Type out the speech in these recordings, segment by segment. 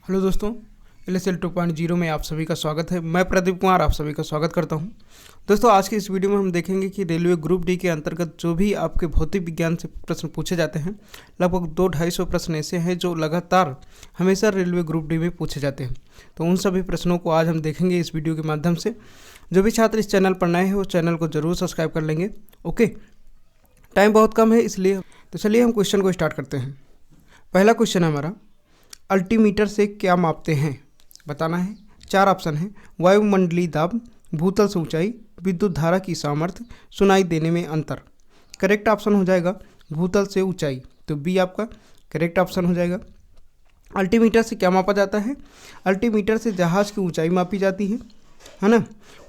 Hello दोस्तों, LSL 2.0 में आप सभी का स्वागत है। मैं प्रदीप कुमार आप सभी का स्वागत करता हूं। दोस्तों, आज की इस वीडियो में हम देखेंगे कि रेलवे ग्रुप डी के अंतर्गत जो भी आपके भौतिक विज्ञान से प्रश्न पूछे जाते हैं, लगभग 200-250 प्रश्न ऐसे हैं जो लगातार हमेशा रेलवे ग्रुप डी में पूछे जाते हैं। तो उन सभी प्रश्नों को आज हम देखेंगे इस वीडियो के माध्यम से। जो भी छात्र इस चैनल पर नए हैं वो चैनल को जरूर सब्सक्राइब कर लेंगे। ओके, टाइम बहुत कम है इसलिए तो चलिए हम क्वेश्चन को स्टार्ट करते हैं। पहला क्वेश्चन है हमारा, अल्टीमीटर से क्या मापते हैं? बताना है। 4 ऑप्शन है। वायुमंडलीय दाब, भूतल से ऊंचाई, विद्युत धारा की सामर्थ्य, सुनाई देने में अंतर। करेक्ट ऑप्शन हो जाएगा भूतल से ऊंचाई, तो बी आपका करेक्ट ऑप्शन हो जाएगा। अल्टीमीटर से क्या मापा जाता है? अल्टीमीटर से जहाज की ऊंचाई मापी जाती है ना।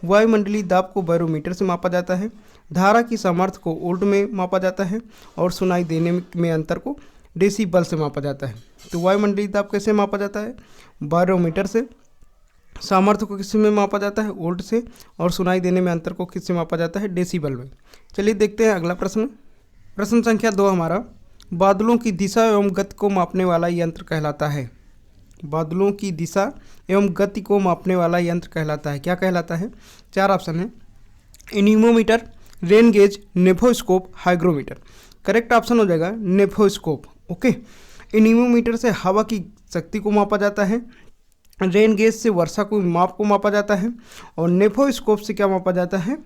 वायुमंडलीय दाब को बैरोमीटर से मापा जाता है। धारा की सामर्थ्य को वोल्ट में मापा जाता है और सुनाई देने में अंतर को डेसीबल से मापा जाता है। तो वायुमंडलीय दाब कैसे मापा जाता है? बैरोमीटर से। सामर्थ्य को किस में मापा जाता है? वोल्ट से। और सुनाई देने में अंतर को किससे मापा जाता है? डेसीबल में। चलिए देखते हैं अगला प्रश्न। प्रश्न संख्या 2 हमारा, बादलों की दिशा एवं गति को मापने वाला यंत्र कहलाता है। बादलों की दिशा एवं गति को मापने वाला यंत्र कहलाता है। क्या कहलाता है? 4 ऑप्शन है। Anemometer, rain gauge, nephoscope, hygrometer. Correct option हो जाएगा नेफोस्कोप। ओके, एनीमोमीटर से हवा की शक्ति को मापा जाता है। रेन गेज से वर्षा को माप को मापा जाता है। और नेफोस्कोप से क्या मापा जाता है?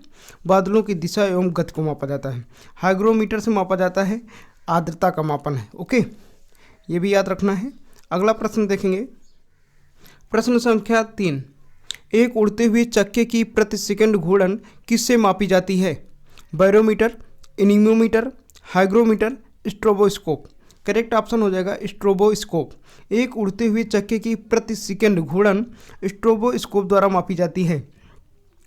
बादलों की दिशा एवं गति को मापा जाता है। हाइग्रोमीटर से मापा जाता है आर्द्रता का मापन है। ओके, ये भी याद रखना है। अगला प्रश्न देखेंगे। प्रश्न संख्या 3, एक उड़ते हुए चक्के की प्रति सेकंड घूर्णन किससे मापी जाती है? Barometer, anemometer, hygrometer, stroboscope. Correct option हो जाएगा स्ट्रोबोस्कोप। एक उड़ते हुए चक्के की प्रति सेकंड घूर्णन स्ट्रोबोस्कोप द्वारा मापी जाती है।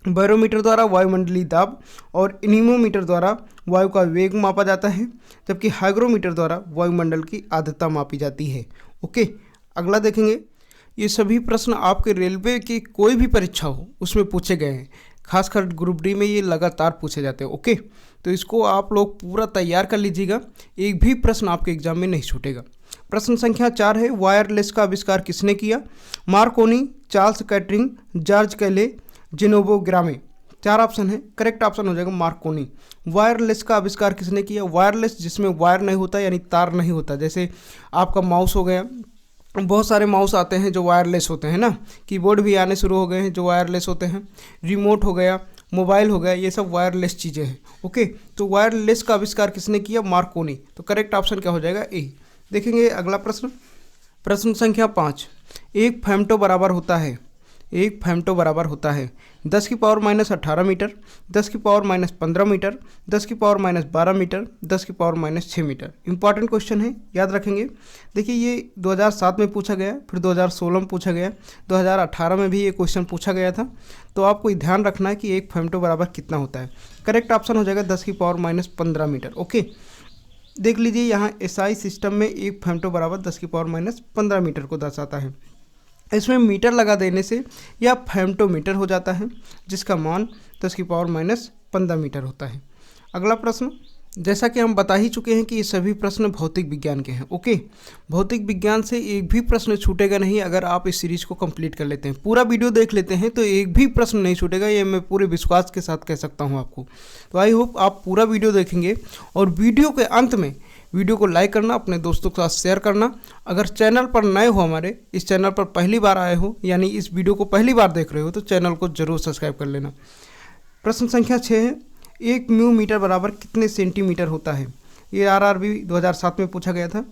बैरोमीटर द्वारा वायुमंडलीय दाब और एनीमोमीटर द्वारा वायु का वेग मापा जाता है, जबकि हाइग्रोमीटर द्वारा वायुमंडल की आर्द्रता मापी जाती है। ओके, अगला देखेंगे। ये सभी प्रश्न आपके रेलवे की कोई भी परीक्षा हो उसमें पूछे गए हैं। खासकर ग्रुप डी में ये लगातार पूछे जाते हैं। ओके, तो इसको आप लोग पूरा तैयार कर लीजिएगा, एक भी प्रश्न आपके एग्जाम में नहीं छूटेगा। प्रश्न संख्या 4 है, वायरलेस का आविष्कार किसने किया? मार्कोनी, चार्ल्स कैटरिंग, जॉर्ज कैले, जेनोबो ग्रामे। 4 ऑप्शन है। करेक्ट ऑप्शन हो जाएगा मार्कोनी। वायरलेस का आविष्कार किसने किया? वायरलेस जिसमें वायर नहीं होता यानी तार नहीं होता, जैसे आपका माउस हो गया। बहुत सारे माउस आते हैं जो वायरलेस होते हैं ना। कीबोर्ड भी आने शुरू हो गए हैं जो वायरलेस होते हैं। रिमोट हो गया, मोबाइल हो गया, ये सब वायरलेस चीज़ें हैं। ओके, तो वायरलेस का आविष्कार किसने किया? मार्कोनी। तो करेक्ट ऑप्शन क्या हो जाएगा? ए। देखेंगे अगला प्रश्न। प्रश्न संख्या 5, एक फेम्टो बराबर होता है। एक फेम्टो बराबर होता है 10 की पावर माइनस 18 मीटर, 10 की पावर माइनस 15 मीटर, 10 की पावर माइनस 12 मीटर, 10 की power minus 6 metre. Important question है, याद रखेंगे। देखिए, ये 2007 में पूछा गया, फिर 2016 में पूछा गया, 2018 में भी ये क्वेश्चन पूछा गया था। तो आपको ध्यान रखना है कि एक फेम्टो बराबर कितना होता है। करेक्ट ऑप्शन हो जाएगा 10 की पावर माइनस 15 मीटर। ओके, देख लीजिए यहाँ SI सिस्टम में एक फेम्टो बराबर 10 की पावर माइनस 15 मीटर को दर्शाता है। इसमें मीटर लगा देने से यह फेम्टोमीटर हो जाता है, जिसका मान 10 की पावर माइनस 15 मीटर होता है। अगला प्रश्न, जैसा कि हम बता ही चुके हैं कि ये सभी प्रश्न भौतिक विज्ञान के हैं। ओके, भौतिक विज्ञान से एक भी प्रश्न छूटेगा नहीं अगर आप इस सीरीज को कंप्लीट कर लेते हैं, पूरा वीडियो देख लेते हैं तो एक भी प्रश्न नहीं छूटेगा, ये मैं पूरे विश्वास के साथ कह सकता हूँ आपको। तो आई होप आप पूरा वीडियो देखेंगे और वीडियो के अंत में वीडियो को लाइक करना, अपने दोस्तों के साथ शेयर करना। अगर चैनल पर नए हो, हमारे इस चैनल पर पहली बार आए हो यानी इस वीडियो को पहली बार देख रहे हो, तो चैनल को जरूर सब्सक्राइब कर लेना। प्रश्न संख्या 6 है, एक म्यू मीटर बराबर कितने सेंटीमीटर होता है? ये RRB 2007 में पूछा गया था।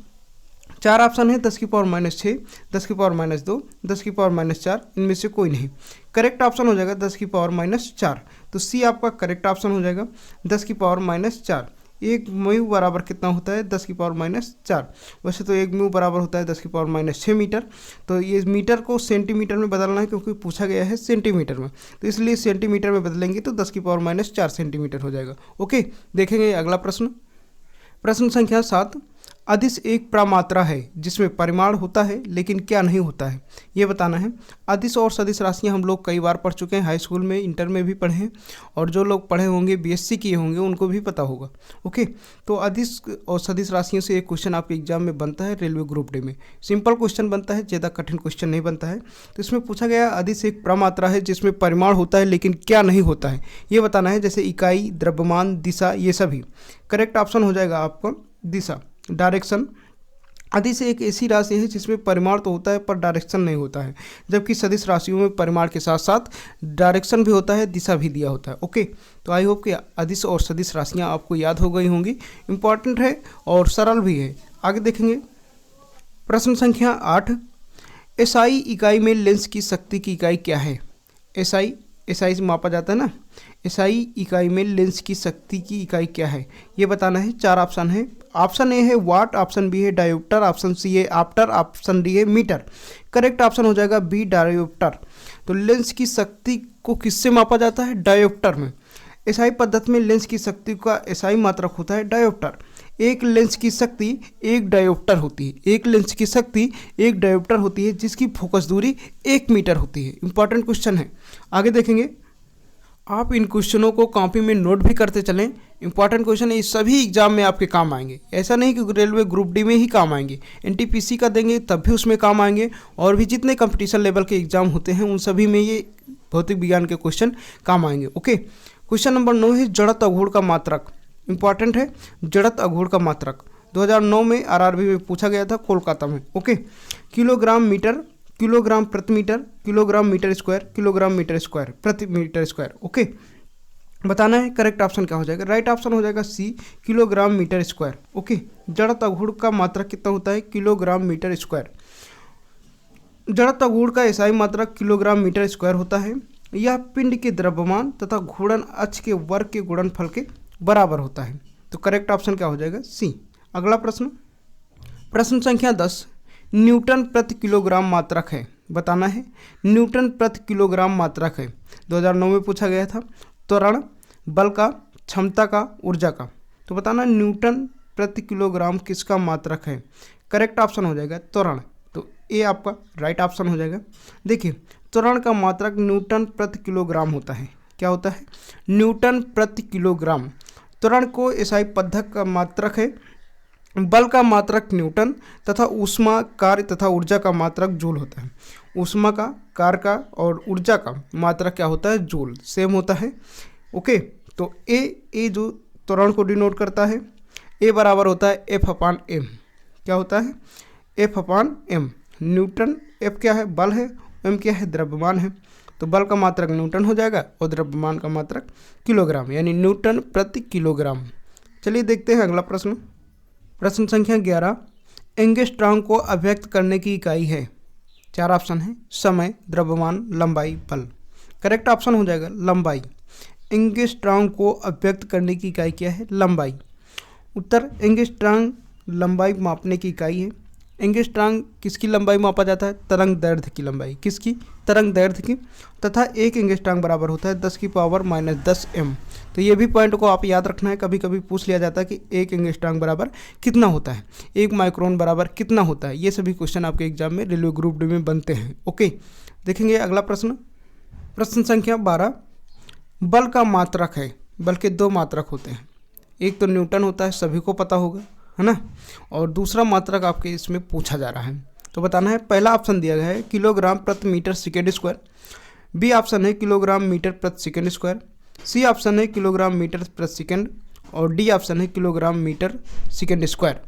4 ऑप्शन है, 10 की पावर माइनस 6, 10 की पावर माइनस 2, 10 की पावर माइनस 4, इनमें से कोई नहीं। करेक्ट ऑप्शन हो जाएगा 10 की पावर माइनस 4। तो सी आपका करेक्ट ऑप्शन हो जाएगा 10 की पावर माइनस 4। एक म्यू बराबर कितना होता है? 10 की पावर माइनस 4। वैसे तो एक म्यू बराबर होता है 10 की पावर माइनस 6 मीटर। तो ये मीटर को सेंटीमीटर में बदलना है क्योंकि पूछा गया है सेंटीमीटर में, तो इसलिए सेंटीमीटर में बदलेंगे तो 10 की पावर माइनस 4 सेंटीमीटर हो जाएगा। ओके, देखेंगे अगला प्रश्न। प्रश्न संख्या 7, अदिश एक प्रमात्रा है जिसमें परिमाण होता है लेकिन क्या नहीं होता है, ये बताना है। अदिश और सदिश राशियां हम लोग कई बार पढ़ चुके हैं, हाई स्कूल में, इंटर में भी पढ़े हैं, और जो लोग पढ़े होंगे बीएससी किए होंगे उनको भी पता होगा। ओके, तो अदिश और सदिश राशियों से एक क्वेश्चन आपके एग्जाम में बनता है रेलवे ग्रुप डी में। सिंपल क्वेश्चन बनता है, ज़्यादा कठिन क्वेश्चन नहीं बनता है। तो इसमें पूछा गया अदिश एक प्रमात्रा है जिसमें परिमाण होता है लेकिन क्या नहीं होता है, ये बताना है। जैसे इकाई, द्रव्यमान, दिशा, ये सभी। करेक्ट ऑप्शन हो जाएगा आपका दिशा, डायरेक्शन। अदिश एक ऐसी राशि है जिसमें परिमाण तो होता है पर डायरेक्शन नहीं होता है, जबकि सदिश राशियों में परिमाण के साथ साथ डायरेक्शन भी होता है, दिशा भी दिया होता है। ओके, तो आई होप कि अदिश और सदिश राशियां आपको याद हो गई होंगी। इंपॉर्टेंट है और सरल भी है। आगे देखेंगे प्रश्न संख्या 8। एसआई इकाई में लेंस की शक्ति की इकाई क्या है? एसआई से मापा जाता है ना। एसआई इकाई में लेंस की शक्ति की इकाई क्या है, ये बताना है। 4 ऑप्शन है। ऑप्शन ए है वाट, ऑप्शन बी है डायोप्टर, ऑप्शन सी है आप्टर, ऑप्शन डी है मीटर। करेक्ट ऑप्शन हो जाएगा बी, डायोप्टर। तो लेंस की शक्ति को किससे मापा जाता है? डायोप्टर में। एसआई पद्धति में लेंस की शक्ति का एसआई मात्रक होता है डायोप्टर। एक लेंस की शक्ति एक डायोप्टर होती है। एक लेंस की शक्ति एक डायोप्टर होती है जिसकी फोकस दूरी 1 मीटर होती है। इंपॉर्टेंट क्वेश्चन है, आगे देखेंगे। आप इन क्वेश्चनों को कॉपी में नोट भी करते चलें। इंपॉर्टेंट क्वेश्चन है, ये सभी एग्जाम में आपके काम आएंगे। ऐसा नहीं कि रेलवे ग्रुप डी में ही काम आएंगे, एनटीपीसी का देंगे तब भी उसमें काम आएंगे, और भी जितने कंपटीशन लेवल के एग्जाम होते हैं उन सभी में ये भौतिक विज्ञान के क्वेश्चन काम आएंगे। ओके, क्वेश्चन नंबर 9 है जड़त्व अघूर्ण का मात्रक। इंपॉर्टेंट है, जड़त्व अघूर्ण का मात्रक 2009 में आरआरबी में पूछा गया था, कोलकाता में। ओके, किलोग्राम मीटर, किलोग्राम प्रति metre, kilogram metre square, kilogram metre square प्रति मीटर स्क्वायर। ओके, बताना है करेक्ट ऑप्शन क्या हो जाएगा। राइट ऑप्शन हो जाएगा C, kilogram metre square. Okay, जड़त्व अघूर्ण का मात्रक कितना होता है? Kilogram metre square. जड़त्व अघूर्ण का एसआई मात्रक किलोग्राम मीटर स्क्वायर होता है। यह पिंड के द्रव्यमान तथा घूर्णन अक्ष के वर्ग के गुणनफल के बराबर होता है। तो करेक्ट ऑप्शन क्या हो जाएगा? सी। अगला प्रश्न, प्रश्न संख्या 10। न्यूटन प्रति किलोग्राम मात्रक है, बताना है। न्यूटन प्रति किलोग्राम मात्रक है, 2009 में पूछा गया था। त्वरण, बल का, क्षमता का, ऊर्जा का। तो बताना न्यूटन प्रति किलोग्राम किसका मात्रक है? करेक्ट ऑप्शन हो जाएगा त्वरण। तो ये आपका राइट ऑप्शन हो जाएगा। देखिए, त्वरण का मात्रक न्यूटन प्रति किलोग्राम होता है। क्या होता है? न्यूटन प्रति किलोग्राम। त्वरण को एसआई पद्धति का मात्रक है। बल का मात्रक न्यूटन तथा ऊष्मा, कार्य तथा ऊर्जा का मात्रक जूल होता है। ऊष्मा का, कार्य का और ऊर्जा का मात्रक क्या होता है? जूल, सेम होता है। ओके, तो ए जो त्वरण को डिनोट करता है, ए बराबर होता है F/m। क्या होता है? F/m। न्यूटन, F क्या है? बल है, m क्या है? द्रव्यमान है। तो बल का मात्रक न्यूटन हो जाएगा और द्रव्यमान का मात्रक किलोग्राम, यानी न्यूटन प्रति किलोग्राम। चलिए देखते हैं अगला प्रश्न। प्रश्न संख्या 11। एंगस्ट्रॉम को अभिव्यक्त करने की इकाई है। 4 ऑप्शन है। समय, द्रव्यमान, लंबाई, बल। करेक्ट ऑप्शन हो जाएगा लंबाई। एंगस्ट्रॉम को अभिव्यक्त करने की इकाई क्या है? लंबाई। उत्तर, एंगस्ट्रॉम लंबाई मापने की इकाई है। एंगस्ट्रॉम किसकी लंबाई मापा जाता है? तरंग दैर्ध्य की लंबाई। किसकी? तरंग दैर्ध्य की। तथा एक एंगस्ट्रॉम बराबर होता है 10⁻⁻10 m। तो ये भी पॉइंट को आप याद रखना है। कभी कभी पूछ लिया जाता है कि एक एंगस्ट्रॉम बराबर कितना होता है, एक माइक्रोन बराबर कितना होता है। ये सभी क्वेश्चन आपके एग्जाम में रेलवे ग्रुप डी में बनते हैं। ओके, देखेंगे अगला प्रश्न। प्रश्न संख्या 12। बल का मात्रक है, बल के 2 मात्रक होते हैं। एक तो न्यूटन होता है, सभी को पता होगा, है ना, और दूसरा मात्रक आपके इसमें पूछा जा रहा है। तो बताना है। पहला ऑप्शन दिया गया है किलोग्राम प्रति metre second square. B option है किलोग्राम मीटर प्रति सेकेंड स्क्वायर। सी ऑप्शन है किलोग्राम मीटर प्रति सेकेंड। और डी ऑप्शन है kilogram metre second square.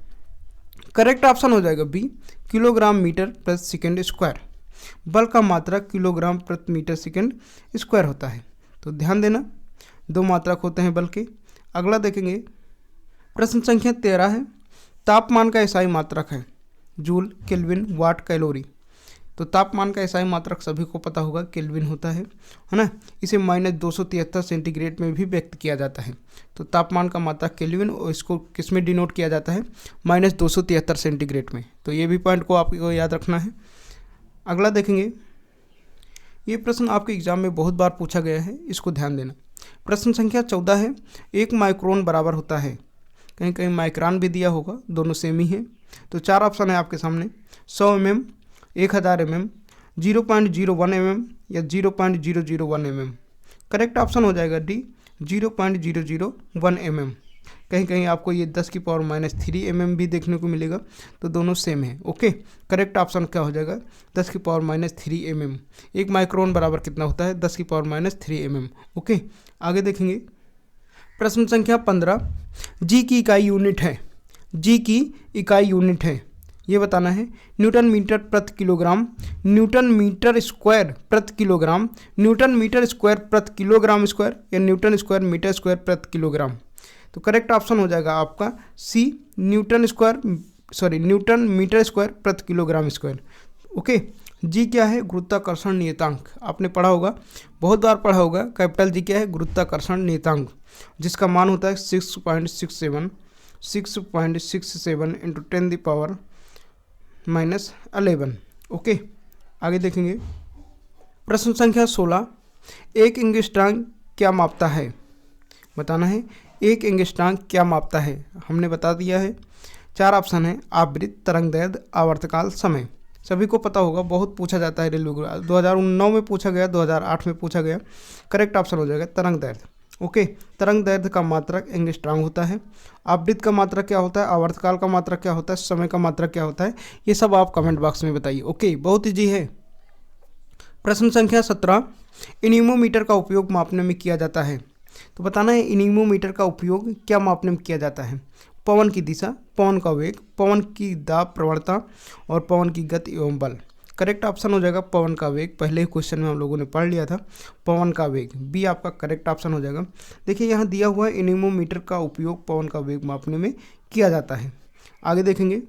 Correct option हो जाएगा बी, किलोग्राम मीटर प्रति सेकेंड स्क्वायर। बल का मात्रक किलोग्राम प्रति मीटर सेकेंड स्क्वायर होता है। तो ध्यान देना, 2 मात्रक होते हैं बल के। अगला देखेंगे। प्रश्न संख्या 13 है। तापमान का एसआई मात्रक है। जूल, केल्विन, वाट, कैलोरी। तो तापमान का एसआई मात्रक सभी को पता होगा, केल्विन होता है ना। इसे -273 सेंटीग्रेड में भी व्यक्त किया जाता है। तो तापमान का मात्रक केल्विन, और इसको किस में डिनोट किया जाता है? -273 सेंटीग्रेड में। तो ये भी पॉइंट को आपको याद रखना है। अगला देखेंगे। ये प्रश्न आपके एग्जाम में बहुत बार पूछा गया है, इसको ध्यान देना। प्रश्न संख्या 14 है। 1 माइक्रोन बराबर होता है कहीं कहीं माइक्रोन भी दिया होगा, दोनों सेम ही है। तो 4 ऑप्शन है आपके सामने, 100 mm, 1000 mm, 0.01 mm या 0.001 mm। करेक्ट ऑप्शन हो जाएगा डी, 0.001 mm। कहीं कहीं आपको ये 10⁻³ mm भी देखने को मिलेगा, तो दोनों सेम है। ओके, करेक्ट ऑप्शन क्या हो जाएगा, 10⁻³ mm। 1 माइक्रोन बराबर कितना होता है, 10⁻³ mm। ओके, आगे देखेंगे प्रश्न संख्या 15, जी की इकाई यूनिट है, जी की इकाई यूनिट है, ये बताना है। न्यूटन मीटर प्रति किलोग्राम, न्यूटन मीटर स्क्वायर प्रति किलोग्राम, न्यूटन मीटर स्क्वायर प्रति किलोग्राम स्क्वायर या न्यूटन स्क्वायर मीटर स्क्वायर प्रति किलोग्राम। तो करेक्ट ऑप्शन हो जाएगा आपका सी, न्यूटन मीटर स्क्वायर प्रति किलोग्राम स्क्वायर। ओके, जी क्या है, गुरुत्वाकर्षण नियतांक, आपने पढ़ा होगा, बहुत बार पढ़ा होगा। कैपिटल जी क्या है, गुरुत्वाकर्षण नियतांक, जिसका मान होता है 6.67 इंटू 10⁻⁻11। ओके, आगे देखेंगे प्रश्न संख्या 16, एक एंगस्ट्रॉम क्या मापता है, बताना है। एक एंगस्ट्रॉम क्या मापता है, हमने बता दिया है। 4 ऑप्शन है, आवृत्ति, तरंगदैर्ध्य, आवर्तकाल, समय। सभी को पता होगा, बहुत पूछा जाता है रेलवे, 2009 में पूछा गया, 2008 में पूछा गया। करेक्ट ऑप्शन हो जाएगा तरंगदैर्ध्य। ओके, तरंगदैर्ध्य का मात्रक एंगस्ट्रॉम होता है। आवृत्ति का मात्रक क्या होता है, आवर्तकाल का मात्रक क्या होता है, समय का मात्रक क्या होता है, ये सब आप कमेंट बॉक्स में बताइए। ओके, बहुत ईजी है। प्रश्न संख्या 17, एनीमोमीटर का उपयोग मापने में किया जाता है, तो बताना है एनीमोमीटर का उपयोग क्या मापने में किया जाता है। पवन की दिशा, पवन का वेग, पवन की दाब प्रवणता और पवन की गति एवं बल। करेक्ट ऑप्शन हो जाएगा पवन का वेग, पहले ही क्वेश्चन में हम लोगों ने पढ़ लिया था, पवन का वेग, बी आपका करेक्ट ऑप्शन हो जाएगा। देखिए यहाँ दिया हुआ है एनीमोमीटर का उपयोग पवन का वेग मापने में किया जाता है। आगे देखेंगे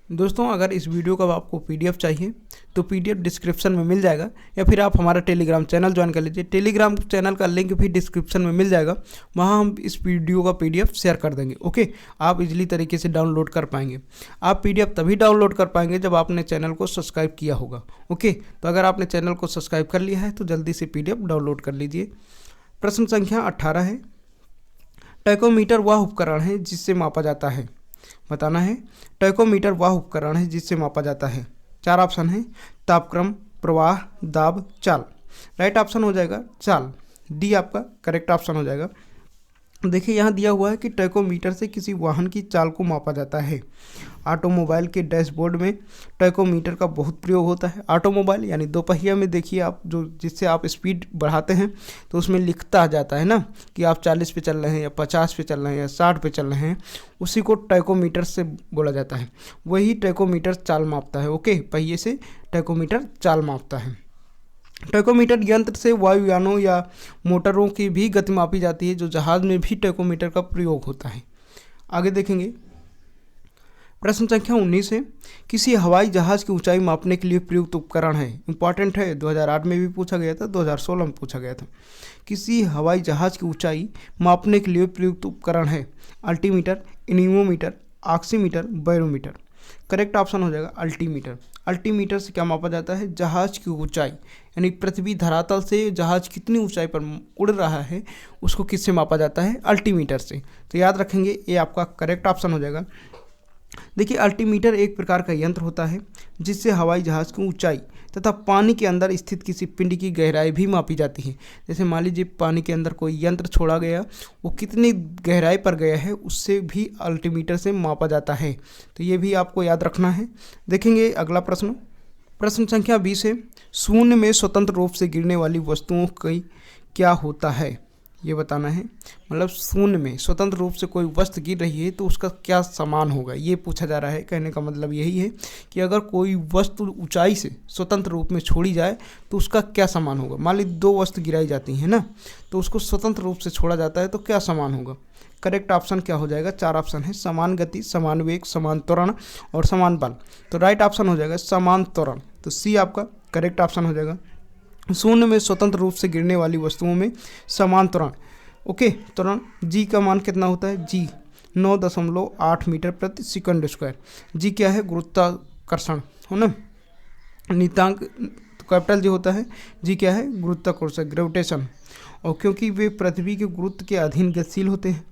दोस्तों, अगर इस वीडियो का आपको PDF चाहिए तो PDF डिस्क्रिप्शन में मिल जाएगा, या फिर आप हमारा टेलीग्राम चैनल ज्वाइन कर लीजिए। टेलीग्राम चैनल का लिंक भी डिस्क्रिप्शन में मिल जाएगा, वहाँ हम इस वीडियो का PDF शेयर कर देंगे। ओके, आप इजीली तरीके से डाउनलोड कर पाएंगे। आप PDF तभी डाउनलोड कर पाएंगे जब आपने चैनल को सब्सक्राइब किया होगा। ओके, तो अगर आपने चैनल को सब्सक्राइब कर लिया है तो जल्दी से PDF डाउनलोड कर लीजिए। प्रश्न संख्या 18 है, टैकोमीटर वह उपकरण है जिससे मापा जाता है, बताना है। टैकोमीटर वह उपकरण है जिससे मापा जाता है। 4 ऑप्शन है, तापक्रम, प्रवाह, दाब, चाल। राइट ऑप्शन हो जाएगा चाल, डी आपका करेक्ट ऑप्शन हो जाएगा। देखिए यहाँ दिया हुआ है कि टैकोमीटर से किसी वाहन की चाल को मापा जाता है। ऑटोमोबाइल के डैशबोर्ड में टैकोमीटर का बहुत प्रयोग होता है। ऑटोमोबाइल यानी दोपहिया में देखिए आप, जो जिससे आप स्पीड बढ़ाते हैं तो उसमें लिखता जाता है ना कि आप 40 पे चल रहे हैं या 50 पे चल रहे हैं या 60 पे चल रहे हैं, उसी को टैकोमीटर से बोला जाता है। वही टैकोमीटर चाल मापता है। ओके, पहिए से टैकोमीटर चाल मापता है। टैकोमीटर यंत्र से वायुयानों या मोटरों की भी गति मापी जाती है, जो जहाज में भी टैकोमीटर का प्रयोग होता है। आगे देखेंगे प्रश्न संख्या 19 है, किसी हवाई जहाज की ऊंचाई मापने के लिए प्रयुक्त उपकरण है। इंपॉर्टेंट है, 2008 में भी पूछा गया था, 2016 में पूछा गया था। किसी हवाई जहाज की ऊंचाई मापने के लिए प्रयुक्त उपकरण है। Altimeter, anemometer, oximeter, barometer. Correct option हो जाएगा अल्टीमीटर। अल्टीमीटर से क्या मापा जाता है, जहाज की ऊंचाई, यानी पृथ्वी धरातल से जहाज कितनी ऊंचाई पर उड़ रहा है उसको किससे मापा जाता है, अल्टीमीटर से। तो याद रखेंगे, ये आपका करेक्ट ऑप्शन हो जाएगा। देखिए अल्टीमीटर एक प्रकार का यंत्र होता है जिससे हवाई जहाज की ऊंचाई तथा पानी के अंदर स्थित किसी पिंड की गहराई भी मापी जाती है। जैसे मान लीजिए पानी के अंदर कोई यंत्र छोड़ा गया, वो कितनी गहराई पर गया है उससे भी अल्टीमीटर से मापा जाता है। तो ये भी आपको याद रखना है। देखेंगे अगला प्रश्न, प्रश्न संख्या 20 है, शून्य में स्वतंत्र रूप से गिरने वाली वस्तुओं की क्या होता है, ये बताना है। मतलब शून्य में स्वतंत्र रूप से कोई वस्तु गिर रही है तो उसका क्या समान होगा, ये पूछा जा रहा है। कहने का मतलब यही है कि अगर कोई वस्तु ऊंचाई से स्वतंत्र रूप में छोड़ी जाए तो उसका क्या समान होगा। मान लीजिए 2 वस्तु गिराई जाती हैं ना, तो उसको स्वतंत्र रूप से छोड़ा जाता है तो क्या समान होगा। करेक्ट ऑप्शन क्या हो जाएगा, 4 ऑप्शन है, समान गति, समान वेग, समान त्वरण और समान बल। तो राइट ऑप्शन हो जाएगा समान त्वरण, तो सी आपका करेक्ट ऑप्शन हो जाएगा। शून्य में स्वतंत्र रूप से गिरने वाली वस्तुओं में समान त्वरण। ओके, त्वरण जी का मान कितना होता है, जी 9.8 मीटर प्रति सेकंड स्क्वायर। जी क्या है, गुरुत्वाकर्षण हो ना, नियतांक। तो कैपिटल जी होता है, जी क्या है, गुरुत्वाकर्षण, ग्रेविटेशन। और क्योंकि वे पृथ्वी के गुरुत्व के अधीन गतिशील होते हैं,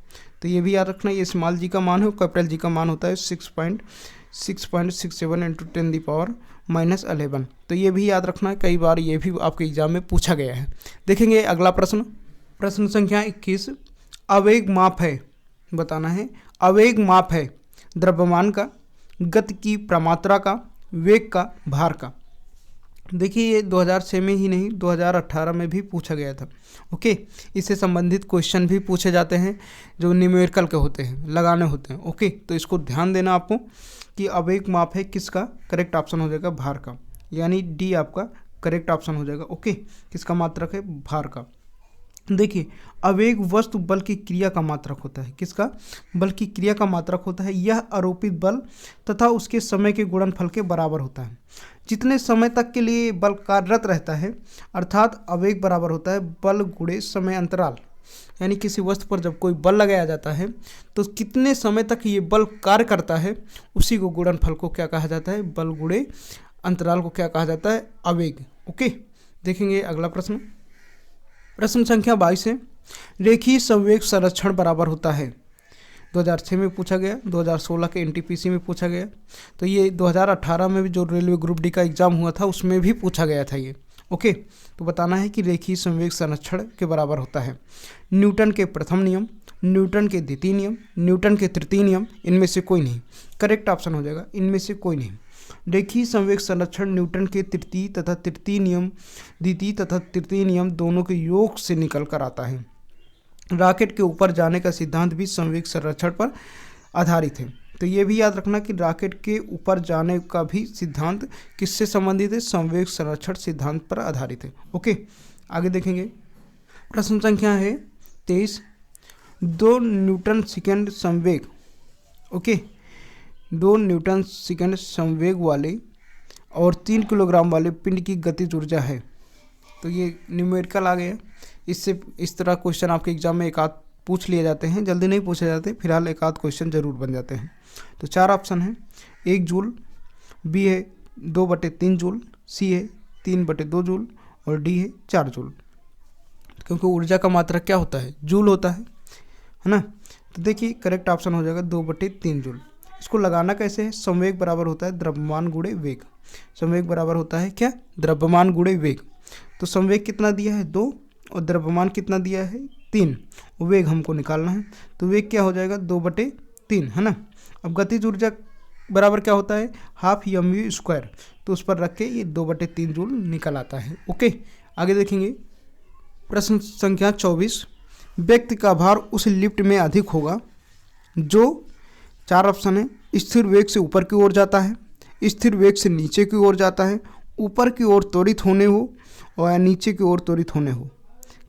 तो ये भी याद रखना, ये स्मॉल जी का मान है और कैपिटल जी का मान होता है 6.67 इंटू 10⁻11। तो ये भी याद रखना है, कई बार ये भी आपके एग्जाम में पूछा गया है। देखेंगे अगला प्रश्न, प्रश्न संख्या 21, आवेग माप है, बताना है आवेग माप है द्रव्यमान का, गति की प्रमात्रा का, वेग का, भार का। देखिए ये 2006 में ही नहीं 2018 में भी पूछा गया था। ओके, इससे संबंधित क्वेश्चन भी पूछे जाते हैं जो न्यूमेरिकल के होते हैं, लगाने होते हैं। ओके, तो इसको ध्यान देना आपको कि आवेग माप है किसका, करेक्ट ऑप्शन हो जाएगा भार का, यानी डी आपका करेक्ट ऑप्शन हो जाएगा। ओके, किसका मात्रक है, भार का। देखिए आवेग वस्तु बल की क्रिया का मात्रक होता है, किसका, बल की क्रिया का मात्रक होता है। यह आरोपित बल तथा उसके समय के गुणनफल के बराबर होता है। जितने समय तक के लिए बल कार्यरत रहता है, अर्थात आवेग बराबर होता है बल गुणे समय अंतराल, यानी किसी वस्तु पर जब कोई बल लगाया जाता है तो कितने समय तक ये बल कार्य करता है, उसी को गुणनफल को क्या कहा जाता है, बल गुणे अंतराल को क्या कहा जाता है, आवेग। ओके, देखेंगे अगला प्रश्न, प्रश्न संख्या 22 है, रेखीय संवेग संरक्षण बराबर होता है। 2006 में पूछा गया, 2016 के एनटीपीसी में पूछा गया, तो ये 2018 में भी जो रेलवे ग्रुप डी का एग्जाम हुआ था उसमें भी पूछा गया था ये। ओके, तो बताना है कि रेखीय संवेग संरक्षण के बराबर होता है न्यूटन के प्रथम नियम, न्यूटन के द्वितीय नियम, न्यूटन के तृतीय नियम, इनमें से कोई नहीं। करेक्ट ऑप्शन हो जाएगा इनमें से कोई नहीं। रेखीय संवेग संरक्षण न्यूटन के तृतीय तथा तृतीय नियम, द्वितीय तथा तृतीय नियम दोनों के योग से निकल कर आता है। रॉकेट के ऊपर जाने का सिद्धांत भी संवेग संरक्षण पर आधारित है। तो ये भी याद रखना कि रॉकेट के ऊपर जाने का भी सिद्धांत किससे संबंधित है, संवेग संरक्षण सिद्धांत पर आधारित है। ओके, आगे देखेंगे, प्रश्न संख्या है 23, 2 न्यूटन सेकेंड संवेग, ओके 2 न्यूटन सेकेंड संवेग वाले और 3 किलोग्राम वाले पिंड की गतिज ऊर्जा है। तो ये न्यूमेरिकल आ गया। इससे इस तरह क्वेश्चन आपके एग्जाम में एक आध पूछ लिए जाते हैं, जल्दी नहीं पूछे जाते, फिलहाल एक आध क्वेश्चन जरूर बन जाते हैं। तो 4 ऑप्शन हैं, 1 जूल, बी है 2/3 जूल, सी है 3/2 जूल और डी है 4 जूल। क्योंकि ऊर्जा का मात्रा क्या होता है, जूल होता है ना। तो देखिए करेक्ट ऑप्शन हो जाएगा 2/3 जूल। इसको लगाना कैसे है, संवेग बराबर होता है द्रव्यमान गुणे वेग। संवेग बराबर होता है क्या, द्रव्यमान गुणे वेग। तो संवेग कितना दिया है 2 और द्रव्यमान कितना दिया है 3, वेग हमको निकालना है। तो वेग क्या हो जाएगा 2/3 है ना। अब गतिज ऊर्जा बराबर क्या होता है, हाफ mv², तो उस पर रख के ये 2/3 जूल निकल आता है। ओके, आगे देखेंगे, प्रश्न संख्या 24, व्यक्ति का भार उस लिफ्ट में अधिक होगा जो 4 ऑप्शन है, स्थिर वेग से ऊपर की ओर जाता है, स्थिर वेग से नीचे की ओर जाता है, ऊपर की ओर त्वरित होने हो और नीचे की ओर त्वरित होने हो।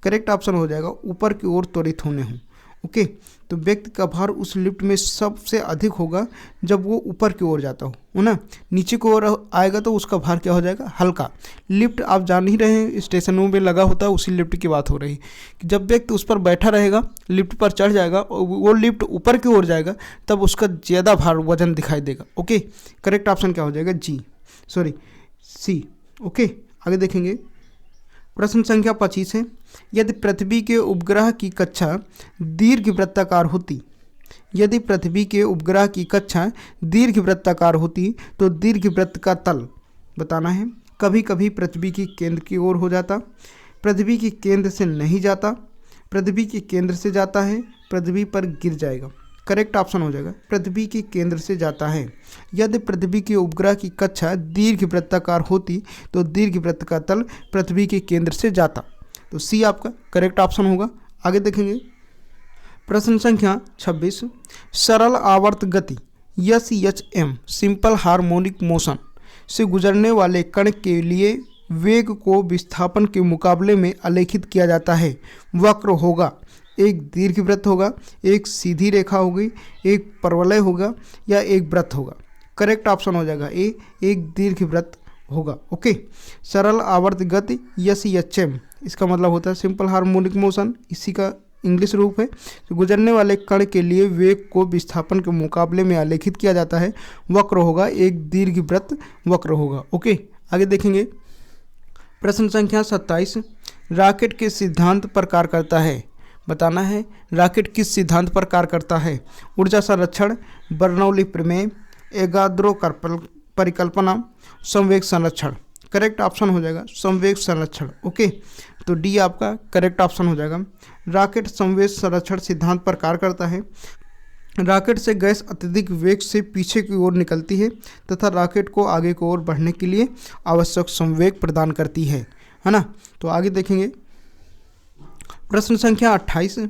करेक्ट ऑप्शन हो जाएगा ऊपर की ओर त्वरित होने हो। ओके, तो व्यक्ति का भार उस लिफ्ट में सबसे अधिक होगा जब वो ऊपर की ओर जाता हो ना। नीचे की ओर आएगा तो उसका भार क्या हो जाएगा, हल्का। लिफ्ट आप जान ही रहे हैं स्टेशनों में लगा होता है, उसी लिफ्ट की बात हो रही है। जब व्यक्ति उस पर बैठा रहेगा, लिफ्ट पर चढ़ जाएगा और वो लिफ्ट ऊपर की ओर जाएगा, तब उसका ज़्यादा भार वजन दिखाई देगा। ओके, करेक्ट ऑप्शन क्या हो जाएगा, सी। ओके, आगे देखेंगे, प्रश्न संख्या 25 है, यदि पृथ्वी के उपग्रह की कक्षा दीर्घवृत्ताकार होती, यदि पृथ्वी के उपग्रह की कक्षा दीर्घवृत्ताकार होती तो दीर्घवृत्त का तल बताना है कभी कभी पृथ्वी की केंद्र की ओर हो जाता, पृथ्वी के केंद्र से नहीं जाता, पृथ्वी के केंद्र से जाता है, पृथ्वी पर गिर जाएगा। करेक्ट ऑप्शन हो जाएगा पृथ्वी के केंद्र से जाता है। यदि पृथ्वी के उपग्रह की कक्षा दीर्घवृत्ताकार होती तो दीर्घवृत्त का तल पृथ्वी के केंद्र से जाता। तो सी आपका करेक्ट ऑप्शन होगा। आगे देखेंगे, प्रश्न संख्या 26, सरल आवर्त गति SHM सिंपल हार्मोनिक मोशन से गुजरने वाले कण के लिए वेग को विस्थापन के मुकाबले में आलेखित किया जाता है। वक्र होगा, एक दीर्घवृत्त होगा, एक सीधी रेखा होगी, एक परवलय होगा या एक वृत्त होगा। करेक्ट ऑप्शन हो जाएगा ए, एक दीर्घवृत्त होगा। ओके, सरल आवर्त गति SHM, इसका मतलब होता है सिंपल हार्मोनिक मोशन, इसी का इंग्लिश रूप है। तो गुजरने वाले कण के लिए वेग को विस्थापन के मुकाबले में आलेखित किया जाता है। वक्र होगा, एक दीर्घवृत्त वक्र होगा। ओके, आगे देखेंगे, प्रश्न संख्या 27, रॉकेट किस सिद्धांत पर कार्य करता है? बताना है रॉकेट किस सिद्धांत पर कार्य करता है। ऊर्जा संरक्षण, बर्नौली प्रमेय, एवोगाद्रो परिकल्पना, संवेग संरक्षण। करेक्ट ऑप्शन हो जाएगा संवेग संरक्षण। ओके, तो डी आपका करेक्ट ऑप्शन हो जाएगा। रॉकेट संवेग संरक्षण सिद्धांत पर कार्य करता है। रॉकेट से गैस अत्यधिक वेग से पीछे की ओर निकलती है तथा रॉकेट को आगे की ओर बढ़ने के लिए आवश्यक संवेग प्रदान करती है ना। तो आगे देखेंगे प्रश्न संख्या 28,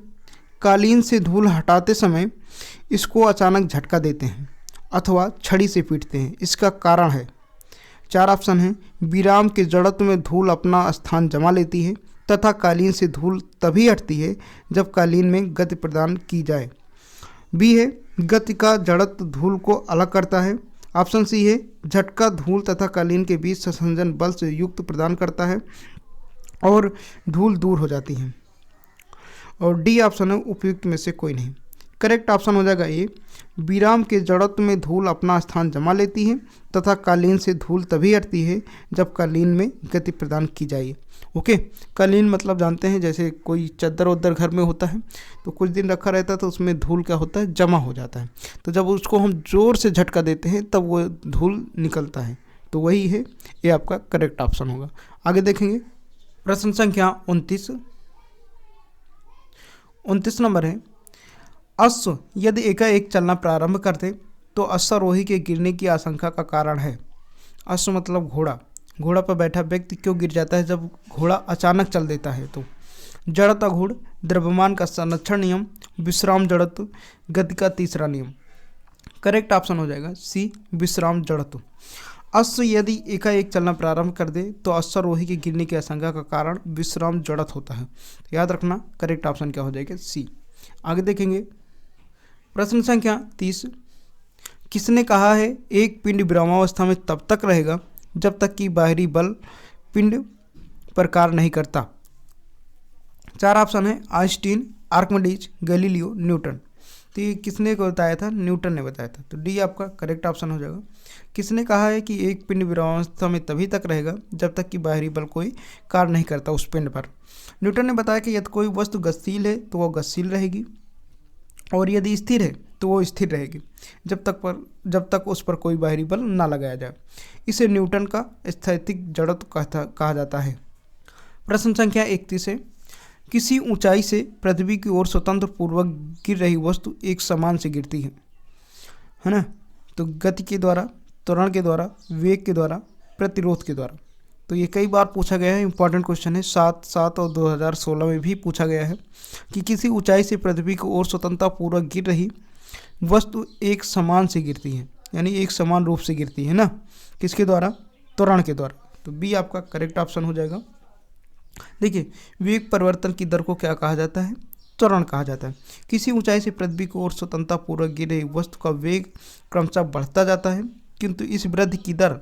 कालीन से धूल हटाते समय इसको अचानक झटका देते हैं अथवा छड़ी से पीटते हैं, इसका कारण है। 4 ऑप्शन हैं। विराम के जड़त्व में धूल अपना स्थान जमा लेती है तथा कालीन से धूल तभी हटती है जब कालीन में गति प्रदान की जाए। बी है गति का जड़त्व धूल को अलग करता है। ऑप्शन सी है झटका धूल तथा कालीन के बीच संसंजन बल से युक्त प्रदान करता है और धूल दूर हो जाती है। और डी ऑप्शन है उपयुक्त में से कोई नहीं। करेक्ट ऑप्शन हो जाएगा ए, विराम के जड़त्व में धूल अपना स्थान जमा लेती है तथा कालीन से धूल तभी हटती है जब कालीन में गति प्रदान की जाए। ओके, कालीन मतलब जानते हैं जैसे कोई चादर उदर घर में होता है तो कुछ दिन रखा रहता है तो उसमें धूल क्या होता है, जमा हो जाता है। तो जब उसको हम जोर से झटका देते हैं तब वो धूल निकलता है, तो वही है, ये आपका करेक्ट ऑप्शन होगा। आगे देखेंगे प्रश्न संख्या 29 नंबर है, अश्व यदि एकाएक चलना प्रारंभ करते तो अश्वारोही के गिरने की आशंका का कारण है। अश्व मतलब घोड़ा, घोड़ा पर बैठा व्यक्ति क्यों गिर जाता है जब घोड़ा अचानक चल देता है। तो जड़ता घूर्ण, द्रव्यमान का संरक्षण नियम, विश्राम जड़त्व, गति का तीसरा नियम। करेक्ट ऑप्शन हो जाएगा सी, विश्राम जड़त्व। अश्व यदि एकाएक चलना प्रारंभ कर दे तो अश्वारोही के गिरने की आशंका का कारण विश्राम जड़त्व होता है। याद रखना करेक्ट ऑप्शन क्या हो जाएगा, सी। आगे देखेंगे प्रश्न संख्या 30, किसने कहा है एक पिंड विरामावस्था में तब तक रहेगा जब तक कि बाहरी बल पिंड पर कार्य नहीं करता। 4 ऑप्शन है, आइंस्टीन, आर्किमिडीज, गैलीलियो, न्यूटन। तो ये किसने को बताया था, न्यूटन ने बताया था। तो डी आपका करेक्ट ऑप्शन हो जाएगा। किसने कहा है कि एक पिंड विरामावस्था में तभी तक रहेगा जब तक कि बाहरी बल कोई कार्य नहीं करता उस पिंड पर। न्यूटन ने बताया कि यदि कोई वस्तु गतिशील है तो वह गतिशील रहेगी और यदि स्थिर है तो वो स्थिर रहेगी जब तक उस पर कोई बाहरी बल ना लगाया जाए। इसे न्यूटन का स्थैतिक जड़त्व कहा जाता है। प्रश्न संख्या 31 है, किसी ऊंचाई से पृथ्वी की ओर स्वतंत्र पूर्वक गिर रही वस्तु एक समान से गिरती है ना। तो गति के द्वारा, त्वरण के द्वारा, वेग के द्वारा, प्रतिरोध के द्वारा। तो ये कई बार पूछा गया है, इंपॉर्टेंट क्वेश्चन है। 7 और 2016 में भी पूछा गया है कि किसी ऊंचाई से पृथ्वी की ओर स्वतंत्रता पूर्वक गिर रही वस्तु एक समान से गिरती है, यानी एक समान रूप से गिरती है ना। किसके द्वारा, त्वरण के द्वारा। तो बी आपका करेक्ट ऑप्शन हो जाएगा। देखिए, वेग परिवर्तन की दर को क्या कहा जाता है, त्वरण कहा जाता है। किसी ऊंचाई से पृथ्वी की ओर स्वतंत्रता पूर्वक गिर रही वस्तु का वेग क्रमशः बढ़ता जाता है, किंतु इस वृद्धि की दर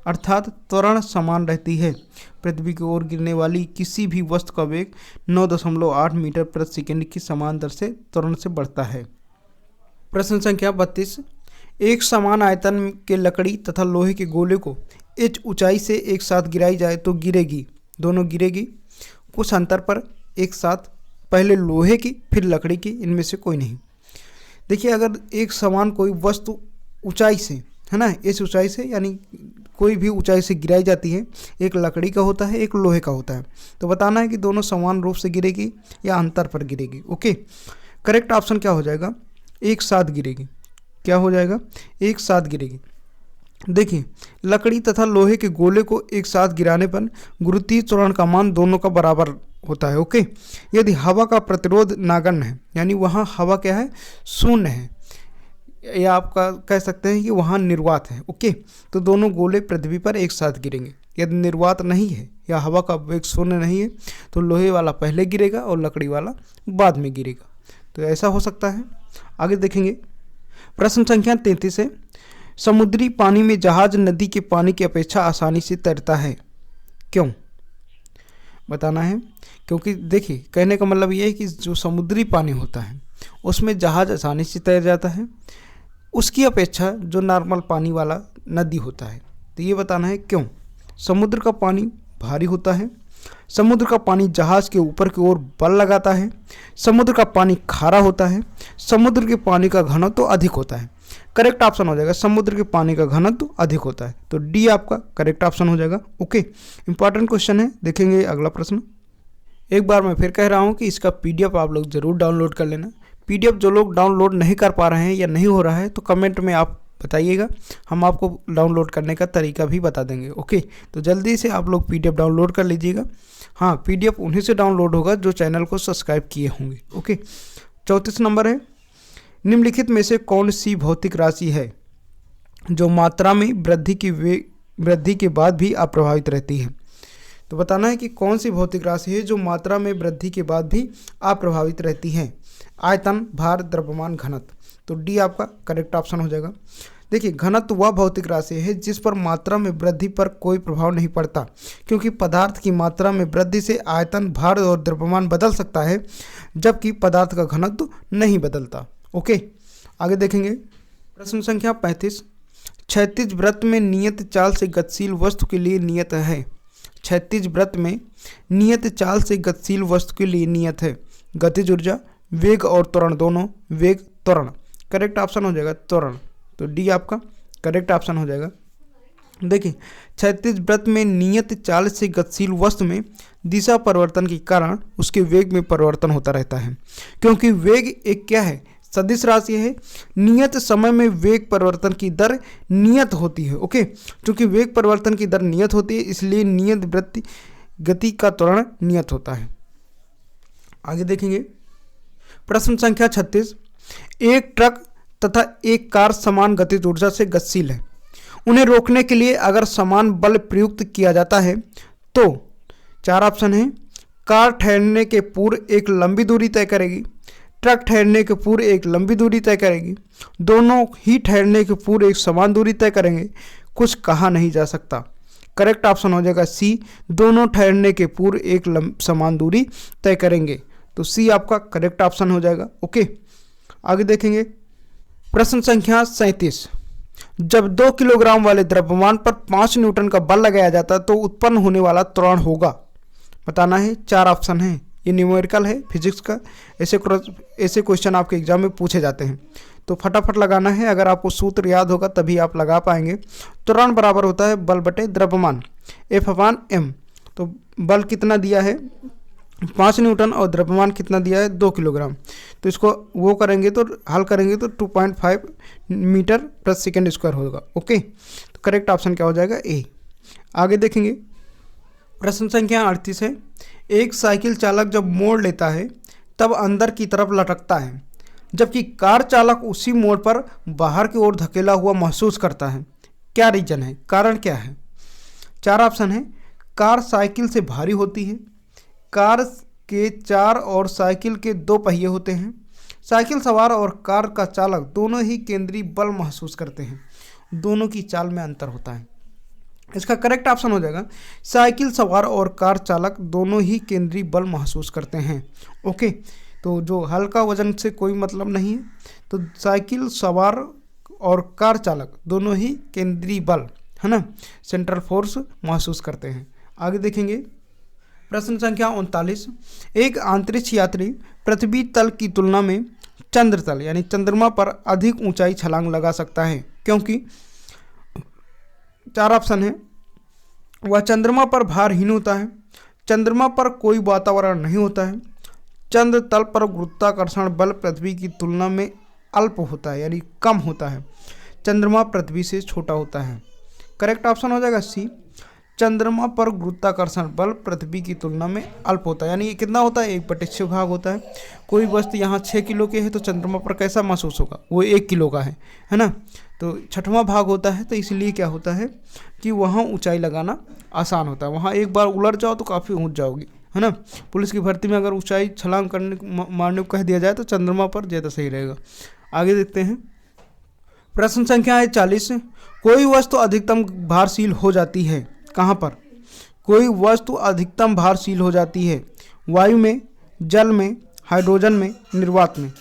अर्थात त्वरण समान रहती है। पृथ्वी की ओर गिरने वाली किसी भी वस्तु का वेग 9.8 मीटर प्रति सेकंड की समान दर से त्वरण से बढ़ता है। प्रश्न संख्या 32, एक समान आयतन के लकड़ी तथा लोहे के गोले को h ऊंचाई से एक साथ गिराई जाए तो गिरेगी, दोनों गिरेगी कुछ अंतर पर एक साथ, पहले लोहे की फिर लकड़ी की, इनमें से कोई नहीं। देखिए, अगर एक समान कोई वस्तु ऊंचाई से है ना, इस ऊंचाई से यानी कोई भी ऊंचाई से गिराई जाती है, एक लकड़ी का होता है एक लोहे का होता है, तो बताना है कि दोनों समान रूप से गिरेगी या अंतर पर गिरेगी। ओके, करेक्ट ऑप्शन क्या हो जाएगा, एक साथ गिरेगी। क्या हो जाएगा, एक साथ गिरेगी। देखिए, लकड़ी तथा लोहे के गोले को एक साथ गिराने पर गुरुत्वीय त्वरण का मान दोनों का बराबर होता है। ओके, यदि हवा का प्रतिरोध नगण्य है, यानी वहाँ हवा क्या है, शून्य है, या आपका कह सकते हैं कि वहाँ निर्वात है। ओके, तो दोनों गोले पृथ्वी पर एक साथ गिरेंगे। यदि निर्वात नहीं है या हवा का वेग शून्य नहीं है तो लोहे वाला पहले गिरेगा और लकड़ी वाला बाद में गिरेगा। तो ऐसा हो सकता है। आगे देखेंगे प्रश्न संख्या 33 है, समुद्री पानी में जहाज नदी के पानी की अपेक्षा आसानी से तैरता है, क्यों? बताना है। क्योंकि देखिए, कहने का मतलब ये है कि जो समुद्री पानी होता है उसमें जहाज आसानी से तैर जाता है उसकी अपेक्षा जो नॉर्मल पानी वाला नदी होता है। तो ये बताना है क्यों। समुद्र का पानी भारी होता है। समुद्र का पानी जहाज के ऊपर की ओर बल लगाता है। समुद्र का पानी खारा होता है। समुद्र के पानी का घनत्व तो अधिक होता है। करेक्ट ऑप्शन हो जाएगा समुद्र के पानी का घनत्व तो अधिक होता है, तो डी आपका करेक्ट ऑप्शन हो जाएगा। ओके, इंपॉर्टेंट क्वेश्चन है, देखेंगे अगला प्रश्न। एक बार मैं फिर कह रहा हूँ कि इसका पीडीएफ आप लोग जरूर डाउनलोड कर लेना। पीडीएफ जो लोग डाउनलोड नहीं कर पा रहे हैं या नहीं हो रहा है तो कमेंट में आप बताइएगा, हम आपको डाउनलोड करने का तरीका भी बता देंगे। ओके, तो जल्दी से आप लोग पीडीएफ डाउनलोड कर लीजिएगा। हाँ, पीडीएफ उन्हीं से डाउनलोड होगा जो चैनल को सब्सक्राइब किए होंगे। ओके, 34 नंबर है, निम्नलिखित में से कौन सी भौतिक राशि है जो मात्रा में वृद्धि के बाद भी अप्रभावित रहती है। तो बताना है कि कौन सी भौतिक राशि है जो मात्रा में वृद्धि के बाद भी अप्रभावित रहती है। आयतन, भार, द्रव्यमान, घनत्व, तो डी आपका करेक्ट ऑप्शन हो जाएगा। देखिए, घनत्व वह भौतिक राशि है जिस पर मात्रा में वृद्धि पर कोई प्रभाव नहीं पड़ता, क्योंकि पदार्थ की मात्रा में वृद्धि से आयतन, भार और द्रव्यमान बदल सकता है, जबकि पदार्थ का घनत्व नहीं बदलता। ओके, आगे देखेंगे प्रश्न संख्या 35। क्षैतिज वृत्त में नियत चाल से गतिशील वस्तु के लिए नियत है। क्षैतिज वृत्त में नियत चाल से गतिशील वस्तु के लिए नियत है गतिज ऊर्जा, वेग और त्वरण दोनों। वेग, त्वरण, करेक्ट ऑप्शन हो जाएगा त्वरण, तो डी आपका करेक्ट ऑप्शन हो जाएगा। देखिए, क्षैतिज वृत्त में नियत चाल से गतिशील वस्तु में दिशा परिवर्तन के कारण उसके वेग में परिवर्तन होता रहता है, क्योंकि वेग एक क्या है, सदिश राशि है। नियत समय में वेग परिवर्तन की दर नियत होती है। ओके, क्योंकि वेग परिवर्तन की दर नियत होती है, इसलिए नियत वृत्ति गति का त्वरण नियत होता है। आगे देखेंगे प्रश्न संख्या 36। एक ट्रक तथा एक कार समान गतिज ऊर्जा से गतिशील है। उन्हें रोकने के लिए अगर समान बल प्रयुक्त किया जाता है तो 4 ऑप्शन है। कार ठहरने के पूर्व एक लंबी दूरी तय करेगी, ट्रक ठहरने के पूर्व एक लंबी दूरी तय करेगी, दोनों ही ठहरने के पूर्व एक समान दूरी तय करेंगे, कुछ कहा नहीं जा सकता। करेक्ट ऑप्शन हो जाएगा सी, दोनों ठहरने के पूर्व एक समान दूरी तय करेंगे, तो सी आपका करेक्ट ऑप्शन हो जाएगा। ओके, आगे देखेंगे प्रश्न संख्या 37। जब 2 किलोग्राम वाले द्रव्यमान पर 5 न्यूटन का बल लगाया जाता है तो उत्पन्न होने वाला त्वरण होगा। बताना है, 4 ऑप्शन है, ये न्यूमेरिकल है फिजिक्स का, ऐसे क्वेश्चन आपके एग्जाम में पूछे जाते हैं, तो फटाफट लगाना है। अगर आपको सूत्र याद होगा तभी आप लगा पाएंगे। त्वरण बराबर होता है बल बटे द्रव्यमान, F/m। तो बल कितना दिया है 5 न्यूटन और द्रव्यमान कितना दिया है 2 किलोग्राम, तो इसको वो करेंगे तो हल करेंगे तो 2.5 मीटर प्रति सेकेंड स्क्वायर होगा। ओके, तो करेक्ट ऑप्शन क्या हो जाएगा ए। आगे देखेंगे प्रश्न संख्या 38 है। एक साइकिल चालक जब मोड़ लेता है तब अंदर की तरफ लटकता है, जबकि कार चालक उसी मोड़ पर बाहर की ओर धकेला हुआ महसूस करता है। क्या रीजन है, कारण क्या है। 4 ऑप्शन है। कार साइकिल से भारी होती है, कार के 4 और साइकिल के 2 पहिए होते हैं, साइकिल सवार और कार का चालक दोनों ही केंद्रीय बल महसूस करते हैं, दोनों की चाल में अंतर होता है। इसका करेक्ट ऑप्शन हो जाएगा साइकिल सवार और कार चालक दोनों ही केंद्रीय बल महसूस करते हैं। ओके, तो जो हल्का वजन से कोई मतलब नहीं है, तो साइकिल सवार और कार चालक दोनों ही केंद्रीय बल है ना, सेंट्रल फोर्स महसूस करते हैं। आगे देखेंगे प्रश्न संख्या 39। एक अंतरिक्ष यात्री पृथ्वी तल की तुलना में चंद्र तल यानी चंद्रमा पर अधिक ऊंचाई छलांग लगा सकता है, क्योंकि 4 ऑप्शन है। वह चंद्रमा पर भारहीन होता है, चंद्रमा पर कोई वातावरण नहीं होता है, चंद्र तल पर गुरुत्वाकर्षण बल पृथ्वी की तुलना में अल्प होता है यानी कम होता है, चंद्रमा पृथ्वी से छोटा होता है। करेक्ट ऑप्शन हो जाएगा सी, चंद्रमा पर गुरुत्वाकर्षण बल पृथ्वी की तुलना में अल्प होता है, यानी ये कितना होता है 1/6 भाग होता है। कोई वस्तु यहाँ 6 किलो के है तो चंद्रमा पर कैसा महसूस होगा, वो 1 किलो का है ना, तो 6वां भाग होता है, तो इसलिए क्या होता है कि वहाँ ऊंचाई लगाना आसान होता है। वहाँ एक बार उलट जाओ तो काफ़ी ऊंच जाओगी, है ना। पुलिस की भर्ती में अगर ऊंचाई छलांग मारने को कह दिया जाए तो चंद्रमा पर ज़्यादा सही रहेगा। आगे देखते हैं प्रश्न संख्या है 40। कोई वस्तु अधिकतम भारशील हो जाती है, कहाँ पर कोई वस्तु अधिकतम भारशील हो जाती है, वायु में, जल में, हाइड्रोजन में, निर्वात में।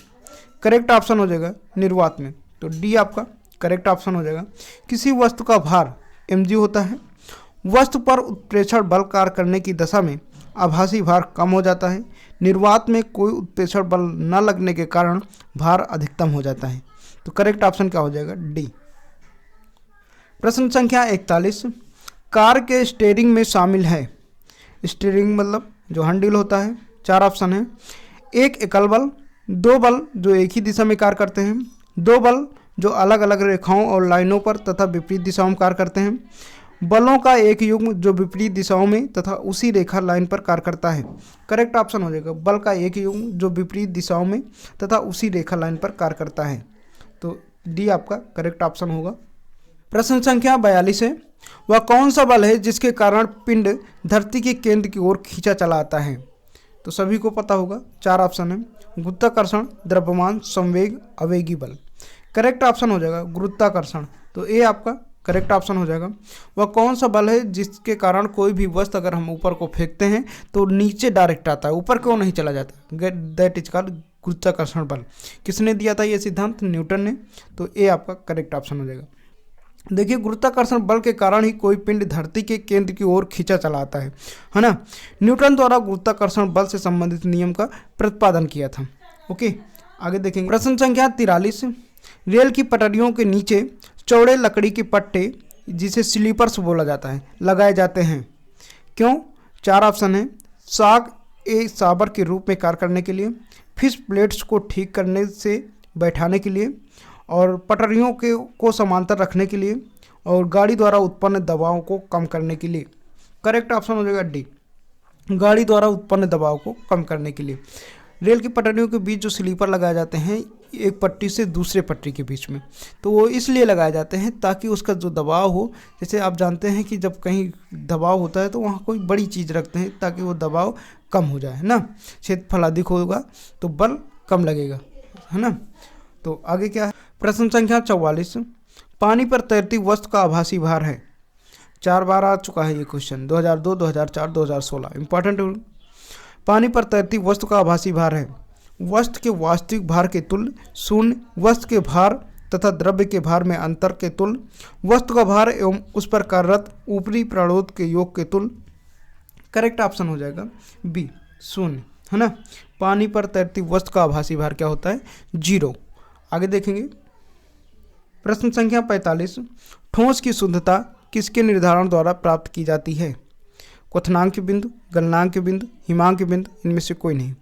करेक्ट ऑप्शन हो जाएगा निर्वात में, तो डी आपका करेक्ट ऑप्शन हो जाएगा। किसी वस्तु का भार mg होता है, वस्तु पर उत्प्रेक्षण बल कार्य करने की दशा में आभासी भार कम हो जाता है। निर्वात में कोई उत्प्रेक्षण बल न लगने के कारण भार अधिकतम हो जाता है। तो करेक्ट ऑप्शन क्या हो जाएगा? डी। प्रश्न संख्या 41, कार के स्टीयरिंग में शामिल है। स्टीयरिंग मतलब जो हैंडल होता है। 4 ऑप्शन है। एक एकल बल, 2 बल जो एक ही दिशा में कार्य करते हैं, 2 बल जो अलग अलग रेखाओं और लाइनों पर तथा विपरीत दिशाओं में कार्य करते हैं, बलों का एक युग्म जो विपरीत दिशाओं में तथा उसी रेखा लाइन पर कार्य करता है। करेक्ट ऑप्शन हो जाएगा बल का एक युग्म जो विपरीत दिशाओं में तथा उसी रेखा लाइन पर कार्य करता है। तो डी आपका करेक्ट ऑप्शन होगा। प्रश्न संख्या 42 है, वह कौन सा बल है जिसके कारण पिंड धरती के केंद्र की ओर खींचा चला आता है? तो सभी को पता होगा। 4 ऑप्शन है। गुरुत्वाकर्षण, द्रव्यमान, संवेग, आवेगी बल। करेक्ट ऑप्शन हो जाएगा गुरुत्वाकर्षण। तो ए आपका करेक्ट ऑप्शन हो जाएगा। वह कौन सा बल है जिसके कारण कोई भी वस्तु अगर हम ऊपर को फेंकते हैं तो नीचे डायरेक्ट आता है, ऊपर क्यों नहीं चला जाता? दैट इज कॉल्ड गुरुत्वाकर्षण बल। किसने दिया था ये सिद्धांत? न्यूटन ने। तो ए आपका करेक्ट ऑप्शन हो जाएगा। देखिए, गुरुत्वाकर्षण बल के कारण ही कोई पिंड धरती के केंद्र की ओर खींचा चला आता है ना। न्यूटन द्वारा गुरुत्वाकर्षण बल से संबंधित नियम का प्रतिपादन किया था। ओके, आगे देखेंगे। प्रश्न संख्या 43, रेल की पटरियों के नीचे चौड़े लकड़ी के पट्टे, जिसे स्लीपर्स बोला जाता है, लगाए जाते हैं। क्यों? 4 ऑप्शन है। साग ए साबर के रूप में कार्य करने के लिए, फिश प्लेट्स को ठीक करने से बैठाने के लिए, और पटरियों को समांतर रखने के लिए, और गाड़ी द्वारा उत्पन्न दबाव को कम करने के लिए। करेक्ट ऑप्शन हो जाएगा डी, गाड़ी द्वारा उत्पन्न दबाव को कम करने के लिए। रेल की पटरियों के बीच जो स्लीपर लगाए जाते हैं एक पट्टी से दूसरे पट्टी के बीच में, तो वो इसलिए लगाए जाते हैं ताकि उसका जो दबाव हो, जैसे आप जानते हैं कि जब कहीं दबाव होता है तो वहाँ कोई बड़ी चीज़ रखते हैं ताकि वो दबाव कम हो जाए, है ना। क्षेत्रफल अधिक होगा तो बल कम लगेगा, है ना। तो आगे क्या है? प्रश्न संख्या 44, पानी पर तैरती वस्तु का आभासी भार है। 4 बार आ चुका है ये क्वेश्चन, 2002, 2004, 2016। इंपॉर्टेंट। पानी पर तैरती वस्तु का आभासी भार है। वस्तु के वास्तविक भार के तुल्य, शून्य, वस्तु के भार तथा द्रव्य के भार में अंतर के तुल्य, वस्तु का भार एवं उस पर कार्यरत ऊपरी प्राणोद के योग के तुल्य। करेक्ट ऑप्शन हो जाएगा बी, शून्य, है ना। पानी पर तैरती वस्तु का आभासी भार क्या होता है? 0। आगे देखेंगे। प्रश्न संख्या 45, ठोस की शुद्धता किसके निर्धारण द्वारा प्राप्त की जाती है? क्वथनांक बिंदु, गलनांक बिंदु, हिमांक बिंदु, इनमें से कोई नहीं।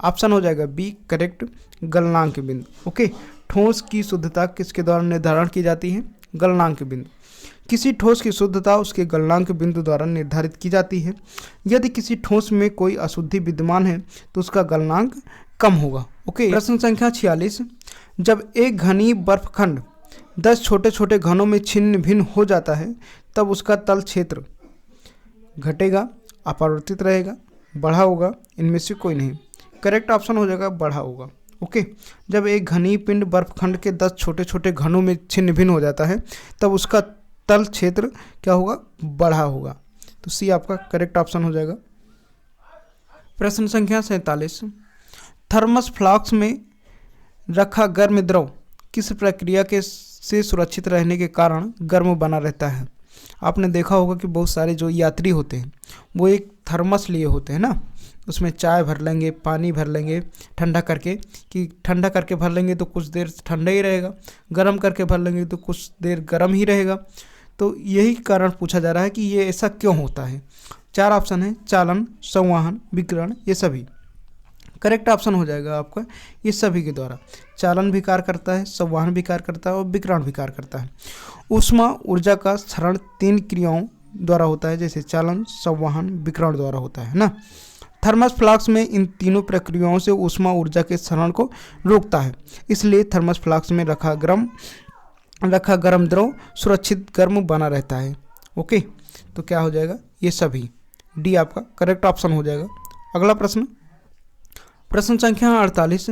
ऑप्शन हो जाएगा बी करेक्ट, गलनांक बिंदु। ओके, ठोस की शुद्धता किसके द्वारा निर्धारण की जाती है? गलनांक बिंदु। किसी ठोस की शुद्धता उसके गलनांक बिंदु द्वारा निर्धारित की जाती है। यदि किसी ठोस में कोई अशुद्धि विद्यमान है तो उसका गलनांक कम होगा। ओके, प्रश्न संख्या 46, जब एक घनी बर्फखंड 10 छोटे छोटे घनों में छिन्न भिन्न हो जाता है तब उसका तल क्षेत्र घटेगा, अपरिवर्तित रहेगा, बढ़ा होगा, इनमें से कोई नहीं। करेक्ट ऑप्शन हो जाएगा बढ़ा होगा। ओके, जब एक घनी पिंड बर्फखंड के 10 छोटे छोटे घनों में छिन्न भिन्न हो जाता है तब उसका तल क्षेत्र क्या होगा? बढ़ा होगा। तो सी आपका करेक्ट ऑप्शन हो जाएगा। प्रश्न संख्या 47, थर्मस फ्लास्क में रखा गर्म द्रव किस प्रक्रिया के से सुरक्षित रहने के कारण गर्म बना रहता है? आपने देखा होगा कि बहुत सारे जो यात्री होते हैं वो एक थर्मस लिए होते हैं ना, उसमें चाय भर लेंगे, पानी भर लेंगे ठंडा करके, कि ठंडा करके भर लेंगे तो कुछ देर ठंडा ही रहेगा, गर्म करके भर लेंगे तो कुछ देर गर्म ही रहेगा। तो यही कारण पूछा जा रहा है कि ये ऐसा क्यों होता है। 4 ऑप्शन है, चालन, संवहन, विकिरण, ये सभी। करेक्ट ऑप्शन हो जाएगा आपका ये सभी के द्वारा। चालन भी कार्य करता है, संवहन भी कार्य करता है और विकिरण भी कार्य करता है। ऊष्मा ऊर्जा का क्षरण 3 क्रियाओं द्वारा होता है, जैसे चालन, संवहन, विकिरण द्वारा होता है ना। थर्मस फ्लास्क में इन तीनों प्रक्रियाओं से ऊष्मा ऊर्जा के क्षरण को रोकता है, इसलिए थर्मस फ्लास्क में रखा गर्म द्रव सुरक्षित गर्म बना रहता है। ओके, तो क्या हो जाएगा? ये सभी। डी आपका करेक्ट ऑप्शन हो जाएगा। अगला प्रश्न, प्रश्न संख्या 48,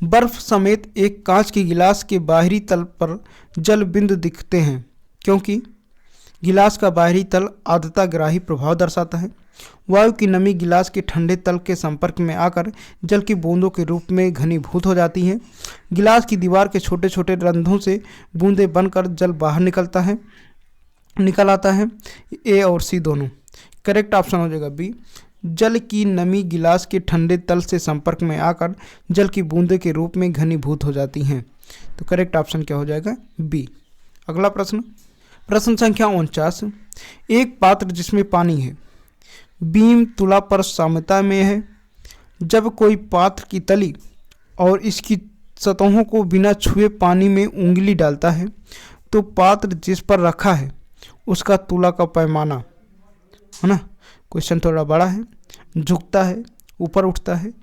बर्फ समेत एक कांच के गिलास के बाहरी तल पर जल बिंदु दिखते हैं क्योंकि गिलास का बाहरी तल आर्द्रताग्राही प्रभाव दर्शाता है। वायु की नमी गिलास के ठंडे तल के संपर्क में आकर जल की बूंदों के रूप में घनीभूत हो जाती है। गिलास की दीवार के छोटे छोटे रंध्रों से बूंदें बनकर जल बाहर निकलता है। निकल आता है। ए और सी दोनों। करेक्ट ऑप्शन हो जाएगा बी। जल की नमी गिलास के ठंडे तल से संपर्क में आकर जल की बूंदे के रूप में घनीभूत हो जाती हैं। तो करेक्ट ऑप्शन क्या हो जाएगा? बी। अगला प्रश्न, प्रश्न संख्या 49। एक पात्र जिसमें पानी है, बीम तुला पर साम्यता में है। जब कोई पात्र की तली और इसकी सतहों को बिना छुए पानी में उंगली डालता है तो पात्र जिस पर रखा है उसका तुला का पैमाना, है ना, क्वेश्चन थोड़ा बड़ा है, झुकता है, ऊपर उठता है,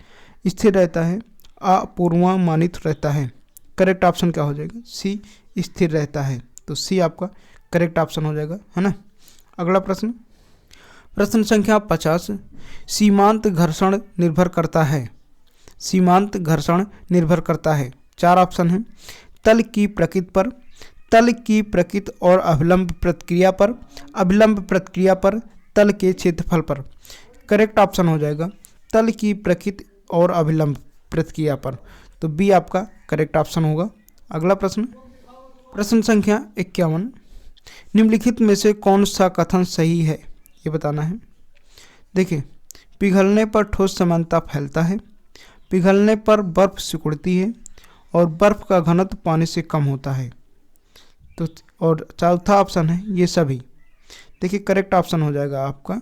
स्थिर रहता है, अपूर्वानुमानित रहता है। करेक्ट ऑप्शन क्या हो जाएगा? सी, स्थिर रहता है। तो सी आपका करेक्ट ऑप्शन हो जाएगा, है ना। अगला प्रश्न, प्रश्न संख्या 50। सीमांत घर्षण निर्भर करता है। सीमांत घर्षण निर्भर करता है। 4 ऑप्शन हैं। तल की प्रकृति पर, तल की प्रकृति और अभिलंब प्रतिक्रिया पर, अभिलंब प्रतिक्रिया पर, तल के क्षेत्रफल पर। करेक्ट ऑप्शन हो जाएगा तल की प्रकृति और अभिलंब प्रतिक्रिया पर। तो बी आपका करेक्ट ऑप्शन होगा। अगला प्रश्न, प्रश्न संख्या 51। निम्नलिखित में से कौन सा कथन सही है, ये बताना है। देखिए, पिघलने पर ठोस समानता फैलता है, पिघलने पर बर्फ सिकुड़ती है और बर्फ का घनत्व पानी से कम होता है। तो और चौथा ऑप्शन है ये सभी। देखिए, करेक्ट ऑप्शन हो जाएगा आपका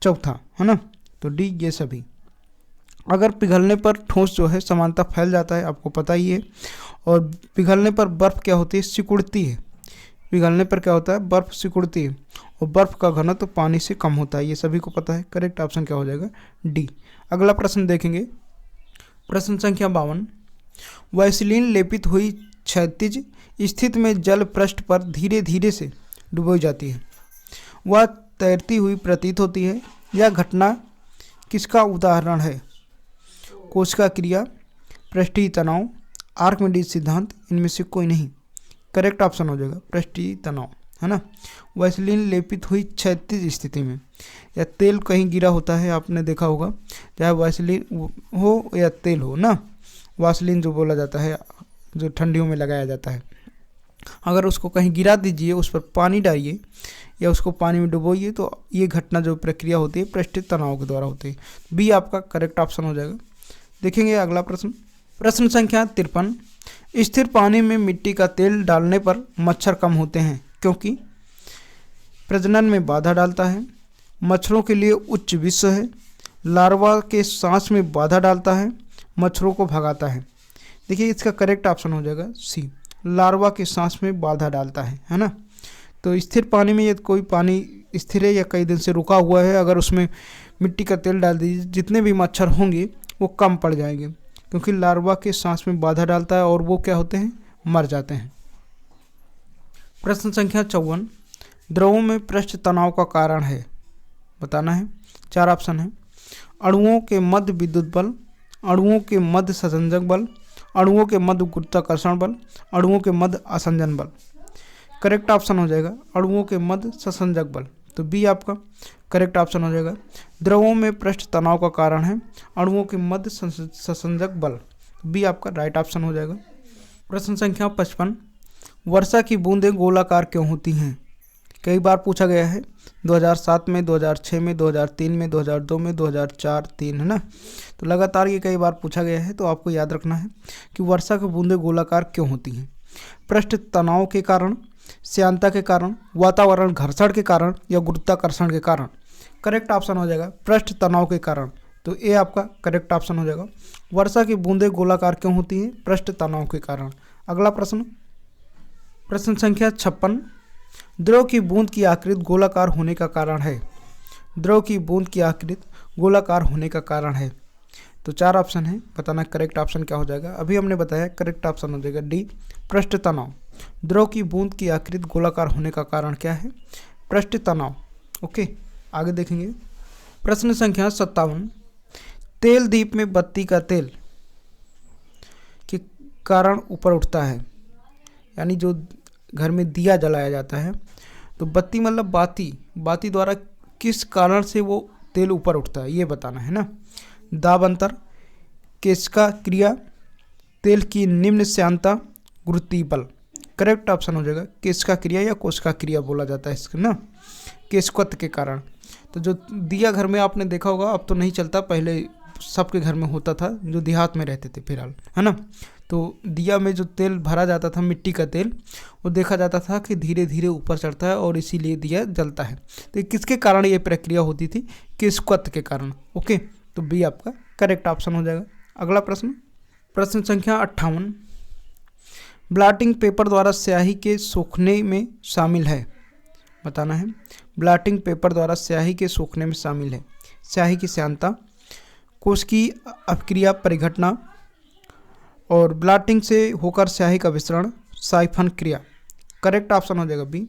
चौथा, है ना। तो डी, ये सभी। अगर पिघलने पर ठोस जो है समानता फैल जाता है, आपको पता ही है, और पिघलने पर बर्फ़ क्या होती है? सिकुड़ती है। पिघलने पर क्या होता है? बर्फ़ सिकुड़ती है और बर्फ़ का घनत्व पानी से कम होता है, ये सभी को पता है। करेक्ट ऑप्शन क्या हो जाएगा? डी। अगला प्रश्न देखेंगे, प्रश्न संख्या 52। वैसलीन लेपित हुई क्षैतिज स्थिति में जल पृष्ठ पर धीरे धीरे से डुबोई जाती है, वह तैरती हुई प्रतीत होती है। यह घटना किसका उदाहरण है? कोशिका क्रिया, पृष्ठीय तनाव, आर्किमिडीज सिद्धांत, इनमें से कोई नहीं। करेक्ट ऑप्शन हो जाएगा पृष्ठीय तनाव, है ना। वैसलीन लेपित हुई क्षैतिज स्थिति में, या तेल कहीं गिरा होता है, आपने देखा होगा, चाहे वैसलीन हो या तेल हो ना, वैसलीन जो बोला जाता है, जो ठंडियों में लगाया जाता है, अगर उसको कहीं गिरा दीजिए, उस पर पानी डालिए या उसको पानी में डुबोइए, तो ये घटना जो प्रक्रिया होती है पृष्ठीय तनाव के द्वारा होती है। बी आपका करेक्ट ऑप्शन हो जाएगा। देखेंगे अगला प्रश्न, प्रश्न संख्या 53। स्थिर पानी में मिट्टी का तेल डालने पर मच्छर कम होते हैं क्योंकि प्रजनन में बाधा डालता है, मच्छरों के लिए उच्च विष है, लार्वा के सांस में बाधा डालता है, मच्छरों को भगाता है। देखिए, इसका करेक्ट ऑप्शन हो जाएगा सी, लार्वा के सांस में बाधा डालता है ना। तो स्थिर पानी में यदि कोई पानी स्थिर है या कई दिन से रुका हुआ है, अगर उसमें मिट्टी का तेल डाल दीजिए, जितने भी मच्छर होंगे वो कम पड़ जाएंगे, क्योंकि लार्वा के सांस में बाधा डालता है और वो क्या होते हैं? मर जाते हैं। प्रश्न संख्या 54। द्रवों में पृष्ठ तनाव का कारण है, बताना है। 4 ऑप्शन है। अणुओं के मध्य विद्युत बल, अणुओं के मध्य संसंजक बल, अणुओं के मध्य गुरुत्वाकर्षण बल, अणुओं के मध्य आसंजन बल। करेक्ट ऑप्शन हो जाएगा अणुओं के मध्य संसंजक बल। तो बी आपका करेक्ट ऑप्शन हो जाएगा। द्रवों में पृष्ठ तनाव का कारण है अणुओं के मध्य संसंजक बल। बी आपका राइट ऑप्शन हो जाएगा। प्रश्न संख्या 55। वर्षा की बूंदें गोलाकार क्यों होती हैं? कई बार पूछा गया है, 2007 में, 2006 में, 2003 में, 2002 में, 2004, 3, है ना। तो लगातार ये कई बार पूछा गया है, तो आपको याद रखना है कि वर्षा की बूंदें गोलाकार क्यों होती हैं। पृष्ठ तनाव के कारण, श्यानता के कारण, वातावरण घर्षण के कारण या गुरुत्वाकर्षण के कारण। करेक्ट ऑप्शन हो जाएगा पृष्ठ तनाव के कारण। तो ए आपका करेक्ट ऑप्शन हो जाएगा। वर्षा की बूंदें गोलाकार क्यों होती हैं? पृष्ठ तनाव के कारण। अगला प्रश्न, प्रश्न संख्या 56। द्रव की बूंद की आकृति गोलाकार होने का कारण है। द्रव की बूंद की आकृति गोलाकार होने का कारण है। तो 4 ऑप्शन है, बताना करेक्ट ऑप्शन क्या हो जाएगा। अभी हमने बताया करेक्ट ऑप्शन हो जाएगा डी, पृष्ठ तनाव। द्रव की बूंद की आकृति गोलाकार होने का कारण क्या है? पृष्ठ तनाव। ओके, आगे देखेंगे। प्रश्न संख्या 57। तेल दीप में बत्ती का तेल के कारण ऊपर उठता है, यानी जो घर में दिया जलाया जाता है, तो बत्ती मतलब बाती द्वारा किस कारण से वो तेल ऊपर उठता है, ये बताना है ना। दाब अंतर, केशिका क्रिया, तेल की निम्न श्यानता, गुरुत्वीय बल। करेक्ट ऑप्शन हो जाएगा किसका क्रिया या कोशिका क्रिया बोला जाता है इसको ना, केशकत्व के कारण। तो जो दिया घर में आपने देखा होगा, अब तो नहीं चलता, पहले सबके घर में होता था जो देहात में रहते थे फिलहाल, है ना। तो दिया में जो तेल भरा जाता था, मिट्टी का तेल, वो देखा जाता था कि धीरे धीरे ऊपर चढ़ता है और इसीलिए दिया जलता है। तो किसके कारण ये प्रक्रिया होती थी? केशकत्व के कारण। ओके, तो बी आपका करेक्ट ऑप्शन हो जाएगा। अगला प्रश्न, प्रश्न संख्या 58, ब्लॉटिंग पेपर द्वारा स्याही के सूखने में शामिल है, बताना है। ब्लॉटिंग पेपर द्वारा स्याही के सूखने में शामिल है स्याही की श्यानता, कोश की अपक्रिया परिघटना, और ब्लॉटिंग से होकर स्याही का विसरण, साइफन क्रिया। करेक्ट ऑप्शन हो जाएगा बी,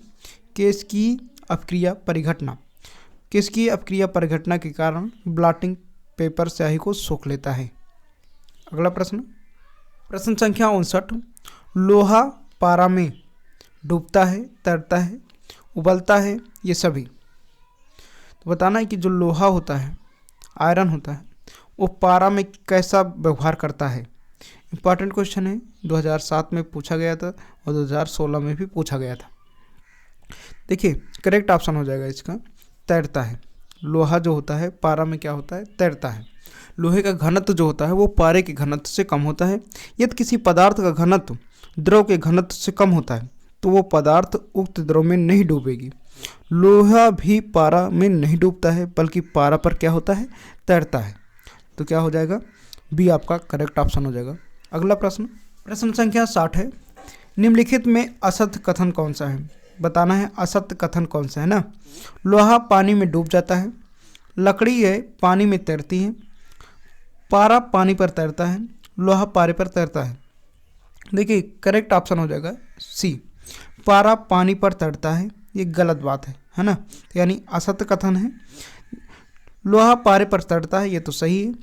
केश की अपक्रिया परिघटना। केश की अपक्रिया परिघटना के कारण ब्लॉटिंग पेपर स्याही को सोख लेता है। अगला प्रश्न, प्रश्न संख्या 59, लोहा पारा में डूबता है, तैरता है, उबलता है, ये सभी। तो बताना है कि जो लोहा होता है, आयरन होता है, वो पारा में कैसा व्यवहार करता है। इंपॉर्टेंट क्वेश्चन है, 2007 में पूछा गया था और 2016 में भी पूछा गया था। देखिए करेक्ट ऑप्शन हो जाएगा इसका तैरता है। लोहा जो होता है पारा में क्या होता है? तैरता है। लोहे का घनत्व जो होता है वो पारे के घनत्व से कम होता है। यदि किसी पदार्थ का घनत्व द्रव के घनत्व से कम होता है तो वो पदार्थ उक्त द्रव में नहीं डूबेगी। लोहा भी पारा में नहीं डूबता है बल्कि पारा पर क्या होता है? तैरता है। तो क्या हो जाएगा? बी आपका करेक्ट ऑप्शन हो जाएगा। अगला प्रश्न, प्रश्न संख्या 60 है, निम्नलिखित में असत्य कथन कौन सा है? बताना है असत्य कथन कौन सा है ना। लोहा पानी में डूब जाता है, लकड़ी है पानी में तैरती है, पारा पानी पर तैरता है, लोहा पारे पर तैरता है। देखिए करेक्ट ऑप्शन हो जाएगा सी, पारा पानी पर तैरता है। ये गलत बात है ना, यानी असत्य कथन है। लोहा पारे पर तैरता है, ये तो सही है।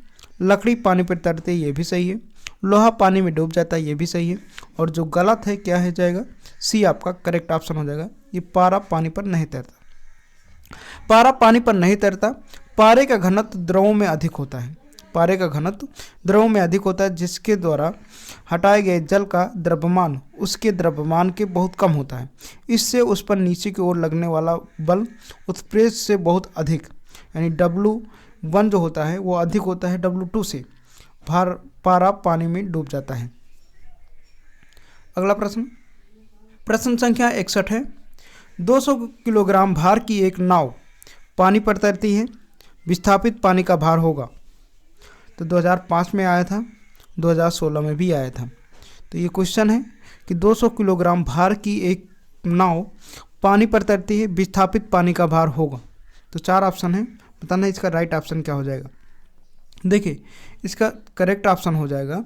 लकड़ी पानी पर तैरती है, ये भी सही है। लोहा पानी में डूब जाता है, ये भी सही है। और जो गलत है क्या है जाएगा? सी आपका करेक्ट ऑप्शन हो जाएगा। ये पारा पानी पर नहीं तैरता। पारा पानी पर नहीं तैरता। पारे का घनत्व द्रवों में अधिक होता है। पारे का घनत्व द्रवों में अधिक होता है, जिसके द्वारा हटाए गए जल का द्रव्यमान उसके द्रव्यमान के बहुत कम होता है। इससे उस पर नीचे की ओर लगने वाला बल उत्प्रेरक से बहुत अधिक, यानी W1 जो होता है वो अधिक होता है W2 से। पारा पानी में डूब जाता है। अगला प्रश्न, प्रश्न संख्या 61 है, 200 किलोग्राम भार की एक नाव पानी पर तैरती है, विस्थापित पानी का भार होगा। तो 2005 में आया था, 2016 में भी आया था। तो ये क्वेश्चन है कि 200 किलोग्राम भार की एक नाव पानी पर तैरती है, विस्थापित पानी का भार होगा। तो 4 ऑप्शन है, बताना इसका राइट ऑप्शन क्या हो जाएगा। देखिए इसका करेक्ट ऑप्शन हो जाएगा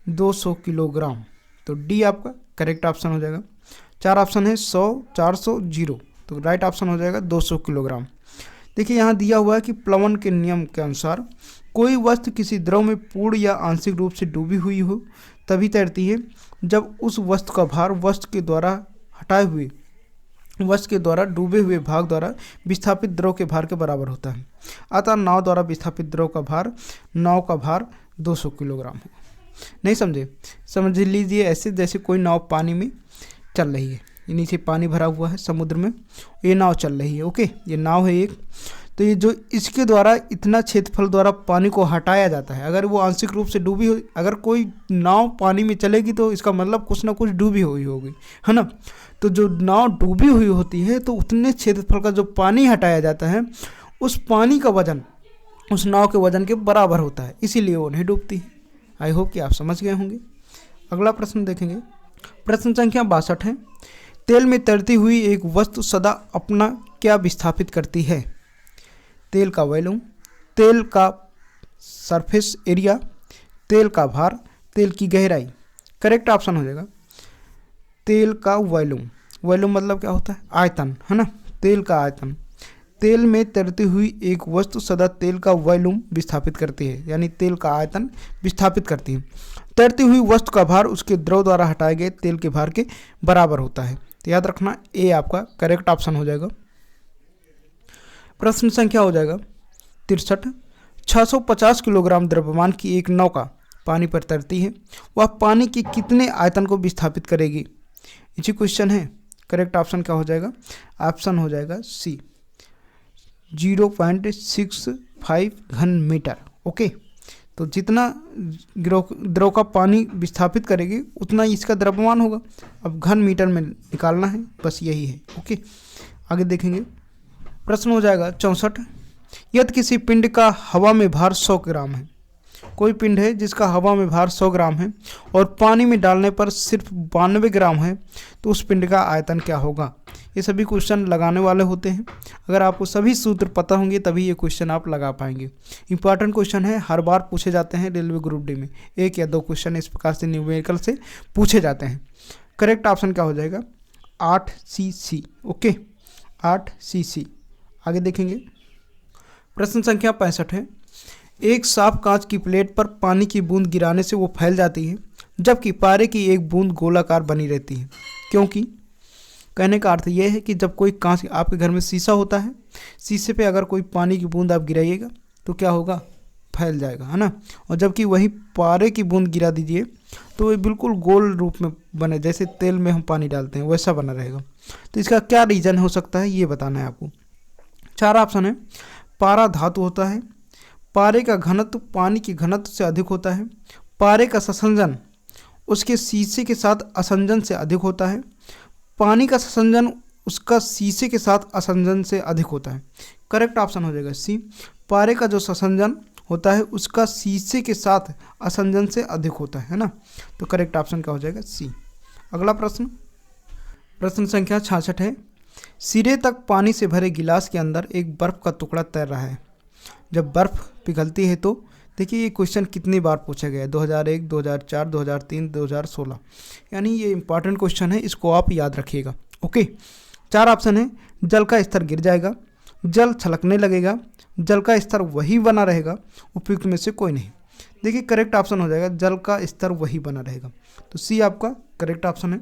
200 किलोग्राम। तो डी आपका करेक्ट ऑप्शन हो जाएगा। 4 ऑप्शन है 100, 400, 0। तो राइट ऑप्शन हो जाएगा 200 किलोग्राम। देखिए यहाँ दिया हुआ है कि प्लवन के नियम के अनुसार कोई वस्तु किसी द्रव में पूर्ण या आंशिक रूप से डूबी हुई हो तभी तैरती है जब उस वस्तु का भार वस्तु के द्वारा डूबे हुए भाग द्वारा विस्थापित द्रव के भार के बराबर होता है। अतः नाव द्वारा विस्थापित द्रव का भार 200 किलोग्राम है। नहीं समझे? समझ लीजिए ऐसे जैसे कोई नाव पानी में चल रही है, ये नीचे पानी भरा हुआ है समुद्र में, ये नाव चल रही है। ओके, ये नाव है एक। तो ये जो इसके द्वारा इतना क्षेत्रफल द्वारा पानी को हटाया जाता है। अगर वो आंशिक रूप से डूबी हो, अगर कोई नाव पानी में चलेगी तो इसका मतलब कुछ ना कुछ डूबी हुई होगी, है ना। तो जो नाव डूबी हुई होती है तो उतने क्षेत्रफल का जो पानी हटाया जाता है उस पानी का वजन उस नाव के वजन के बराबर होता है, इसीलिए वो नहीं डूबती है। आई होप कि आप समझ गए होंगे। अगला प्रश्न देखेंगे, प्रश्न संख्या 62 है, तेल में तैरती हुई एक वस्तु सदा अपना क्या विस्थापित करती है? तेल का वॉल्यूम, तेल का सरफेस एरिया, तेल का भार, तेल की गहराई। करेक्ट ऑप्शन हो जाएगा तेल का वॉल्यूम। वॉल्यूम मतलब क्या होता है? आयतन, है ना। तेल का आयतन। तेल में तैरती हुई एक वस्तु सदा तेल का वॉल्यूम विस्थापित करती है, यानी तेल का आयतन विस्थापित करती है। तैरती हुई वस्तु का भार उसके द्रव द्वारा हटाए गए तेल के भार के बराबर होता है। तो याद रखना ए आपका करेक्ट ऑप्शन हो जाएगा। प्रश्न संख्या हो जाएगा 63, 650 किलोग्राम द्रव्यमान की एक नौका पानी पर तैरती है, वह पानी के कितने आयतन को विस्थापित करेगी? इसी क्वेश्चन है। करेक्ट ऑप्शन क्या हो जाएगा? ऑप्शन हो जाएगा सी, 0.65 घन मीटर। ओके, तो जितना द्रव का पानी विस्थापित करेगी उतना ही इसका द्रव्यमान होगा। अब घन मीटर में निकालना है, बस यही है। ओके, आगे देखेंगे। प्रश्न हो जाएगा 64। यदि किसी पिंड का हवा में भार 100 ग्राम है, कोई पिंड है जिसका हवा में भार 100 ग्राम है और पानी में डालने पर सिर्फ 92 ग्राम है, तो उस पिंड का आयतन क्या होगा? ये सभी क्वेश्चन लगाने वाले होते हैं। अगर आपको सभी सूत्र पता होंगे तभी ये क्वेश्चन आप लगा पाएंगे। इंपॉर्टेंट क्वेश्चन है, हर बार पूछे जाते हैं रेलवे ग्रुप डी में। 1 या 2 क्वेश्चन इस प्रकार से न्यूमेरिकल से पूछे जाते हैं। करेक्ट ऑप्शन क्या हो जाएगा? 8cc। Okay, 8cc। आगे देखेंगे। प्रश्न संख्या 65 है। एक साफ कांच की प्लेट पर पानी की बूंद गिराने से वो फैल जाती है, जबकि पारे की एक बूंद गोलाकार बनी रहती है, क्योंकि? कहने का अर्थ यह है कि जब कोई कांच, आपके घर में शीशा होता है, शीशे पे अगर कोई पानी की बूंद आप गिराइएगा तो क्या होगा? फैल जाएगा, है ना। और जबकि वही पारे की बूंद गिरा दीजिए तो ये बिल्कुल गोल रूप में बने, जैसे तेल में हम पानी डालते हैं वैसा बना रहेगा। तो इसका क्या रीज़न हो सकता है ये बताना है आपको। 4 ऑप्शन है। पारा धातु होता है, पारे का घनत्व पानी के घनत्व से अधिक होता है, पारे का संसंजन उसके शीशे के साथ असंजन से अधिक होता है, पानी का संसंजन उसका शीशे के साथ असंजन से अधिक होता है। करेक्ट ऑप्शन हो जाएगा सी, पारे का जो संसंजन होता है उसका शीशे के साथ असंजन से अधिक होता है ना। तो करेक्ट ऑप्शन क्या हो जाएगा? सी। अगला प्रश्न, प्रश्न संख्या 66 है। सिरे तक पानी से भरे गिलास के अंदर एक बर्फ का टुकड़ा तैर रहा है। जब बर्फ पिघलती है तो देखिए, ये क्वेश्चन कितनी बार पूछा गया है? 2001, 2004, 2003, 2016। यानी ये इंपॉर्टेंट क्वेश्चन है, इसको आप याद रखिएगा। ओके, 4 ऑप्शन है। जल का स्तर गिर जाएगा, जल छलकने लगेगा, जल का स्तर वही बना रहेगा, उपयुक्त में से कोई नहीं। देखिए, करेक्ट ऑप्शन हो जाएगा जल का स्तर वही बना रहेगा। तो सी आपका करेक्ट ऑप्शन है।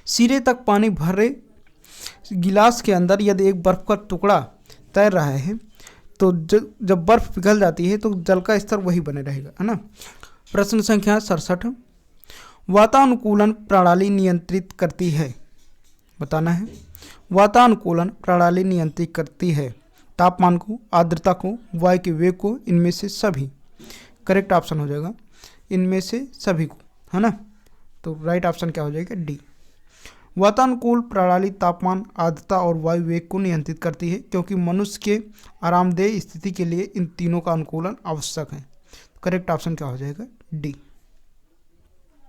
सिरे तक पानी भरे गिलास के अंदर यदि एक बर्फ का टुकड़ा तैर रहा है तो जब बर्फ पिघल जाती है तो जल का स्तर वही बने रहेगा, है ना। प्रश्न संख्या 67। वातानुकूलन प्रणाली नियंत्रित करती है, बताना है। वातानुकूलन प्रणाली नियंत्रित करती है तापमान को, आर्द्रता को, वायु के वेग को, इनमें से सभी। करेक्ट ऑप्शन हो जाएगा इनमें से सभी को, है ना। तो राइट ऑप्शन क्या हो जाएगा? डी। वातानुकूल प्रणाली तापमान, आर्द्रता और वायु वेग को नियंत्रित करती है, क्योंकि मनुष्य के आरामदेह स्थिति के लिए इन तीनों का अनुकूलन आवश्यक है। करेक्ट ऑप्शन क्या हो जाएगा? डी।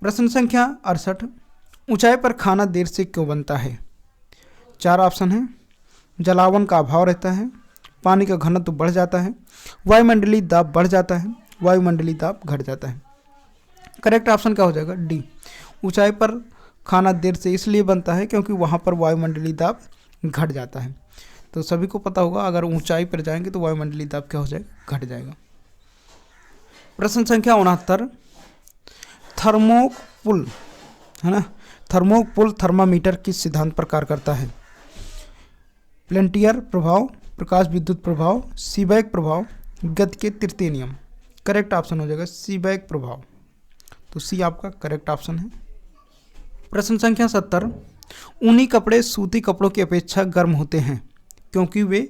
प्रश्न संख्या 68। ऊंचाई पर खाना देर से क्यों बनता है? 4 ऑप्शन है। जलावन का अभाव रहता है, पानी का घनत्व बढ़ जाता है, वायुमंडलीय दाब बढ़ जाता है, वायुमंडलीय दाब घट जाता है। करेक्ट ऑप्शन क्या हो जाएगा? डी। ऊंचाई पर खाना देर से इसलिए बनता है क्योंकि वहाँ पर वायुमंडलीय दाब घट जाता है। तो सभी को पता होगा, अगर ऊंचाई पर जाएंगे तो वायुमंडलीय दाब क्या हो जाएगा? घट जाएगा। प्रश्न संख्या 69। थर्मोपुल, है ना। थर्मोपुल थर्मामीटर किस सिद्धांत पर कार्य करता है? पेल्टियर प्रभाव, प्रकाश विद्युत प्रभाव, सीबेक प्रभाव, गति के तृतीय नियम। करेक्ट ऑप्शन हो जाएगा सीबेक प्रभाव। तो सी आपका करेक्ट ऑप्शन है। प्रश्न संख्या 70। ऊनी कपड़े सूती कपड़ों की अपेक्षा गर्म होते हैं क्योंकि वे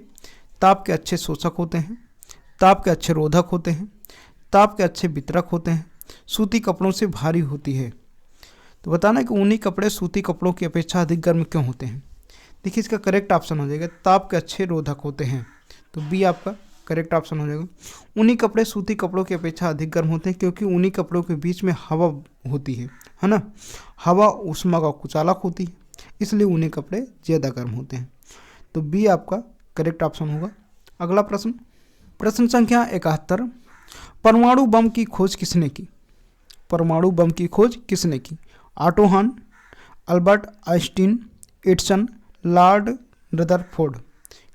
ताप के अच्छे शोषक होते हैं, ताप के अच्छे रोधक होते हैं, ताप के अच्छे वितरक होते हैं, सूती कपड़ों से भारी होती है। तो बताना कि ऊनी कपड़े सूती कपड़ों की अपेक्षा अधिक गर्म क्यों होते हैं? देखिए, इसका करेक्ट ऑप्शन हो जाएगा ताप के अच्छे रोधक होते हैं। तो बी आपका करेक्ट ऑप्शन हो जाएगा। ऊनी कपड़े सूती कपड़ों की अपेक्षा अधिक गर्म होते हैं क्योंकि ऊनी कपड़ों के बीच में हवा होती है ना। हवा ऊष्मा का कुचालक होती है, इसलिए ऊनी कपड़े ज़्यादा गर्म होते हैं। तो बी आपका करेक्ट ऑप्शन होगा। अगला प्रश्न, प्रश्न संख्या 71। परमाणु बम की खोज किसने की? परमाणु बम की खोज किसने की? Auto horn, Albert Einstein, Edison, Lord Rutherford.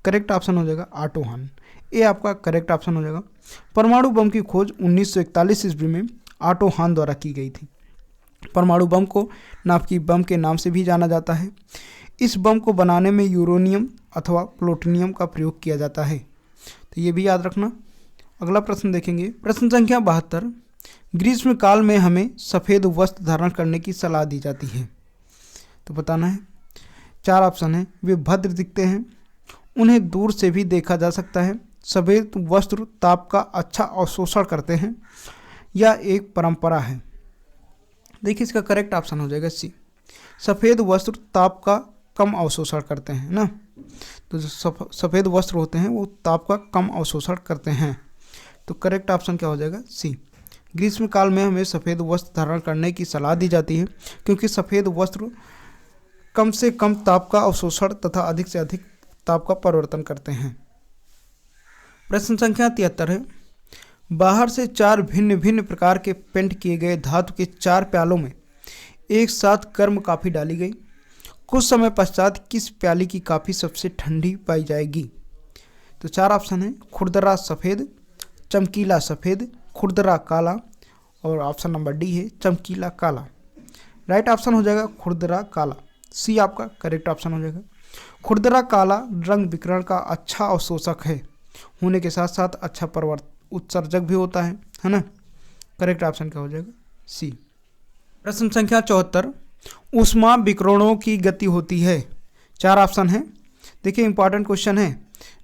Correct option हो जाएगा ऑटो हॉर्न। ये आपका करेक्ट ऑप्शन हो जाएगा। परमाणु बम की खोज 1941 ईस्वी में ऑटो हॉर्न द्वारा की गई थी। परमाणु बम को नाभिकीय बम के नाम से भी जाना जाता है। इस बम को बनाने में यूरेनियम अथवा प्लूटोनियम का प्रयोग किया जाता है, तो ये भी याद रखना। अगला प्रश्न देखेंगे, प्रश्न संख्या 72। ग्रीष्म काल में हमें सफ़ेद वस्त्र धारण करने की सलाह दी जाती है। तो बताना है। 4 ऑप्शन है, वे भद्र दिखते हैं, उन्हें दूर से भी देखा जा सकता है, सफ़ेद वस्त्र ताप का अच्छा अवशोषण करते हैं, या एक परंपरा है। देखिए इसका करेक्ट ऑप्शन हो जाएगा सी, सफ़ेद वस्त्र ताप का कम अवशोषण करते हैं ना। तो जो सफ़ेद वस्त्र होते हैं वो ताप का कम अवशोषण करते हैं। तो करेक्ट ऑप्शन क्या हो जाएगा सी। ग्रीष्मकाल में हमें सफ़ेद वस्त्र धारण करने की सलाह दी जाती है क्योंकि सफ़ेद वस्त्र कम से कम ताप का अवशोषण तथा अधिक से अधिक ताप का परिवर्तन करते हैं। प्रश्न संख्या 73 है, बाहर से 4 भिन्न भिन्न प्रकार के पेंट किए गए धातु के 4 प्यालों में एक साथ गर्म कॉफ़ी डाली गई। कुछ समय पश्चात किस प्याली की कॉफ़ी सबसे ठंडी पाई जाएगी? तो 4 ऑप्शन है, खुरदरा सफ़ेद, चमकीला सफ़ेद, खुरदरा काला, और ऑप्शन नंबर डी है चमकीला काला। राइट ऑप्शन हो जाएगा खुरदरा काला, सी आपका करेक्ट ऑप्शन हो जाएगा। खुरदरा काला रंग विकिरण का अच्छा अवशोषक है होने के साथ साथ अच्छा उत्सर्जक भी होता है ना। करेक्ट ऑप्शन क्या हो जाएगा सी। प्रश्न संख्या 74, ऊष्मा विकिरणों की गति होती है। 4 ऑप्शन है। देखिए इंपॉर्टेंट क्वेश्चन है,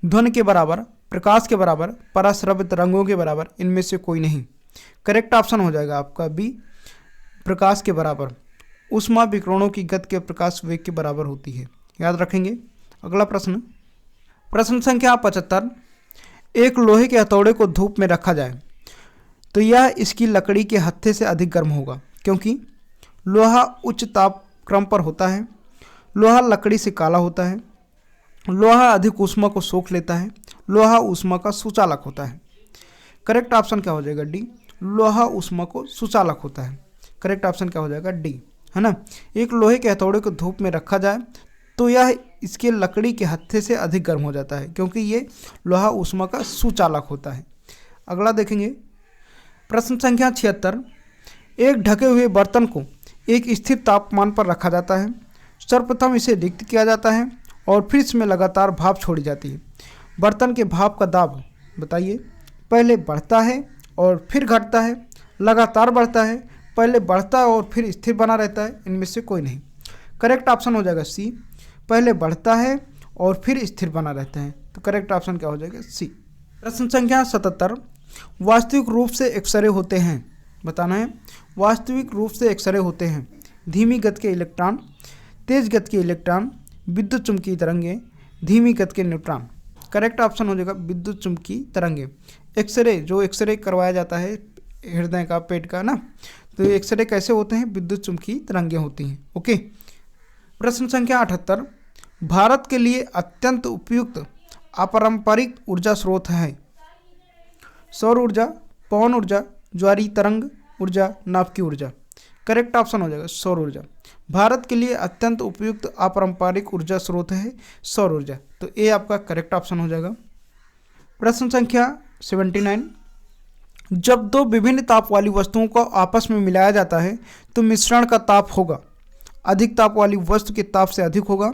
ध्वनि के बराबर, प्रकाश के बराबर, पराश्रवित रंगों के बराबर, इनमें से कोई नहीं। करेक्ट ऑप्शन हो जाएगा आपका बी, प्रकाश के बराबर। ऊष्मा विकिरणों की गति के प्रकाश वेग के बराबर होती है, याद रखेंगे। अगला प्रश्न, प्रश्न संख्या 75, एक लोहे के हथौड़े को धूप में रखा जाए तो यह इसकी लकड़ी के हत्थे से अधिक गर्म होगा क्योंकि लोहा उच्च ताप क्रम पर होता है, लोहा लकड़ी से काला होता है, लोहा अधिक ऊष्मा को सोख लेता है, लोहा ऊष्मा का सुचालक होता है। करेक्ट ऑप्शन क्या हो जाएगा डी, लोहा ऊष्मा को सुचालक होता है। करेक्ट ऑप्शन क्या हो जाएगा डी, है ना। एक लोहे के हथौड़े को धूप में रखा जाए तो यह इसके लकड़ी के हत्थे से अधिक गर्म हो जाता है क्योंकि ये लोहा ऊष्मा का सुचालक होता है। अगला देखेंगे, प्रश्न संख्या 76, एक ढके हुए बर्तन को एक स्थिर तापमान पर रखा जाता है। सर्वप्रथम इसे रिक्त किया जाता है और फिर इसमें लगातार भाप छोड़ी जाती है। बर्तन के भाप का दाब बताइए, पहले बढ़ता है और फिर घटता है, लगातार बढ़ता है, पहले बढ़ता है और फिर स्थिर बना रहता है, इनमें से कोई नहीं। करेक्ट ऑप्शन हो जाएगा सी, पहले बढ़ता है और फिर स्थिर बना रहता है। तो करेक्ट ऑप्शन क्या हो जाएगा सी। प्रश्न संख्या 77, वास्तविक रूप से एक्सरे होते हैं। बताना है, वास्तविक रूप से एक्सरे होते हैं धीमी गति के इलेक्ट्रॉन, तेज गति के इलेक्ट्रॉन, विद्युत चुम्बकीय तरंगे, धीमी गति के न्यूट्रॉन। करेक्ट ऑप्शन हो जाएगा विद्युत चुम्बकीय तरंगे। एक्सरे जो एक्सरे करवाया जाता है हृदय का, पेट का ना, तो ये एक्सरे कैसे होते हैं? विद्युत चुम्बकीय तरंगे होती हैं। ओके। प्रश्न संख्या 78, भारत के लिए अत्यंत उपयुक्त अपारंपरिक ऊर्जा स्रोत है। सौर ऊर्जा, पवन ऊर्जा, ज्वारीय तरंग ऊर्जा, नाभिकीय ऊर्जा। करेक्ट ऑप्शन हो जाएगा सौर ऊर्जा। भारत के लिए अत्यंत उपयुक्त अपारंपरिक ऊर्जा स्रोत है सौर ऊर्जा, तो ए आपका करेक्ट ऑप्शन हो जाएगा। प्रश्न संख्या 79, जब 2 विभिन्न ताप वाली वस्तुओं को आपस में मिलाया जाता है तो मिश्रण का ताप होगा अधिक ताप वाली वस्तु के ताप से अधिक होगा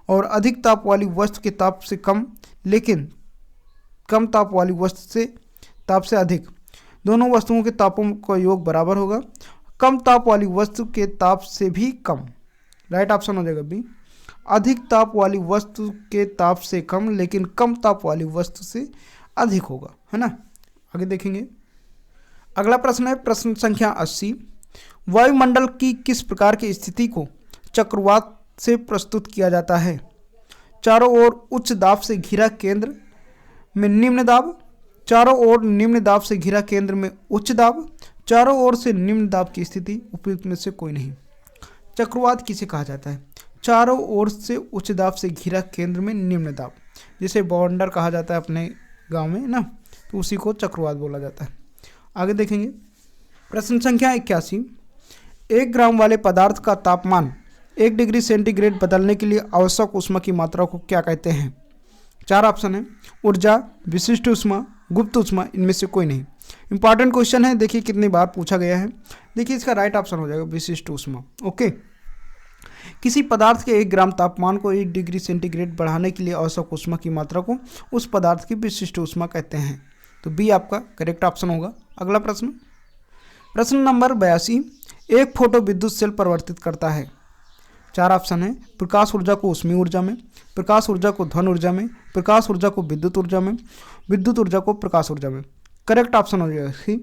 और अधिक ताप वाली वस्तु के ताप से कम, लेकिन कम ताप वाली वस्तु से ताप से अधिक। दोनों वस्तुओं के तापों का योग बराबर होगा, कम ताप वाली वस्तु के ताप से भी कम। राइट ऑप्शन हो जाएगा बी, अधिक ताप वाली वस्तु के ताप से कम लेकिन कम ताप वाली वस्तु से अधिक होगा, है ना। आगे देखेंगे। अगला प्रश्न है प्रश्न संख्या 80, वायुमंडल की किस प्रकार की स्थिति को चक्रवात से प्रस्तुत किया जाता है? चारों ओर उच्च दाब से घिरा केंद्र में निम्न दाब, चारों ओर निम्न दाब से घिरा केंद्र में उच्च दाब, चारों ओर से निम्न दाब की स्थिति, उपयुक्त में से कोई नहीं। चक्रवात किसे कहा जाता है? चारों ओर से उच्च दाब से घिरा केंद्र में निम्न दाब, जिसे बॉन्डर कहा जाता है अपने गांव में ना, तो उसी को चक्रवात बोला जाता है। आगे देखेंगे। प्रश्न संख्या 81, 1 ग्राम वाले पदार्थ का तापमान 1 डिग्री सेंटीग्रेड बदलने के लिए आवश्यक ऊष्मा की मात्रा को क्या कहते हैं? 4 ऑप्शन है, ऊर्जा, विशिष्ट ऊष्मा, गुप्त ऊष्मा, इनमें से कोई नहीं। इंपॉर्टेंट क्वेश्चन है, देखिए कितनी बार पूछा गया है। देखिए इसका राइट ऑप्शन हो जाएगा विशिष्ट ऊष्मा। ओके। किसी पदार्थ के 1 ग्राम तापमान को 1 डिग्री सेंटीग्रेड बढ़ाने के लिए आवश्यक ऊष्मा की मात्रा को उस पदार्थ की विशिष्ट ऊष्मा कहते हैं, तो बी आपका करेक्ट ऑप्शन होगा। अगला प्रश्न, प्रश्न नंबर 82, एक फोटो विद्युत सेल परिवर्तित करता है। 4 ऑप्शन है। प्रकाश ऊर्जा को ऊष्मीय ऊर्जा में, प्रकाश ऊर्जा को ध्वनि ऊर्जा में, प्रकाश ऊर्जा को विद्युत ऊर्जा में, विद्युत ऊर्जा को प्रकाश ऊर्जा में। करेक्ट ऑप्शन हो जाएगा सी,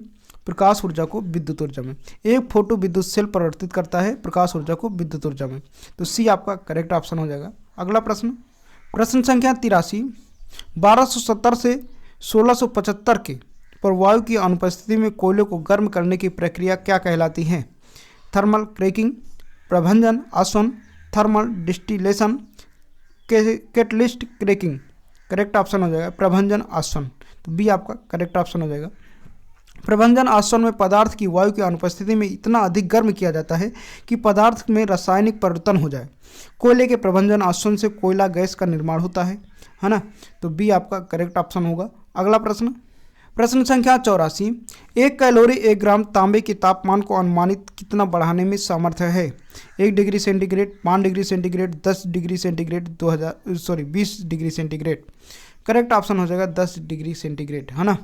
प्रकाश ऊर्जा को विद्युत ऊर्जा में। एक फोटो विद्युत सेल परिवर्तित करता है प्रकाश ऊर्जा को विद्युत ऊर्जा में, तो सी आपका करेक्ट ऑप्शन हो जाएगा। अगला प्रश्न, प्रश्न संख्या 83, 1270 से 1675 के पर वायु की अनुपस्थिति में कोयले को गर्म करने की प्रक्रिया क्या कहलाती है? थर्मल क्रैकिंग, प्रभंजन आसवन, thermal distillation, catalyst cracking. Correct option हो जाएगा प्रभंजन आसवन, तो बी आपका करेक्ट ऑप्शन हो जाएगा। प्रभंजन आसवन में पदार्थ की वायु की अनुपस्थिति में इतना अधिक गर्म किया जाता है कि पदार्थ में रासायनिक परिवर्तन हो जाए। कोयले के प्रभंजन आसवन से कोयला गैस का निर्माण होता है ना, तो बी आपका करेक्ट ऑप्शन होगा। अगला प्रश्न, प्रश्न संख्या 84, 1 कैलोरी 1 ग्राम तांबे के तापमान को अनुमानित कितना बढ़ाने में सामर्थ्य है? 1 degree centigrade, 5 degree centigrade, 10 degree centigrade, 20 degree centigrade. Correct option हो जाएगा 10 डिग्री सेंटीग्रेड, है ना।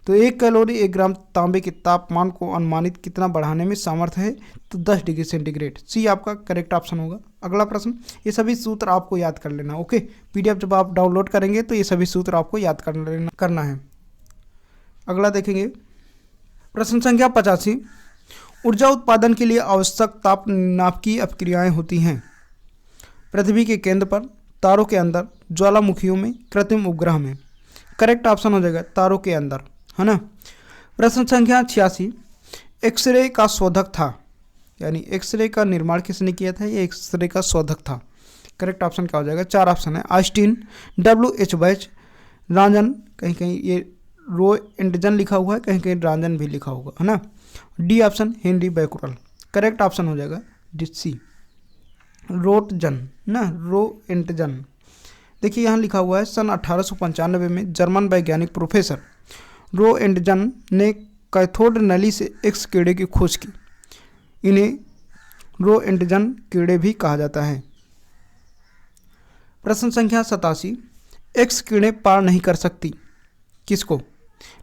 तो 1 कैलोरी 1 ग्राम तांबे के तापमान को अनुमानित कितना बढ़ाने में सामर्थ्य है? तो 10 डिग्री सेंटीग्रेड, सी आपका करेक्ट ऑप्शन होगा। अगला प्रश्न, ये सभी सूत्र आपको याद कर लेना, ओके। पीडीएफ जब आप डाउनलोड करेंगे तो ये सभी सूत्र आपको याद करना है। अगला देखेंगे, प्रश्न संख्या 85, ऊर्जा उत्पादन के लिए आवश्यक ताप नापकीय अपक्रियाएं होती हैं। पृथ्वी के केंद्र पर, तारों के अंदर, ज्वालामुखियों में, कृत्रिम उपग्रह में। करेक्ट ऑप्शन हो जाएगा तारों के अंदर, है ना। प्रश्न संख्या 86, एक्सरे का शोधक था, यानी एक्सरे का निर्माण किसने किया था? ये एक्सरे का शोधक था। करेक्ट ऑप्शन क्या हो जाएगा? 4 ऑप्शन है। आइंस्टीन, WH बैच, रांजन, कहीं कहीं ये रोएंटजन लिखा हुआ है, कहीं कहीं रांजन भी लिखा होगा, है ना। D option Henry Becquerel. Correct option हो जाएगा सी, रोटजन ना, रोएंटजन। देखिए यहाँ लिखा हुआ है सन 1895 में जर्मन वैज्ञानिक प्रोफेसर रोएंटजन ने कैथोड नली से एक्स कीड़े की खोज की। इन्हें रोएंटजन कीड़े भी कहा जाता है। प्रश्न संख्या 87, एक्स कीड़े पार नहीं कर सकती किसको?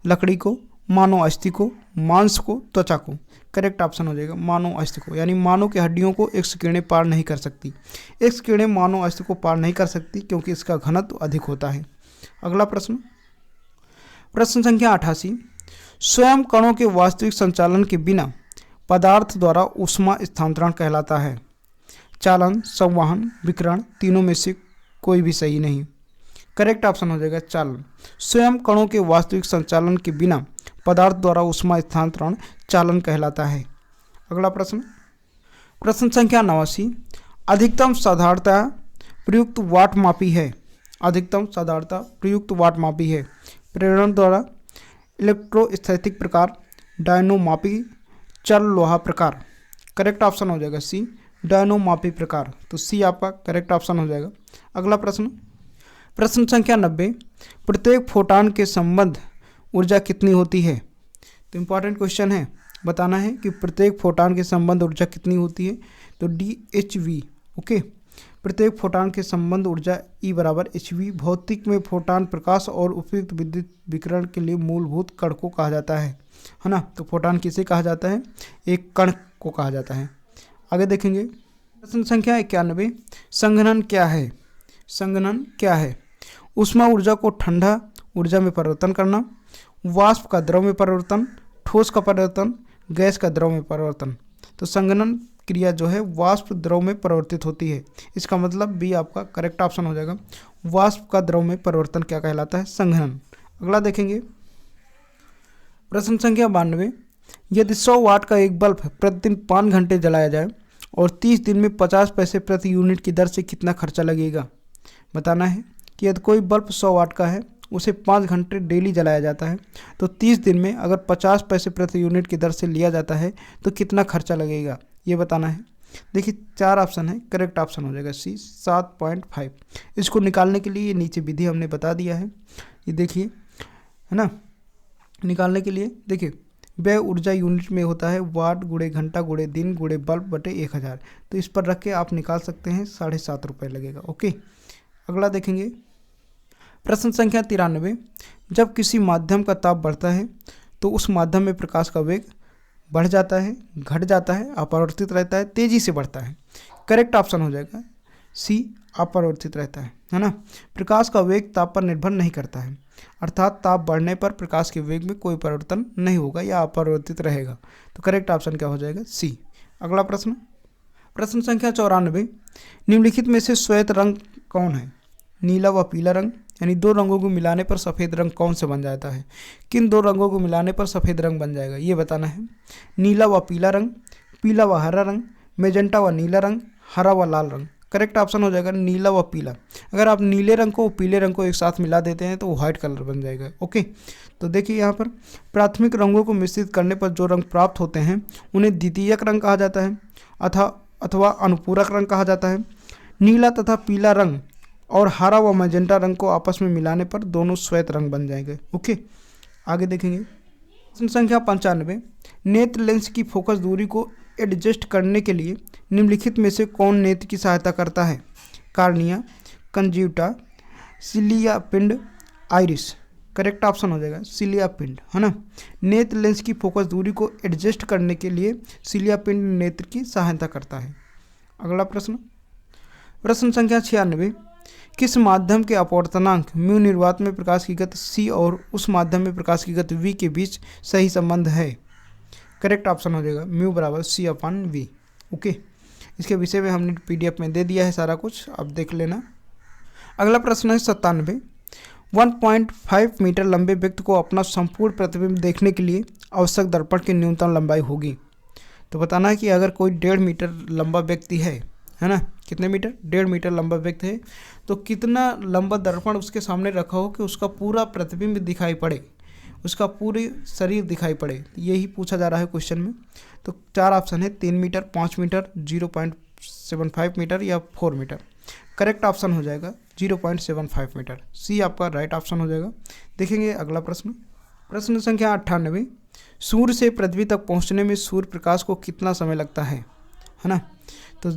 लकड़ी को, मानव अस्थि को, मांस को, त्वचा को। करेक्ट ऑप्शन हो जाएगा मानव अस्थि को, यानी मानव के हड्डियों को एक्स किरणें पार नहीं कर सकती। एक्स किरणें मानव अस्थि को पार नहीं कर सकती क्योंकि इसका घनत्व अधिक होता है। अगला प्रश्न, प्रश्न संख्या 88, स्वयं कणों के वास्तविक संचालन के बिना पदार्थ द्वारा ऊष्मा स्थानांतरण कहलाता है। चालन, संवहन, विकिरण, तीनों में से कोई भी सही नहीं। करेक्ट ऑप्शन हो जाएगा चालन। स्वयं कणों के वास्तविक संचालन के बिना पदार्थ द्वारा ऊष्मा स्थानांतरण चालन कहलाता है। अगला प्रश्न, प्रश्न संख्या 89, अधिकतम साधारणता प्रयुक्त वाट मापी है। अधिकतम साधारणता प्रयुक्त वाट मापी है। प्रेरण द्वारा, इलेक्ट्रोस्थैतिक प्रकार, डायनोमापी, चल लोहा प्रकार। करेक्ट ऑप्शन हो जाएगा सी, डायनोमापी प्रकार, तो सी आपका करेक्ट ऑप्शन हो जाएगा। अगला प्रश्न, प्रश्न संख्या 90, प्रत्येक फोटान के संबंध ऊर्जा कितनी होती है? तो इम्पॉर्टेंट क्वेश्चन है, बताना है कि प्रत्येक फोटान के संबंध ऊर्जा कितनी होती है। तो DHV, ओके। प्रत्येक फोटान के संबंध ऊर्जा E बराबर HV। भौतिक में फोटान प्रकाश और उपयुक्त विद्युत विकिरण के लिए मूलभूत कण को कहा जाता है ना। तो फोटान किसे कहा जाता है? एक कण को कहा जाता है। आगे देखेंगे, प्रश्न संख्या 91, संघनन क्या है? संघनन क्या है? ऊष्मा ऊर्जा को ठंडा ऊर्जा में परिवर्तन करना, वाष्प का द्रव में परिवर्तन, ठोस का परिवर्तन, गैस का द्रव में परिवर्तन। तो संघनन क्रिया जो है वाष्प द्रव में परिवर्तित होती है। इसका मतलब बी आपका करेक्ट ऑप्शन हो जाएगा। वाष्प का द्रव में परिवर्तन क्या कहलाता है? संघनन। अगला देखेंगे, प्रश्न संख्या 92, यदि 100 वाट का एक बल्ब प्रतिदिन 5 घंटे जलाया जाए और 30 दिन में 50 पैसे प्रति यूनिट की दर से कितना खर्चा लगेगा? बताना है कि यदि कोई बल्ब 100 वाट का है, उसे 5 घंटे डेली जलाया जाता है, तो 30 दिन में अगर 50 पैसे प्रति यूनिट की दर से लिया जाता है तो कितना खर्चा लगेगा, ये बताना है। देखिए 4 ऑप्शन है, करेक्ट ऑप्शन हो जाएगा सी, 7.5। इसको निकालने के लिए ये नीचे विधि हमने बता दिया है, ये देखिए, है ना। निकालने के लिए देखिए, व्यय ऊर्जा यूनिट में होता है वाट गुणे घंटा गुणे दिन गुणे बल्ब बटे 1000। तो इस पर रख के आप निकाल सकते हैं, 7.5 रुपये लगेगा, ओके। अगला देखेंगे, प्रश्न संख्या 93, जब किसी माध्यम का ताप बढ़ता है तो उस माध्यम में प्रकाश का वेग बढ़ जाता है, घट जाता है, अपरिवर्तित रहता है, तेजी से बढ़ता है। करेक्ट ऑप्शन हो जाएगा सी, अपरिवर्तित रहता है ना। प्रकाश का वेग ताप पर निर्भर नहीं करता है, अर्थात ताप बढ़ने पर प्रकाश के वेग में कोई परिवर्तन नहीं होगा या अपरिवर्तित रहेगा। तो करेक्ट ऑप्शन क्या हो जाएगा? सी। अगला प्रश्न, प्रश्न संख्या 94, निम्नलिखित में से श्वेत रंग कौन है? नीला व पीला रंग, यानी दो रंगों को मिलाने पर सफ़ेद रंग कौन से बन जाता है? किन दो रंगों को मिलाने पर सफ़ेद रंग बन जाएगा, ये बताना है। नीला व पीला रंग, पीला व हरा रंग, मेजेंटा व नीला रंग, हरा व लाल रंग। करेक्ट ऑप्शन हो जाएगा नीला व पीला। अगर आप नीले रंग को पीले रंग को एक साथ मिला देते हैं तो वो व्हाइट कलर बन जाएगा। ओके, तो देखिए यहाँ पर प्राथमिक रंगों को मिश्रित करने पर जो रंग प्राप्त होते हैं उन्हें द्वितीयक रंग कहा जाता है अथवा अनुपूरक रंग कहा जाता है। नीला तथा पीला रंग और हरा व मैजेंटा रंग को आपस में मिलाने पर दोनों श्वेत रंग बन जाएंगे। ओके, आगे देखेंगे। प्रश्न संख्या 95, नेत्र लेंस की फोकस दूरी को एडजस्ट करने के लिए निम्नलिखित में से कौन नेत्र की सहायता करता है? कार्निया, कंज्यूटा, सिलिया पिंड, आइरिस। करेक्ट ऑप्शन हो जाएगा सिलिया पिंड, है ना। नेत्र लेंस की फोकस दूरी को एडजस्ट करने के लिए सिलिया पिंड नेत्र की सहायता करता है। अगला प्रश्न, प्रश्न संख्या 96, किस माध्यम के अपवर्तनांक म्यू निर्वात में प्रकाश की गति c और उस माध्यम में प्रकाश की गति v के बीच सही संबंध है? करेक्ट ऑप्शन हो जाएगा म्यू बराबर c/v। ओके, इसके विषय में हमने PDF में दे दिया है सारा कुछ, अब देख लेना। अगला प्रश्न है 97, 1.5 मीटर लंबे व्यक्ति को अपना संपूर्ण प्रतिबिंब देखने के लिए आवश्यक दर्पण की न्यूनतम लंबाई होगी। तो बताना है कि अगर कोई 1.5 मीटर लंबा व्यक्ति है ना, कितने मीटर? 1.5 मीटर लंबा व्यक्ति है तो कितना लंबा दर्पण उसके सामने रखा हो कि उसका पूरा प्रतिबिंब दिखाई पड़े, उसका पूरी शरीर दिखाई पड़े, यही पूछा जा रहा है क्वेश्चन में। तो 4 ऑप्शन है, 3 मीटर, 5 मीटर, 0.75 मीटर या 4 मीटर। करेक्ट ऑप्शन हो जाएगा 0.75 मीटर, सी आपका राइट ऑप्शन हो जाएगा। देखेंगे अगला प्रश्न, प्रश्न संख्या 98, सूर्य से पृथ्वी तक पहुंचने में सूर्य प्रकाश को कितना समय लगता है ना। तो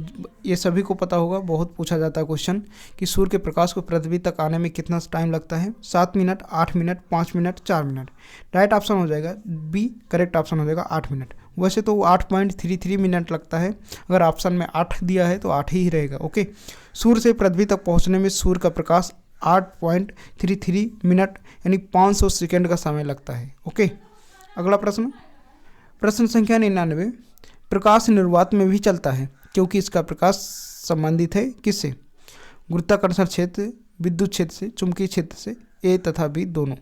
ये सभी को पता होगा, बहुत पूछा जाता है क्वेश्चन कि सूर्य के प्रकाश को पृथ्वी तक आने में कितना टाइम लगता है? 7 minute, 8 minute, 5 minute, 4 minute. Right option हो जाएगा बी, करेक्ट ऑप्शन हो जाएगा 8 मिनट। वैसे तो 8.33 मिनट लगता है, अगर ऑप्शन में 8 दिया है तो 8 ही रहेगा। ओके, सूर्य से पृथ्वी तक पहुँचने में सूर्य का प्रकाश 8.33 मिनट यानी 500 सेकेंड का समय लगता है। ओके, अगला प्रश्न, प्रश्न संख्या 99, प्रकाश निर्वात में भी चलता है क्योंकि इसका प्रकाश संबंधित है किससे? गुरुत्वाकर्षण क्षेत्र, विद्युत क्षेत्र से, चुंबकीय क्षेत्र से, ए तथा बी दोनों।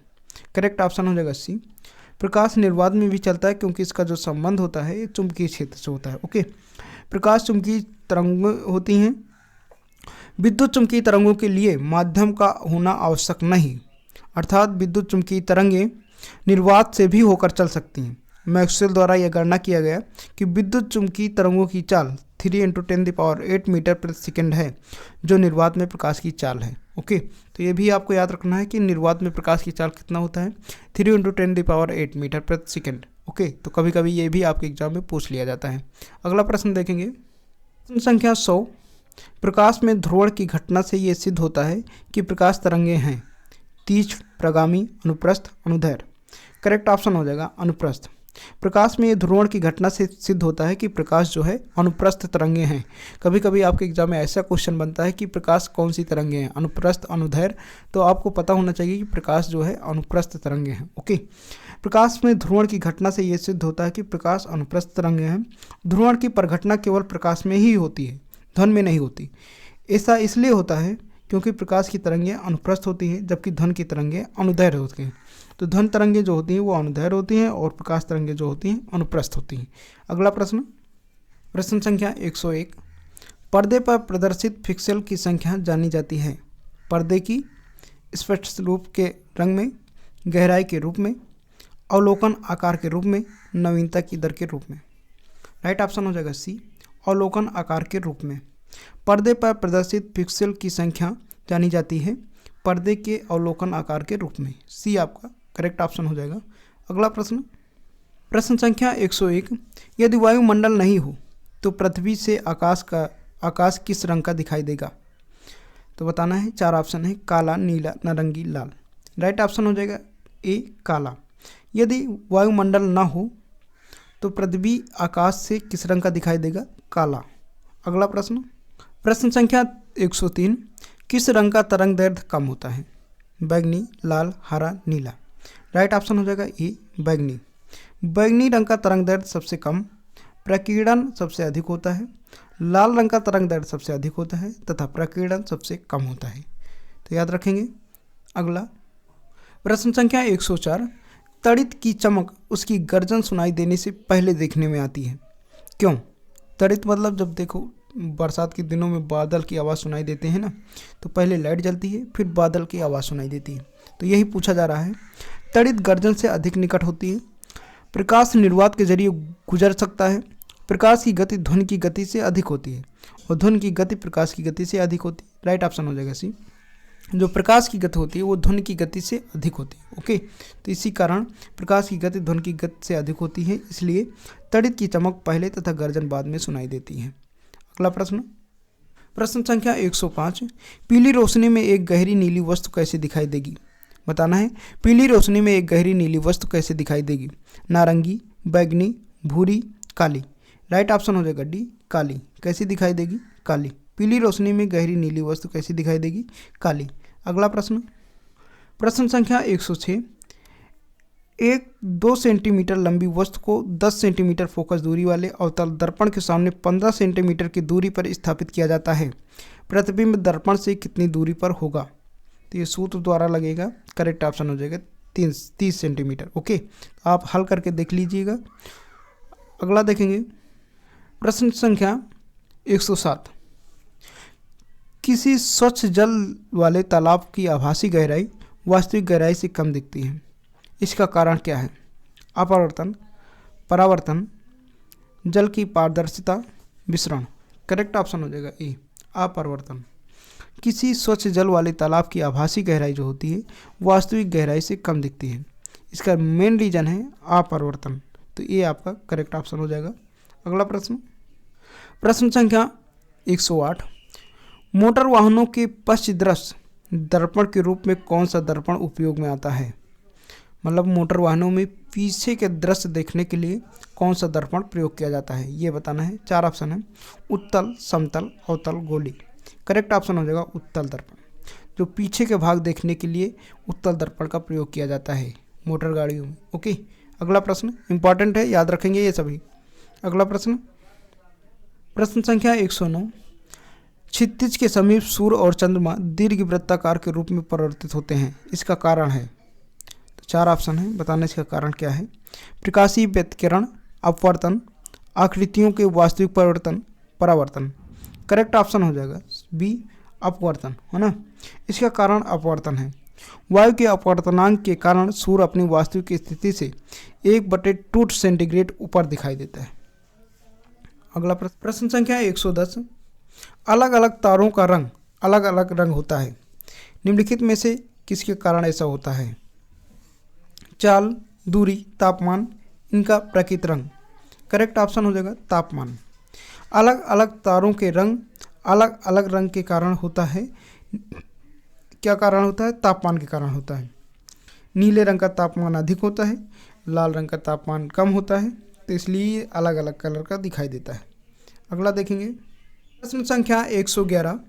करेक्ट ऑप्शन हो जाएगा सी, प्रकाश निर्वात में भी चलता है क्योंकि इसका जो संबंध होता है ये चुंबकीय क्षेत्र से होता है। ओके, प्रकाश चुंबकीय तरंगें होती हैं, विद्युत चुंबकीय तरंगों के लिए माध्यम का होना आवश्यक नहीं, अर्थात विद्युत चुंबकीय तरंगें निर्वात से भी होकर चल सकती हैं। मैक्सवेल द्वारा यह गणना किया गया कि विद्युत चुंबकीय तरंगों की चाल 3 × 10⁸ मीटर प्रति सेकेंड है, जो निर्वात में प्रकाश की चाल है। ओके, तो ये भी आपको याद रखना है कि निर्वात में प्रकाश की चाल कितना होता है? 3 × 10⁸ मीटर प्रति सेकेंड। ओके, तो कभी कभी ये भी आपके एग्जाम में पूछ लिया जाता है। अगला प्रश्न देखेंगे, प्रश्न संख्या 100, प्रकाश में ध्रुवण की घटना से ये सिद्ध होता है कि प्रकाश तरंगें हैं तीक्ष्ण, प्रगामी, अनुप्रस्थ, अनुदैर्घ्य। करेक्ट ऑप्शन हो जाएगा अनुप्रस्थ। प्रकाश में ये ध्रुवण की घटना से सिद्ध होता है कि प्रकाश जो है अनुप्रस्थ तरंगे हैं। कभी कभी आपके एग्जाम में ऐसा क्वेश्चन बनता है कि प्रकाश कौन सी तरंगे हैं, अनुप्रस्थ, अनुदैर्घ्य, तो आपको पता होना चाहिए कि प्रकाश जो है अनुप्रस्थ तरंगे हैं। ओके, प्रकाश में ध्रुवण की घटना से ये सिद्ध होता है कि प्रकाश अनुप्रस्थ तरंगे हैं। ध्रुवण की परिघटना केवल प्रकाश में ही होती है, ध्वनि में नहीं होती। ऐसा इसलिए होता है क्योंकि प्रकाश की तरंगें अनुप्रस्थ होती हैं जबकि ध्वनि की तरंगें अनुदैर्घ्य होती हैं। तो ध्वनि तरंगें जो होती हैं वो अनुदैर्घ्य होती हैं और प्रकाश तरंगें जो होती हैं अनुप्रस्थ होती हैं। अगला प्रश्न, प्रश्न संख्या 101, पर्दे पर प्रदर्शित पिक्सेल की संख्या जानी जाती है पर्दे की स्पष्ट रूप के रंग में, गहराई के रूप में, अवलोकन आकार के रूप में, नवीनता की दर के रूप में। राइट ऑप्शन हो जाएगा सी, अवलोकन आकार के रूप में। पर्दे पर प्रदर्शित पिक्सेल की संख्या जानी जाती है पर्दे के अवलोकन आकार के रूप में। सी आपका करेक्ट ऑप्शन हो जाएगा। अगला प्रश्न, प्रश्न संख्या 101, यदि वायुमंडल नहीं हो तो पृथ्वी से आकाश किस रंग का दिखाई देगा? तो बताना है, 4 ऑप्शन है, काला, नीला, नारंगी, लाल। राइट ऑप्शन हो जाएगा ए, काला। यदि वायुमंडल ना हो तो पृथ्वी आकाश से किस रंग का दिखाई देगा? काला। अगला प्रश्न, प्रश्न संख्या 103, किस रंग का तरंग दैर्ध्य कम होता है? बैगनी, लाल, हरा, नीला। राइट ऑप्शन हो जाएगा ए बैगनी। बैगनी रंग का तरंग दैर्ध्य सबसे कम, प्रकीर्णन सबसे अधिक होता है, लाल रंग का तरंग दैर्ध्य सबसे अधिक होता है तथा प्रकीर्णन सबसे कम होता है। तो याद रखेंगे। अगला प्रश्न संख्या 104, तड़ित की चमक उसकी गर्जन सुनाई देने से पहले देखने में आती है, क्यों? तड़ित मतलब जब देखो बरसात के दिनों में बादल की आवाज़ सुनाई देते हैं ना, तो पहले लाइट जलती है फिर बादल की आवाज़ सुनाई देती है। तो यही पूछा जा रहा है। तड़ित गर्जन से अधिक निकट होती है, प्रकाश निर्वात के जरिए गुजर सकता है, प्रकाश की गति ध्वनि की गति से अधिक होती है और ध्वनि की गति प्रकाश की गति से अधिक होती है। राइट ऑप्शन हो जाएगा सी। जो प्रकाश की गति होती है वो ध्वनि की गति से अधिक होती है। ओके, तो इसी कारण प्रकाश की गति ध्वनि की गति से अधिक होती है, इसलिए तड़ित की चमक पहले तथा गर्जन बाद में सुनाई देती है। अगला प्रश्न, प्रश्न संख्या 105, पीली रोशनी में एक गहरी नीली वस्तु कैसे दिखाई देगी? बताना है। पीली रोशनी में एक गहरी नीली वस्तु कैसे दिखाई देगी? नारंगी, बैगनी, भूरी, काली। राइट ऑप्शन हो जाएगा डी काली। कैसी दिखाई देगी? काली। पीली रोशनी में गहरी नीली वस्तु कैसी दिखाई देगी? काली। अगला प्रश्न, प्रश्न संख्या 106, एक 2 सेंटीमीटर लंबी वस्तु को 10 सेंटीमीटर फोकस दूरी वाले अवतल दर्पण के सामने 15 सेंटीमीटर की दूरी पर स्थापित किया जाता है। प्रतिबिंब दर्पण से कितनी दूरी पर होगा? तो ये सूत्र द्वारा लगेगा। करेक्ट ऑप्शन हो जाएगा 30 सेंटीमीटर। ओके, आप हल करके देख लीजिएगा। अगला देखेंगे प्रश्न संख्या 107, किसी स्वच्छ जल वाले तालाब की आभासी गहराई वास्तविक गहराई से कम दिखती है, इसका कारण क्या है? अपवर्तन, परावर्तन, जल की पारदर्शिता, विसरण। करेक्ट ऑप्शन हो जाएगा ए अपरिवर्तन। किसी स्वच्छ जल वाले तालाब की आभासी गहराई जो होती है वास्तविक गहराई से कम दिखती है, इसका मेन रीजन है अपरिवर्तन। तो ये आपका करेक्ट ऑप्शन हो जाएगा। अगला प्रश्न, प्रश्न संख्या 108, मोटर वाहनों के पश्च दृश्य दर्पण के रूप में कौन सा दर्पण उपयोग में आता है? मतलब मोटर वाहनों में पीछे के दृश्य देखने के लिए कौन सा दर्पण प्रयोग किया जाता है, ये बताना है। 4 ऑप्शन है, उत्तल, समतल, अवतल, गोली। करेक्ट ऑप्शन हो जाएगा उत्तल दर्पण। जो पीछे के भाग देखने के लिए उत्तल दर्पण का प्रयोग किया जाता है मोटर गाड़ियों में। ओके, अगला प्रश्न इंपॉर्टेंट है, याद रखेंगे ये सभी। अगला प्रश्न, प्रश्न संख्या 109, क्षितिज के समीप सूर्य और चंद्रमा दीर्घवृत्ताकार के रूप में परिवर्तित होते हैं, इसका कारण है? तो 4 ऑप्शन है, बताना इसका कारण क्या है। प्रकाशीय व्यतिकरण, अपवर्तन, आकृतियों के वास्तविक परिवर्तन, परावर्तन। करेक्ट ऑप्शन हो जाएगा बी अपवर्तन, है ना। इसका कारण अपवर्तन है। वायु के अपवर्तनांक के कारण सूर्य अपनी वास्तविक स्थिति से 1/2 सेंटीग्रेड ऊपर दिखाई देता है। अगला प्रश्न संख्या 110, अलग अलग तारों का रंग अलग अलग रंग होता है, निम्नलिखित में से किसके कारण ऐसा होता है? चाल, दूरी, तापमान, इनका प्रकृत रंग। करेक्ट ऑप्शन हो जाएगा तापमान। अलग अलग तारों के रंग अलग अलग रंग के कारण होता है। क्या कारण होता है? तापमान के कारण होता है। नीले रंग का तापमान अधिक होता है, लाल रंग का तापमान कम होता है, तो इसलिए अलग अलग कलर का दिखाई देता है। अगला देखेंगे प्रश्न संख्या 111,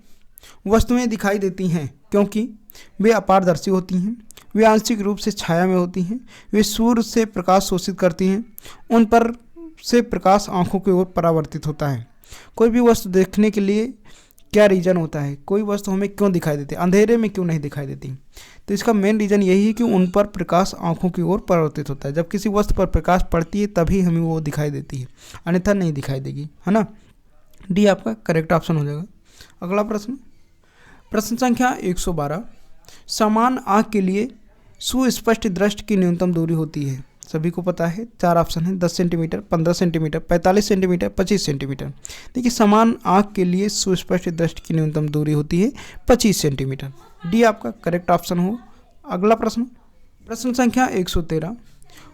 वस्तुएं दिखाई देती हैं क्योंकि वे अपारदर्शी होती हैं, वे आंशिक रूप से छाया में होती हैं, वे सूर्य से प्रकाश शोषित करती हैं, उन पर से प्रकाश आंखों की ओर परावर्तित होता है। कोई भी वस्तु देखने के लिए क्या रीज़न होता है? कोई वस्तु हमें क्यों दिखाई देती है, अंधेरे में क्यों नहीं दिखाई देती? तो इसका मेन रीज़न यही है कि उन पर प्रकाश आंखों की ओर परावर्तित होता है। जब किसी वस्तु पर प्रकाश पड़ती है तभी हमें वो दिखाई देती है, अन्यथा नहीं दिखाई देगी, है ना। डी आपका करेक्ट ऑप्शन हो जाएगा। अगला प्रश्न, प्रश्न संख्या 112, समान आँख के लिए सुस्पष्ट दृष्टि की न्यूनतम दूरी होती है, सभी को पता है। 4 ऑप्शन है, 10 सेंटीमीटर, 15 सेंटीमीटर, 45 सेंटीमीटर, 25 सेंटीमीटर। देखिए समान आँख के लिए सुस्पष्ट दृष्टि की न्यूनतम दूरी होती है 25 सेंटीमीटर। डी आपका करेक्ट ऑप्शन हो। अगला प्रश्न, प्रश्न संख्या 113,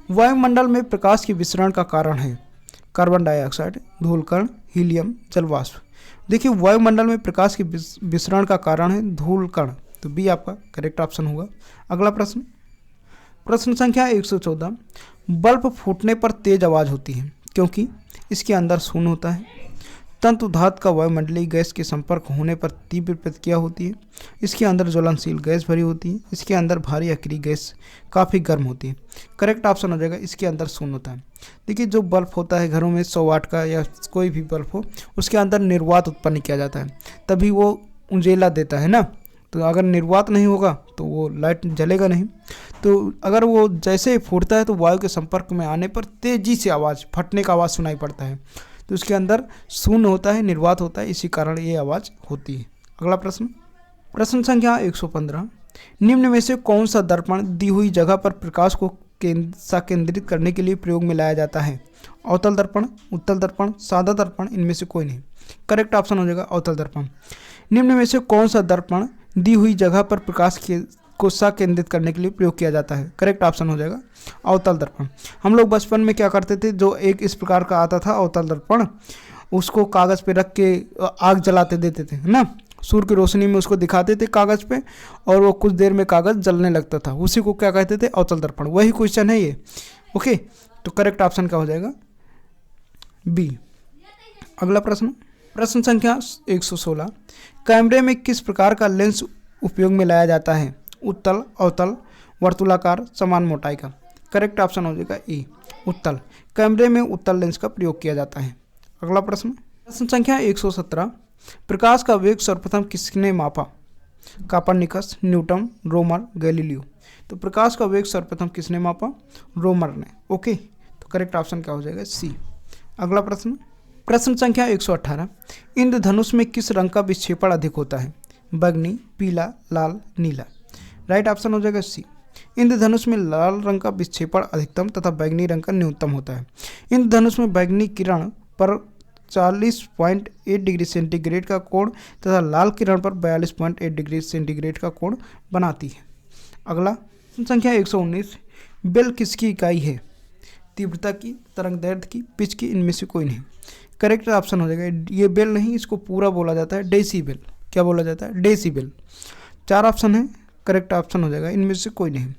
वायुमंडल में प्रकाश के विसरण का कारण है कार्बन डाइऑक्साइड, धूलकण, हीलियम, जलवाष्प। देखिए वायुमंडल में प्रकाश के विसरण का कारण है धूलकण, तो बी आपका करेक्ट ऑप्शन होगा। अगला प्रश्न, प्रश्न संख्या 114, बल्ब फूटने पर तेज आवाज़ होती है क्योंकि इसके अंदर शून्य होता है, तंतु धात का वायुमंडलीय गैस के संपर्क होने पर तीव्र प्रतिक्रिया होती है। इसके अंदर ज्वलनशील गैस भरी होती है। इसके अंदर भारी अक्रिय गैस काफ़ी गर्म होती है। करेक्ट ऑप्शन हो जाएगा इसके अंदर शून्य होता है। देखिए जो बल्ब होता है घरों में 100 वाट का या कोई भी बल्ब हो, उसके अंदर निर्वात उत्पन्न किया जाता है, तभी वो उजेला देता है ना। तो अगर निर्वात नहीं होगा तो वो लाइट जलेगा नहीं। तो अगर वो जैसे ही फूटता है तो वायु के संपर्क में आने पर तेजी से आवाज़, फटने का आवाज़ सुनाई पड़ता है। तो उसके अंदर शून्य होता है, निर्वात होता है, इसी कारण ये आवाज़ होती है। अगला प्रश्न, प्रश्न संख्या 115, निम्न में से कौन सा दर्पण दी हुई जगह पर प्रकाश को केंद्रित करने के लिए प्रयोग में लाया जाता है? अवतल दर्पण, उत्तल दर्पण, सादा दर्पण, इनमें से कोई नहीं। करेक्ट ऑप्शन हो जाएगा अवतल दर्पण। निम्न में से कौन सा दर्पण दी हुई जगह पर प्रकाश को केंद्रित करने के लिए प्रयोग किया जाता है? करेक्ट ऑप्शन हो जाएगा अवतल दर्पण। हम लोग बचपन में क्या करते थे, जो एक इस प्रकार का आता था अवतल दर्पण, उसको कागज़ पे रख के आग जलाते देते थे, है ना। सूर्य की रोशनी में उसको दिखाते थे कागज़ पे और वो कुछ देर में कागज़ जलने लगता था, उसी को क्या कहते थे? अवतल दर्पण। वही क्वेश्चन है ये। ओके, तो करेक्ट ऑप्शन क्या हो जाएगा? बी। अगला प्रश्न, प्रश्न संख्या 116, कैमरे में किस प्रकार का लेंस उपयोग में लाया जाता है? उत्तल, अवतल, वर्तुलाकार, समान मोटाई का। करेक्ट ऑप्शन हो जाएगा ए, उत्तल। कैमरे में उत्तल लेंस का प्रयोग किया जाता है। अगला प्रश्न, प्रश्न संख्या 117, प्रकाश का वेग सर्वप्रथम किसने मापा? Copernicus, Newton, Roemer, Galileo. तो प्रकाश का वेग सर्वप्रथम किसने मापा? रोमर ने। ओके, तो करेक्ट ऑप्शन क्या हो जाएगा? सी। अगला प्रश्न, प्रश्न संख्या 118, इंद्रधनुष में किस रंग का विक्षेपण अधिक होता है? बैंगनी, पीला, लाल, नीला। राइट ऑप्शन हो जाएगा सी। इंद्रधनुष में लाल रंग का विक्षेपण अधिकतम तथा बैंगनी रंग का न्यूनतम होता है। इंद्रधनुष में बैंगनी किरण पर 40.8 डिग्री सेंटीग्रेड का कोण तथा लाल किरण पर 42.8 डिग्री सेंटीग्रेड का कोण बनाती है। अगला संख्या 119, बेल किसकी इकाई है? तीव्रता की, तरंग दैर्ध्य की, पिच की, इनमें से कोई नहीं। करेक्ट ऑप्शन हो जाएगा, ये बेल नहीं, इसको पूरा बोला जाता है डेसीबेल। क्या बोला जाता है? डेसीबेल। 4 ऑप्शन है, करेक्ट ऑप्शन हो जाएगा इनमें से कोई नहीं।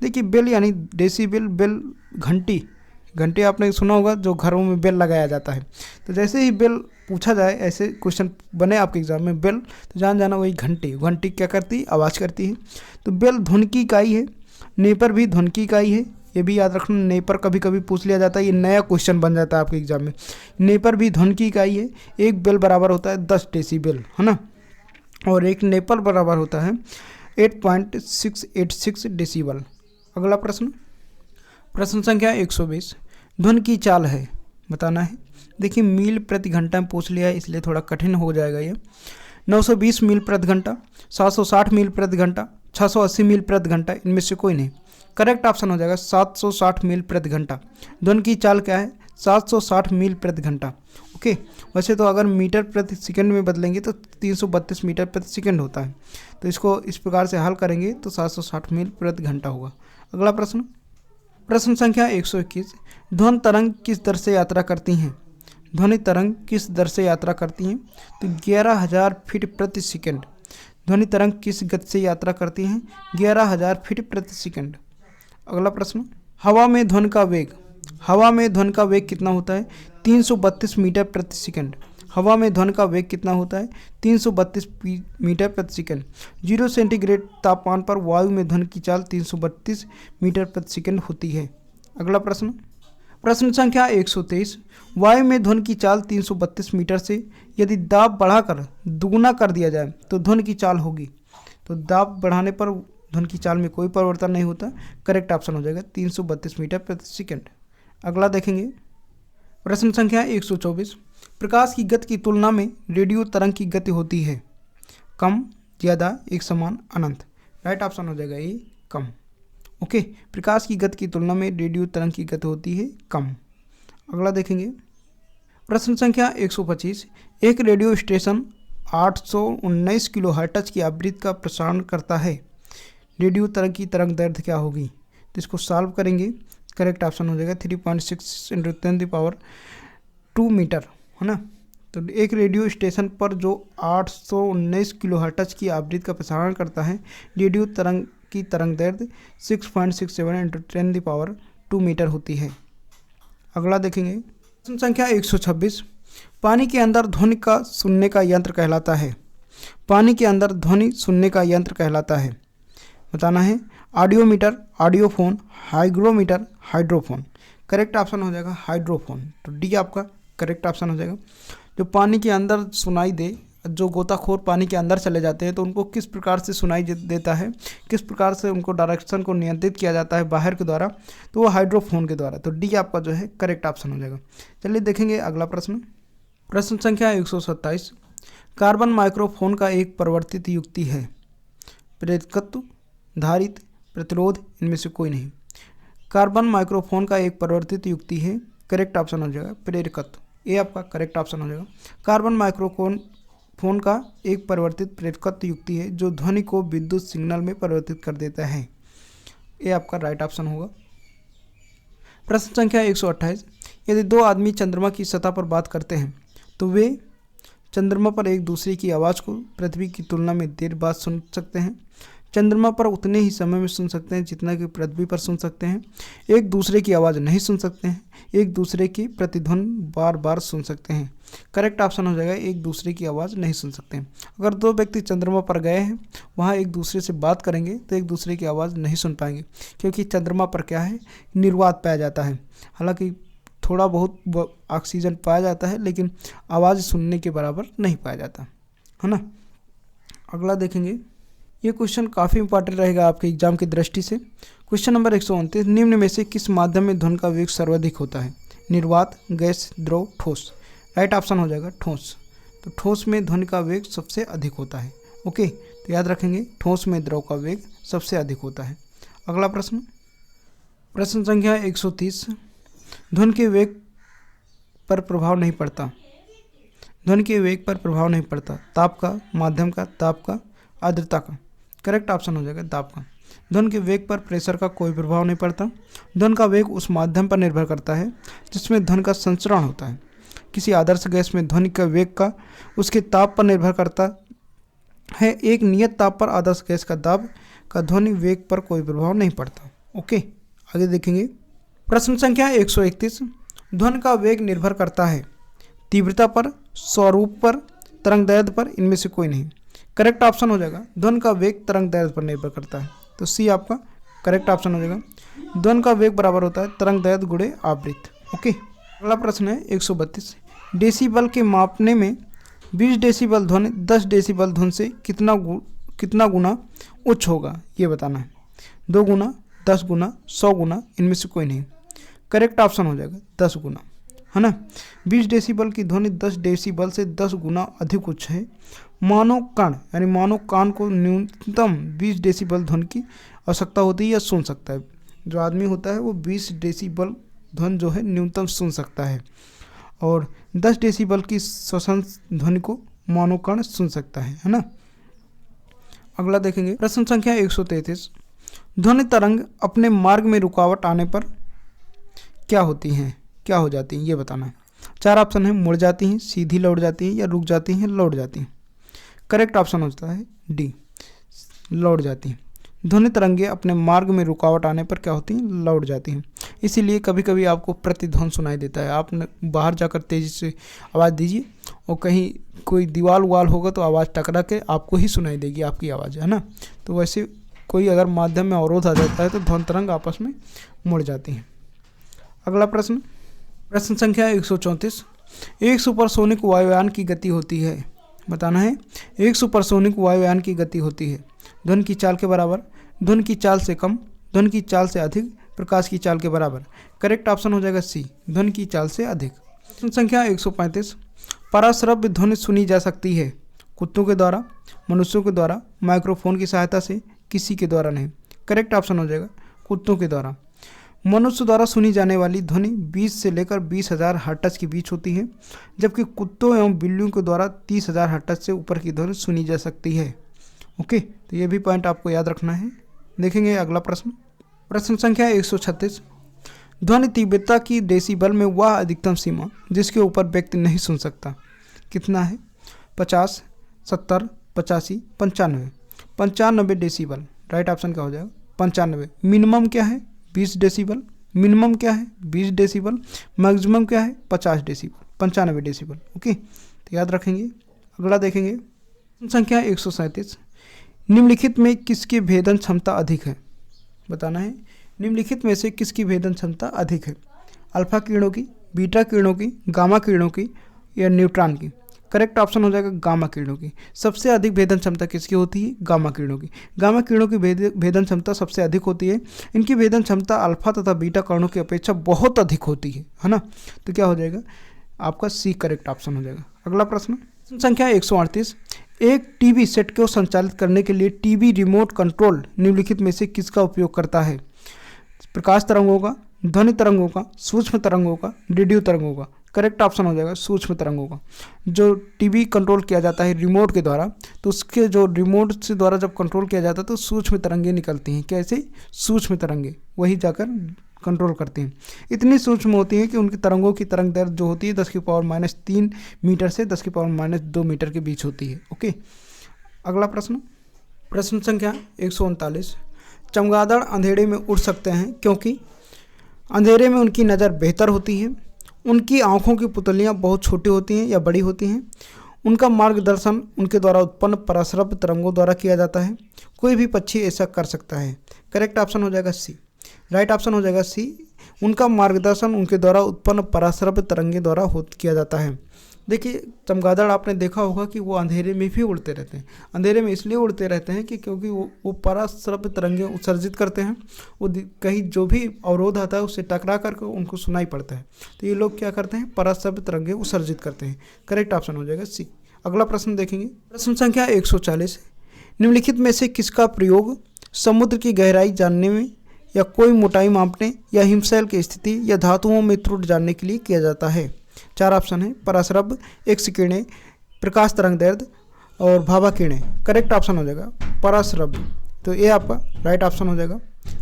देखिए बेल यानी डेसीबेल, बेल घंटी, घंटी आपने सुना होगा जो घरों में बेल लगाया जाता है। तो जैसे ही बेल पूछा जाए, ऐसे क्वेश्चन बने आपके एग्जाम में बेल, तो जान जाना वही घंटी। घंटी क्या करती है? आवाज़ करती है। तो बेल ध्वनि की इकाई है। नेपर भी ध्वनि की इकाई है, ये भी याद रखना। नेपर कभी कभी पूछ लिया जाता है, ये नया क्वेश्चन बन जाता है आपके एग्जाम में। नेपर भी ध्वनि की इकाई है। एक बेल बराबर होता है 10 डेसीबेल, है ना, और एक नेपर बराबर होता है 8.686 डेसीबल। अगला प्रश्न, प्रश्न संख्या 120, ध्वनि की चाल है बताना है। देखिए मील प्रति घंटा में पूछ लिया है, इसलिए थोड़ा कठिन हो जाएगा ये। 920 मील प्रति घंटा, 760 मील प्रति घंटा, 680 मील प्रति घंटा, इनमें से कोई नहीं। करेक्ट ऑप्शन हो जाएगा 760 मील प्रति घंटा। ध्वनि की चाल क्या है? 760 मील प्रति घंटा। ओके, वैसे तो अगर मीटर प्रति सेकंड में बदलेंगे तो 332 मीटर प्रति सेकंड होता है। तो इसको इस प्रकार से हल करेंगे तो 760 मील प्रति घंटा होगा। अगला प्रश्न, प्रश्न संख्या 121, ध्वनि तरंग किस दर से यात्रा करती हैं? ध्वनि तरंग किस दर से यात्रा करती हैं? तो 11,000 फीट प्रति सेकंड। ध्वनि तरंग किस गति से यात्रा करती हैं? 11,000 फीट प्रति सेकंड। अगला प्रश्न, हवा में ध्वनि का वेग, हवा में ध्वनि का वेग कितना होता है? 332 मीटर प्रति सेकंड। हवा में ध्वनि का वेग कितना होता है? 332 मीटर प्रति सेकंड। 0 सेंटीग्रेड तापमान पर वायु में ध्वनि की चाल 332 मीटर प्रति सेकंड होती है। अगला प्रश्न, प्रश्न संख्या 123, वायु में ध्वनि की चाल 332 मीटर से यदि दाब बढ़ाकर दुगुना कर दिया जाए तो ध्वनि की चाल होगी। तो दाब बढ़ाने पर ध्वनि की चाल में कोई परिवर्तन नहीं होता। करेक्ट ऑप्शन हो जाएगा 332 मीटर प्रति सेकंड। अगला देखेंगे, प्रश्न संख्या 124, प्रकाश की गति की तुलना में रेडियो तरंग की गति होती है कम, ज़्यादा, एक समान, अनंत। राइट ऑप्शन हो जाएगा ये कम। ओके, प्रकाश की गति की तुलना में रेडियो तरंग की गति होती है कम। अगला देखेंगे, प्रश्न संख्या 125, एक रेडियो स्टेशन 819 किलोहर्ट्ज की आवृत्ति का प्रसारण करता है। रेडियो तरंग की तरंग दैर्ध्य क्या होगी? तो इसको सॉल्व करेंगे। करेक्ट ऑप्शन हो जाएगा 3.6 × 10⁻² मीटर, है ना। तो एक रेडियो स्टेशन पर जो 819 किलोहर्ट्ज की आवृत्ति का प्रसारण करता है, रेडियो तरंग की तरंग दैर्ध्य 6.67 × 10⁻² मीटर होती है। अगला देखेंगे, प्रश्न संख्या 126, पानी के अंदर ध्वनि का सुनने का यंत्र कहलाता है। पानी के अंदर ध्वनि सुनने का यंत्र कहलाता है। बताना है audiometer, audiophone, hygrometer, hydrophone. Correct option हो जाएगा हाइड्रोफोन। तो डी आपका करेक्ट ऑप्शन हो जाएगा। जो पानी के अंदर सुनाई दे, जो गोताखोर पानी के अंदर चले जाते हैं तो उनको किस प्रकार से सुनाई देता है, किस प्रकार से उनको डायरेक्शन को नियंत्रित किया जाता है बाहर के द्वारा, तो वो हाइड्रोफोन के द्वारा। तो डी आपका जो है करेक्ट ऑप्शन हो जाएगा। चलिए देखेंगे अगला प्रश्न। प्रश्न संख्या 127। कार्बन माइक्रोफोन का एक परिवर्तित युक्ति है। प्रेरकत्व, धारित, प्रतिरोध, इनमें से कोई नहीं। कार्बन माइक्रोफोन का एक परिवर्तित युक्ति है। करेक्ट ऑप्शन हो जाएगा प्रेरकत्व। ये आपका करेक्ट ऑप्शन हो जाएगा। कार्बन माइक्रोफोन का एक परिवर्तित प्रेरकत्व युक्ति है जो ध्वनि को विद्युत सिग्नल में परिवर्तित कर देता है। ये आपका राइट ऑप्शन होगा। प्रश्न संख्या 128। यदि दो आदमी चंद्रमा की सतह पर बात करते हैं तो वे चंद्रमा पर एक दूसरे की आवाज़ को पृथ्वी की तुलना में देर बाद सुन सकते हैं। चंद्रमा पर उतने ही समय में सुन सकते हैं जितना कि पृथ्वी पर सुन सकते हैं। एक दूसरे की आवाज़ नहीं सुन सकते हैं। एक दूसरे की प्रतिध्वनि बार बार सुन सकते हैं। करेक्ट ऑप्शन हो जाएगा एक दूसरे की आवाज़ नहीं सुन सकते हैं। अगर दो व्यक्ति चंद्रमा पर गए हैं, वहाँ एक दूसरे से बात करेंगे तो एक दूसरे की आवाज़ नहीं सुन पाएंगे, क्योंकि चंद्रमा पर क्या है, निर्वात पाया जाता है। हालांकि थोड़ा बहुत ऑक्सीजन पाया जाता है, लेकिन आवाज़ सुनने के बराबर नहीं पाया जाता है ना। अगला देखेंगे। ये क्वेश्चन काफ़ी इंपॉर्टेंट रहेगा आपके एग्जाम की दृष्टि से। Question number 129। निम्न में से किस माध्यम में ध्वनि का वेग सर्वाधिक होता है? निर्वात, गैस, द्रव, ठोस। राइट ऑप्शन हो जाएगा ठोस। तो ठोस में ध्वनि का वेग सबसे अधिक होता है। ओके, तो याद रखेंगे ठोस में द्रव का वेग सबसे अधिक होता है। अगला प्रश्न, प्रश्न संख्या 130। ध्वनि के वेग पर प्रभाव नहीं पड़ता। ध्वनि के वेग पर प्रभाव नहीं पड़ता। ताप का, माध्यम का, दाब का, आर्द्रता का। करेक्ट ऑप्शन हो जाएगा दाब का। ध्वनि के वेग पर प्रेशर का कोई प्रभाव नहीं पड़ता। ध्वनि का वेग उस माध्यम पर निर्भर करता है जिसमें ध्वनि का संचरण होता है। किसी आदर्श गैस में ध्वनि का वेग का उसके ताप पर निर्भर करता है। एक नियत ताप पर आदर्श गैस का दाब का ध्वनि वेग पर कोई प्रभाव नहीं पड़ता। ओके, आगे देखेंगे। प्रश्न संख्या 131। ध्वनि का वेग निर्भर करता है तीव्रता पर, स्वरूप पर, तरंगदैर्घ्य पर, इनमें से कोई नहीं। करेक्ट ऑप्शन हो जाएगा ध्वनि का वेग तरंगदैर्घ्य पर निर्भर करता है। तो सी आपका करेक्ट ऑप्शन हो जाएगा। ध्वनि का वेग बराबर होता है तरंगदैर्घ्य गुणे आवृत्ति। ओके, अगला प्रश्न है 132। डेसीबल के मापने में 20 डेसीबल ध्वनि 10 डेसीबल ध्वनि से कितना गुना उच्च होगा, ये बताना है। 2 गुना, 10 गुना, 100 गुना, इनमें से कोई नहीं। करेक्ट ऑप्शन हो जाएगा 10 गुना, है ना। 20 डेसीबल की ध्वनि 10 डेसीबल से 10 गुना अधिक उच्च है। मानव कण यानी मानव कान को न्यूनतम 20 डेसीबल ध्वनि की आवश्यकता होती है या सुन सकता है। जो आदमी होता है वो 20 डेसीबल ध्वनि जो है न्यूनतम सुन सकता है, और 10 डेसीबल की श्वसन ध्वनि को मानव कण सुन सकता है ना। अगला देखेंगे। प्रश्न संख्या 133। ध्वनि तरंग अपने मार्ग में रुकावट आने पर क्या होती हैं, क्या हो जाती हैं, ये बताना है। 4 ऑप्शन है। मुड़ जाती हैं, सीधी लौट जाती हैं, या रुक जाती हैं, लौट जाती हैं। करेक्ट ऑप्शन होता है डी, लौट जाती हैं। ध्वनि तरंगे अपने मार्ग में रुकावट आने पर क्या होती हैं, लौट जाती हैं। इसीलिए कभी कभी आपको प्रतिध्वनि सुनाई देता है। आप बाहर जाकर तेज़ी से आवाज़ दीजिए और कहीं कोई दीवार उवाल होगा तो आवाज़ टकरा के आपको ही सुनाई देगी आपकी आवाज़, है ना। तो वैसे कोई अगर माध्यम में अवरोध आ जाता है तो ध्वनि तरंग आपस में मुड़ जाती हैं। अगला प्रश्न, प्रश्न संख्या 134। एक सुपरसोनिक वायुयान की गति होती है, बताना है। एक सुपरसोनिक वायुयान की गति होती है ध्वनि की चाल के बराबर, ध्वनि की चाल से कम, ध्वनि की चाल से अधिक, प्रकाश की चाल के बराबर। करेक्ट ऑप्शन हो जाएगा सी, ध्वनि की चाल से अधिक। प्रश्न संख्या 135। पराश्रव्य ध्वनि सुनी जा सकती है कुत्तों के द्वारा, मनुष्यों के द्वारा, माइक्रोफोन की सहायता से, किसी के द्वारा नहीं। करेक्ट ऑप्शन हो जाएगा कुत्तों के द्वारा। मनुष्य द्वारा सुनी जाने वाली ध्वनि 20 से लेकर 20,000 हर्ट्ज के बीच होती है, जबकि कुत्तों एवं बिल्लियों के द्वारा 30,000 हर्ट्ज से ऊपर की ध्वनि सुनी जा सकती है। ओके, तो ये भी पॉइंट आपको याद रखना है। देखेंगे अगला प्रश्न। प्रश्न संख्या 136। ध्वनि तीव्रता की डेसीबल में वह अधिकतम सीमा जिसके ऊपर व्यक्ति नहीं सुन सकता कितना है? 50, 70, 85, 95। 95 डेसीबल। राइट ऑप्शन क्या हो जाएगा? 95। मिनिमम क्या है? 20 डेसीबल, मिनिमम क्या है 20 डेसिबल, मैक्सिमम क्या है 50 डेसिबल, 95 डेसिबल। ओके, तो याद रखेंगे। अगला देखेंगे संख्या 137, निम्नलिखित में किसकी भेदन क्षमता अधिक है, बताना है। निम्नलिखित में से किसकी भेदन क्षमता अधिक है, अल्फा किरणों की, बीटा किरणों की, गामा किरणों की या न्यूट्रॉन की। करेक्ट ऑप्शन हो जाएगा गामा किरणों की। सबसे अधिक भेदन क्षमता किसकी होती है, गामा किरणों की। गामा किरणों की भेदन क्षमता सबसे अधिक होती है। इनकी भेदन क्षमता अल्फा तथा बीटा किरणों की अपेक्षा बहुत अधिक होती है ना। तो क्या हो जाएगा आपका सी करेक्ट ऑप्शन हो जाएगा। अगला प्रश्न संख्या 138, एक टीवी सेट को संचालित करने के लिए टीवी रिमोट कंट्रोल निम्नलिखित में से किसका उपयोग करता है, प्रकाश तरंगों का, ध्वनि तरंगों का, सूक्ष्म तरंगों का, रेडियो तरंगों का। करेक्ट ऑप्शन हो जाएगा सूक्ष्म तरंगों का। जो टीवी कंट्रोल किया जाता है रिमोट के द्वारा, तो उसके जो रिमोट से द्वारा जब कंट्रोल किया जाता है तो सूक्ष्म तरंगे निकलती हैं। कैसे, सूक्ष्म तरंगे, वही जाकर कंट्रोल करती हैं। इतनी सूक्ष्म होती हैं कि उनकी तरंगों की तरंग दैर्घ्य जो होती है 10⁻³ मीटर से 10⁻² मीटर के बीच होती है। ओके, अगला प्रश्न संख्या 139, चमगादड़ अंधेरे में उड़ सकते हैं क्योंकि अंधेरे में उनकी नज़र बेहतर होती है, उनकी आँखों की पुतलियाँ बहुत छोटी होती हैं या बड़ी होती हैं, उनका मार्गदर्शन उनके द्वारा उत्पन्न पराश्रव्य तरंगों द्वारा किया जाता है, कोई भी पक्षी ऐसा कर सकता है। करेक्ट ऑप्शन हो जाएगा सी। राइट ऑप्शन हो जाएगा सी, उनका मार्गदर्शन उनके द्वारा उत्पन्न पराश्रव्य तरंगे द्वारा किया जाता है। देखिए चमगादड़ आपने देखा होगा कि वो अंधेरे में भी उड़ते रहते हैं। अंधेरे में इसलिए उड़ते रहते हैं कि क्योंकि वो पराश्रव्य तरंगे उत्सर्जित करते हैं। वो कहीं जो भी अवरोध आता है उससे टकरा करके उनको सुनाई पड़ता है। तो ये लोग क्या करते हैं, पराश्रव्य तरंगे उत्सर्जित करते हैं। करेक्ट ऑप्शन हो जाएगा सी। अगला प्रश्न देखेंगे, प्रश्न संख्या 140, निम्नलिखित में से किसका प्रयोग समुद्र की गहराई जानने में या कोई मोटाई मापने या हिमशैल की स्थिति या धातुओं में त्रुटि जानने के लिए किया जाता है। 4 ऑप्शन है, पराश्रव्य, एक्स किरणें, प्रकाश तरंग दैर्घ्य और भाभा किरणें। करेक्ट ऑप्शन हो जाएगा पराश्रव्य। तो ये आपका राइट ऑप्शन हो जाएगा।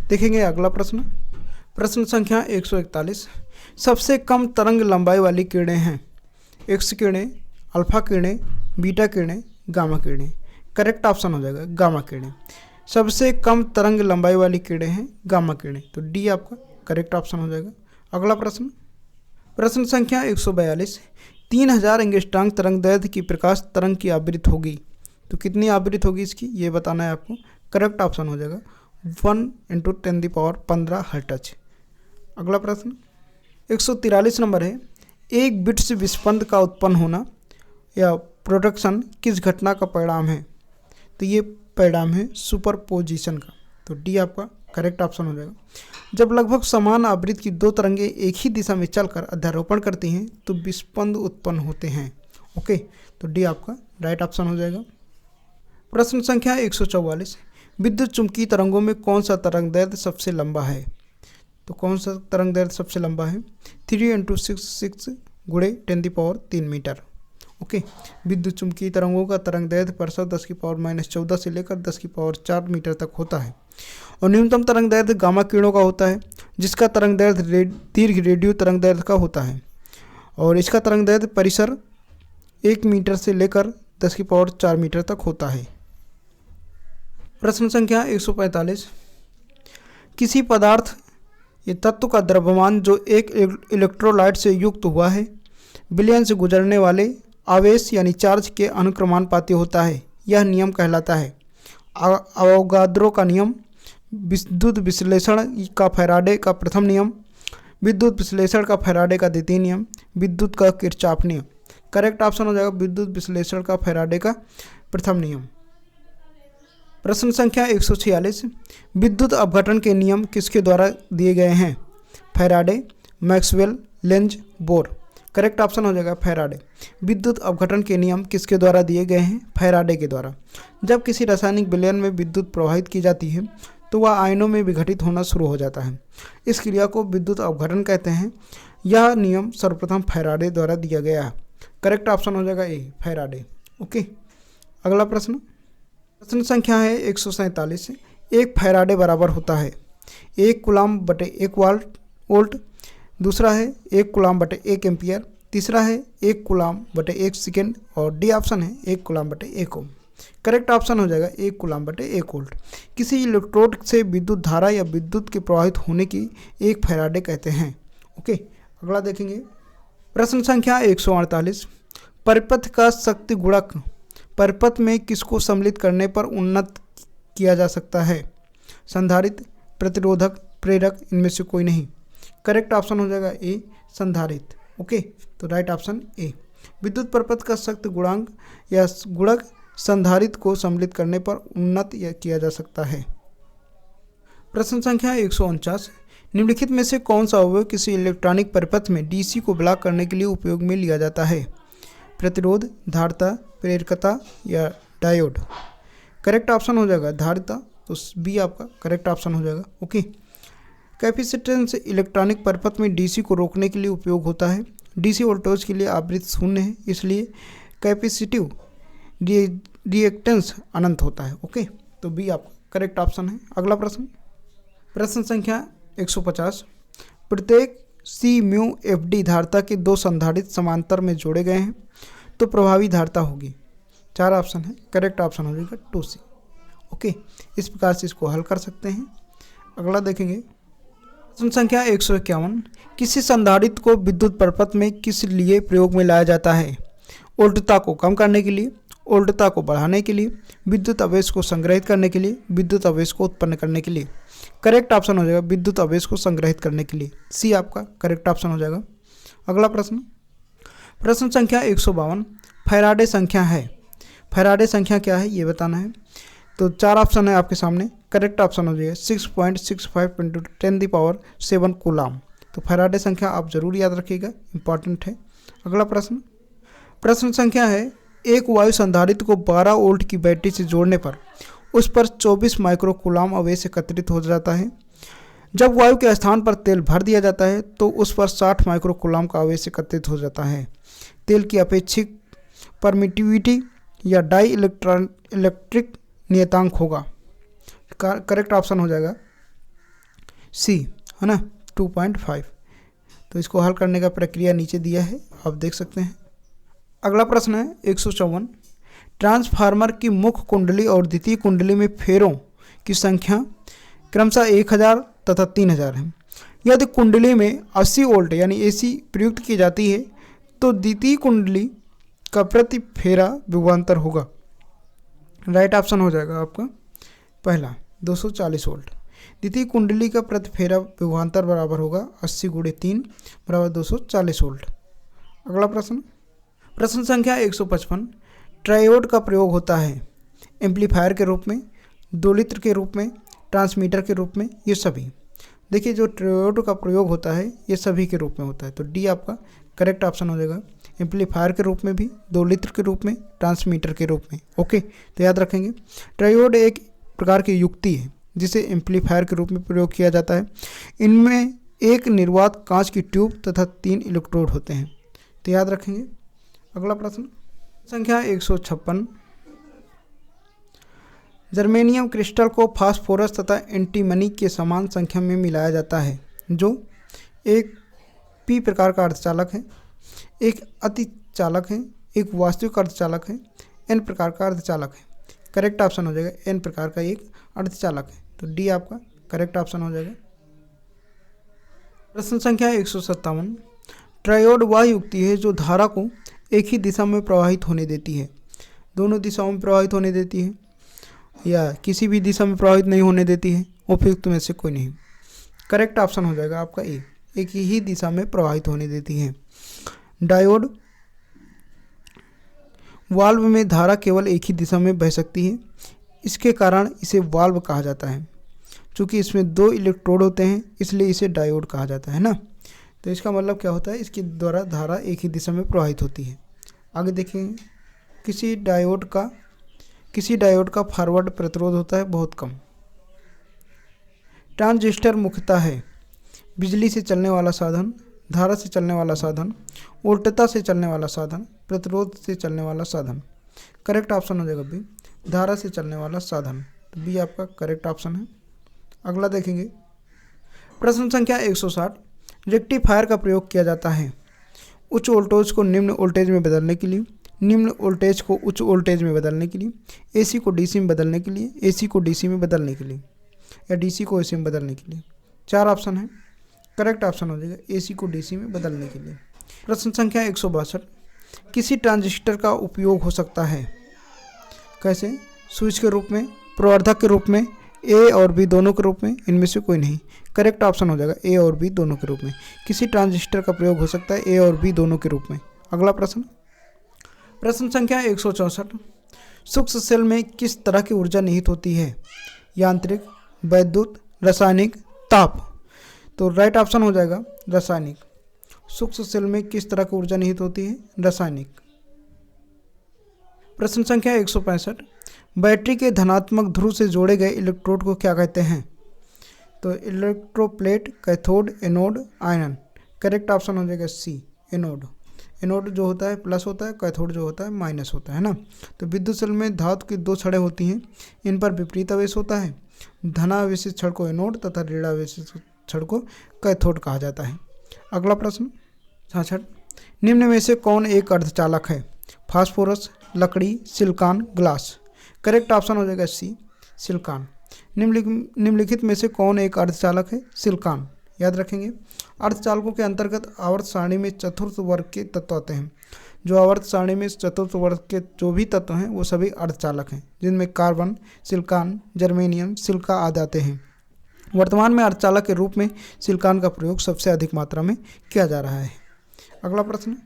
देखेंगे अगला प्रश्न संख्या 141, सबसे कम तरंग लंबाई वाली किरणें हैं, एक्स किरणें, अल्फा किरणें, बीटा किरणें, गामा किरणें। करेक्ट ऑप्शन हो जाएगा गामा किरणें। सबसे कम तरंग लंबाई वाली किरणें हैं गामा किरणें। तो डी आपका करेक्ट ऑप्शन हो जाएगा। अगला प्रश्न संख्या 142, 3000 एंगस्ट्रॉम तरंग दैर्घ्य की प्रकाश तरंग की आवृत्ति होगी। तो कितनी आवृत्ति होगी इसकी, ये बताना है आपको। करेक्ट ऑप्शन हो जाएगा 1 × 10⁻15 हर्ट्ज। अगला प्रश्न 143 नंबर है, एक बिट से विस्पंद का उत्पन्न होना या प्रोडक्शन किस घटना का परिणाम है। तो ये परिणाम है सुपरपोजिशन का। तो डी आपका करेक्ट ऑप्शन हो जाएगा। जब लगभग समान आवृत्ति की दो तरंगें एक ही दिशा में चलकर अध्यारोपण करती हैं तो विस्पंद उत्पन्न होते हैं। ओके, तो डी आपका राइट ऑप्शन हो जाएगा। प्रश्न संख्या 144, विद्युत चुंबकीय तरंगों में कौन सा तरंग दैर्घ्य सबसे लंबा है। तो कौन सा तरंग दैर्घ्य सबसे लंबा है, 3 × 66 × 10⁻³ मीटर। ओके, विद्युत चुंबकीय तरंगों का तरंग दैर्घ्य प्रतिशत 10⁻14 से लेकर 10⁻4 मीटर तक होता है। और न्यूनतम तरंग दैर्घ्य गामा किरणों का होता है, जिसका तरंग दैर्घ्य दीर्घ रेडियो तरंग दैर्घ्य का होता है। और इसका तरंग दैर्घ्य परिसर 1 मीटर से लेकर 10⁻4 मीटर तक होता है। प्रश्न संख्या 145, किसी पदार्थ या तत्व का द्रव्यमान जो एक इलेक्ट्रोलाइट से युक्त हुआ है विलयन से गुजरने वाले आवेश यानी चार्ज के अनुक्रमानुपाती होता है, यह नियम कहलाता है अवोगाद्रो का नियम, विद्युत विश्लेषण का फैराडे का प्रथम नियम, विद्युत विश्लेषण का फैराडे का द्वितीय नियम, विद्युत का किरचॉफ नियम। करेक्ट ऑप्शन हो जाएगा विद्युत विश्लेषण का फैराडे का प्रथम नियम। प्रश्न संख्या 146, विद्युत अपघटन के नियम किसके द्वारा दिए गए हैं, Faraday, Maxwell, length, bore. Correct option हो जाएगा फैराडे। विद्युत अपघटन के नियम किसके द्वारा दिए गए हैं, फैराडे के द्वारा। जब किसी रासायनिक विलयन में विद्युत प्रवाहित की जाती है तो वह आयनों में विघटित होना शुरू हो जाता है। इस क्रिया को विद्युत अपघटन कहते हैं। यह नियम सर्वप्रथम फैराडे द्वारा दिया गया है। करेक्ट ऑप्शन हो जाएगा ए, फैराडे। ओके, अगला प्रश्न संख्या है 147, एक फैराडे बराबर होता है 1 कूलम्ब बटे 1 वोल्ट, दूसरा है 1 कूलम्ब बटे 1 एम्पियर, तीसरा है 1 कूलम्ब बटे 1 सेकेंड और डी ऑप्शन है 1 कूलम्ब बटे 1 ओम। करेक्ट ऑप्शन हो जाएगा 1 कूलाम बटे 1 वोल्ट। किसी इलेक्ट्रोड से विद्युत धारा या विद्युत के प्रवाहित होने की 1 फैराडे कहते हैं। ओके, अगला देखेंगे प्रश्न संख्या 148। परिपथ का शक्ति गुणक परिपथ में किसको सम्मिलित करने पर उन्नत किया जा सकता है? संधारित्र, प्रतिरोधक, प्रेरक, इनमें से कोई नहीं। करेक्ट ऑप्शन हो जाएगा ए, संधारित्र। ओके, तो राइट ऑप्शन ए। विद्युत परिपथ का शक्ति गुणांक या गुणक संधारित्र को सम्मिलित करने पर उन्नत किया जा सकता है। प्रश्न संख्या 149। निम्नलिखित में से कौन सा अवयव किसी इलेक्ट्रॉनिक परिपथ में डीसी को ब्लॉक करने के लिए उपयोग में लिया जाता है? प्रतिरोध, धारिता, प्रेरकता या डायोड? करेक्ट ऑप्शन हो जाएगा धारिता, तो बी आपका करेक्ट ऑप्शन हो जाएगा। ओके, कैपेसिटेंस इलेक्ट्रॉनिक परिपथ में डीसी को रोकने के लिए उपयोग होता है। डीसी वोल्टेज के लिए आवृत्ति शून्य है, इसलिए कैपेसिटिव रिएक्टेंस अनंत होता है। ओके, तो बी आपका करेक्ट ऑप्शन है। अगला प्रश्न संख्या 150। प्रत्येक सी म्यू एफ डी धारिता के 2 संधारित्र समांतर में जोड़े गए हैं तो प्रभावी धारिता होगी। 4 ऑप्शन है, करेक्ट ऑप्शन हो जाएगा 2C। ओके, इस प्रकार से इसको हल कर सकते हैं। अगला देखेंगे प्रश्न संख्या 151। किसी संधारित्र को विद्युत परिपथ में किस लिए प्रयोग में लाया जाता है? उल्टता को कम करने के लिए, उल्टता को बढ़ाने के लिए, विद्युत आवेश को संग्रहित करने के लिए, विद्युत आवेश को उत्पन्न करने के लिए। करेक्ट ऑप्शन हो जाएगा विद्युत आवेश को संग्रहित करने के लिए, सी आपका करेक्ट ऑप्शन हो जाएगा। अगला प्रश्न संख्या 152। फैराडे संख्या है। फैराडे संख्या क्या है ये बताना है। तो 4 ऑप्शन है आपके सामने। करेक्ट ऑप्शन हो जाएगा 6.65 × 10⁷ कूलाम। तो फैराडे संख्या आप जरूर याद रखिएगा, इंपॉर्टेंट है। अगला प्रश्न संख्या है। एक वायु संधारित्र को 12 वोल्ट की बैटरी से जोड़ने पर उस पर 24 माइक्रो कूलाम आवेश एकत्रित हो जाता है। जब वायु के स्थान पर तेल भर दिया जाता है तो उस पर 60 माइक्रो कूलाम का आवेश एकत्रित हो जाता है। तेल की अपेक्षित परमिटिविटी या डाई इलेक्ट्रिक नियतांक होगा। करेक्ट ऑप्शन हो जाएगा सी, है ना, 2.5। तो इसको हल करने का प्रक्रिया नीचे दिया है, आप देख सकते हैं। अगला प्रश्न है 154। ट्रांसफार्मर की मुख्य कुंडली और द्वितीय कुंडली में फेरों की संख्या क्रमशः 1000 तथा 3000 है। यदि कुंडली में 80 वोल्ट यानी एसी प्रयुक्त की जाती है तो द्वितीय कुंडली का प्रति फेरा विभवांतर होगा। राइट ऑप्शन हो जाएगा आपका पहला 240 वोल्ट। द्वितीय कुंडली का प्रति फेरा विभवांतर बराबर होगा 80 × 3 बराबर 240 वोल्ट। अगला प्रश्न संख्या 155। ट्रायोड का प्रयोग होता है एम्पलीफायर के रूप में, दोलित्र के रूप में, ट्रांसमीटर के रूप में, ये सभी। देखिए जो ट्रायोड का प्रयोग होता है ये सभी के रूप में होता है, तो डी आपका करेक्ट ऑप्शन हो जाएगा। एम्पलीफायर के रूप में भी, दोलित्र के रूप में, ट्रांसमीटर के रूप में। ओके, तो याद रखेंगे ट्रायोड एक प्रकार की युक्ति है जिसे एम्पलीफायर के रूप में प्रयोग किया जाता है। इनमें एक निर्वात कांच की ट्यूब तथा 3 इलेक्ट्रोड होते हैं, तो याद रखेंगे। अगला प्रश्न संख्या 156। जर्मेनियम क्रिस्टल को फास्फोरस तथा एंटीमनी के समान संख्या में मिलाया जाता है जो एक पी प्रकार का अर्धचालक है, एक अतिचालक है, एक वास्तविक अर्धचालक है, एन प्रकार का अर्धचालक है। करेक्ट ऑप्शन हो जाएगा एन प्रकार का एक अर्धचालक है, तो डी आपका करेक्ट ऑप्शन हो जाएगा। प्रश्न संख्या 157। ट्रायोड वह युक्ति है जो धारा को एक ही दिशा में प्रवाहित होने देती है, दोनों दिशाओं में प्रवाहित होने देती है या किसी भी दिशा में प्रवाहित नहीं होने देती है, उपयुक्त में से कोई नहीं। करेक्ट ऑप्शन हो जाएगा आपका ए, एक ही दिशा में प्रवाहित होने देती है। डायोड वाल्व में धारा केवल एक ही दिशा में बह सकती है, इसके कारण इसे वाल्व कहा जाता है। चूँकि इसमें 2 इलेक्ट्रोड होते हैं इसलिए इसे डायोड कहा जाता है ना। तो इसका मतलब क्या होता है, इसके द्वारा धारा एक ही दिशा में प्रवाहित होती है। आगे देखेंगे किसी डायोड का फॉरवर्ड प्रतिरोध होता है बहुत कम। ट्रांजिस्टर मुख्यतः है बिजली से चलने वाला साधन, धारा से चलने वाला साधन, उल्टता से चलने वाला साधन, प्रतिरोध से चलने वाला साधन। करेक्ट ऑप्शन हो जाएगा बी, धारा से चलने वाला साधन, तो बी आपका करेक्ट ऑप्शन है। अगला देखेंगे प्रश्न संख्या 160। रेक्टिफायर का प्रयोग किया जाता है उच्च वोल्टेज को निम्न वोल्टेज में बदलने के लिए, निम्न वोल्टेज को उच्च वोल्टेज में बदलने के लिए, एसी को डीसी में बदलने के लिए, एसी को डीसी में बदलने के लिए, या डीसी को एसी में बदलने के लिए। 4 ऑप्शन है, करेक्ट ऑप्शन हो जाएगा एसी को डीसी में बदलने के लिए। प्रश्न संख्या 162, किसी ट्रांजिस्टर का उपयोग हो सकता है कैसे? स्विच के रूप में, प्रवर्धक के रूप में, ए और बी दोनों के रूप में, इनमें से कोई नहीं। करेक्ट ऑप्शन हो जाएगा ए और बी दोनों के रूप में। किसी ट्रांजिस्टर का प्रयोग हो सकता है ए और बी दोनों के रूप में। अगला प्रश्न, प्रश्न संख्या 164, सूक्ष्म सेल में किस तरह की ऊर्जा निहित होती है? यांत्रिक, वैद्युत, रासायनिक, ताप। तो राइट ऑप्शन हो जाएगा रासायनिक। सूक्ष्म सेल में किस तरह की ऊर्जा निहित होती है? रासायनिक। प्रश्न संख्या 165, बैटरी के धनात्मक ध्रुव से जोड़े गए इलेक्ट्रोड को क्या कहते हैं? तो इलेक्ट्रोप्लेट, कैथोड, एनोड, आयनन। करेक्ट ऑप्शन हो जाएगा सी, एनोड। एनोड जो होता है प्लस होता है, कैथोड जो होता है माइनस होता है ना। तो विद्युत सेल में धातु की 2 छड़ें होती हैं, इन पर विपरीत आवेश होता है। धनावेशित छड़ को एनोड तथा ऋणावेशित छड़ को कैथोड कहा जाता है। अगला प्रश्न 66, निम्न में से कौन एक अर्धचालक है? फास्फोरस, लकड़ी, सिलिकॉन, ग्लास। करेक्ट ऑप्शन हो जाएगा सी, सिलिकॉन। निम्नलिखित में से कौन एक अर्धचालक है? सिलिकॉन। याद रखेंगे, अर्धचालकों के अंतर्गत आवर्त सारणी में चतुर्थ वर्ग के तत्व आते हैं। जो आवर्त सारणी में चतुर्थ वर्ग के जो भी तत्व हैं वो सभी अर्धचालक हैं, जिनमें कार्बन, सिलिकॉन, जर्मेनियम, सिलिका आदि आते हैं। वर्तमान में अर्धचालक के रूप में सिलिकॉन का प्रयोग सबसे अधिक मात्रा में किया जा रहा है। अगला प्रश्न,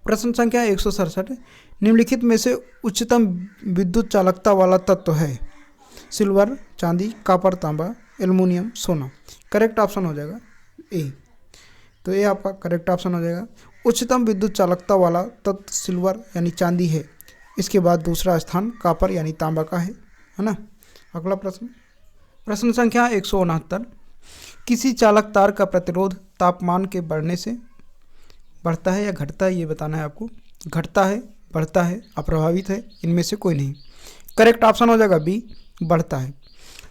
प्रश्न संख्या 167, निम्नलिखित में से उच्चतम विद्युत चालकता वाला तत्व है? सिल्वर, चांदी, कॉपर, तांबा, एल्युमिनियम, सोना। करेक्ट ऑप्शन हो जाएगा ए। तो ये आपका करेक्ट ऑप्शन हो जाएगा। उच्चतम विद्युत चालकता वाला तत्व सिल्वर यानी चांदी है। इसके बाद दूसरा स्थान कॉपर यानी तांबा का है ना। अगला प्रश्न, प्रश्न संख्या 169, किसी चालक तार का प्रतिरोध तापमान के बढ़ने से बढ़ता है या घटता है? ये बताना है आपको। घटता है, बढ़ता है, अप्रभावित है, इनमें से कोई नहीं। करेक्ट ऑप्शन हो जाएगा बी, बढ़ता है।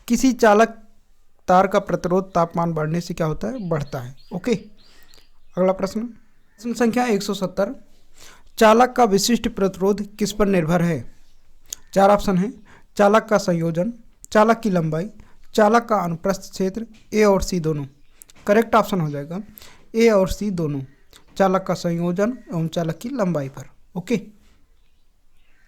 किसी चालक तार का प्रतिरोध तापमान बढ़ने से क्या होता है? बढ़ता है। ओके। अगला प्रश्न, प्रश्न संख्या 170, चालक का विशिष्ट प्रतिरोध किस पर निर्भर है? 4 ऑप्शन है, चालक का संयोजन, चालक की लंबाई, चालक का अनुप्रस्थ क्षेत्र, ए और सी दोनों। करेक्ट ऑप्शन हो जाएगा ए और सी दोनों, चालक का संयोजन एवं चालक की लंबाई पर। ओके।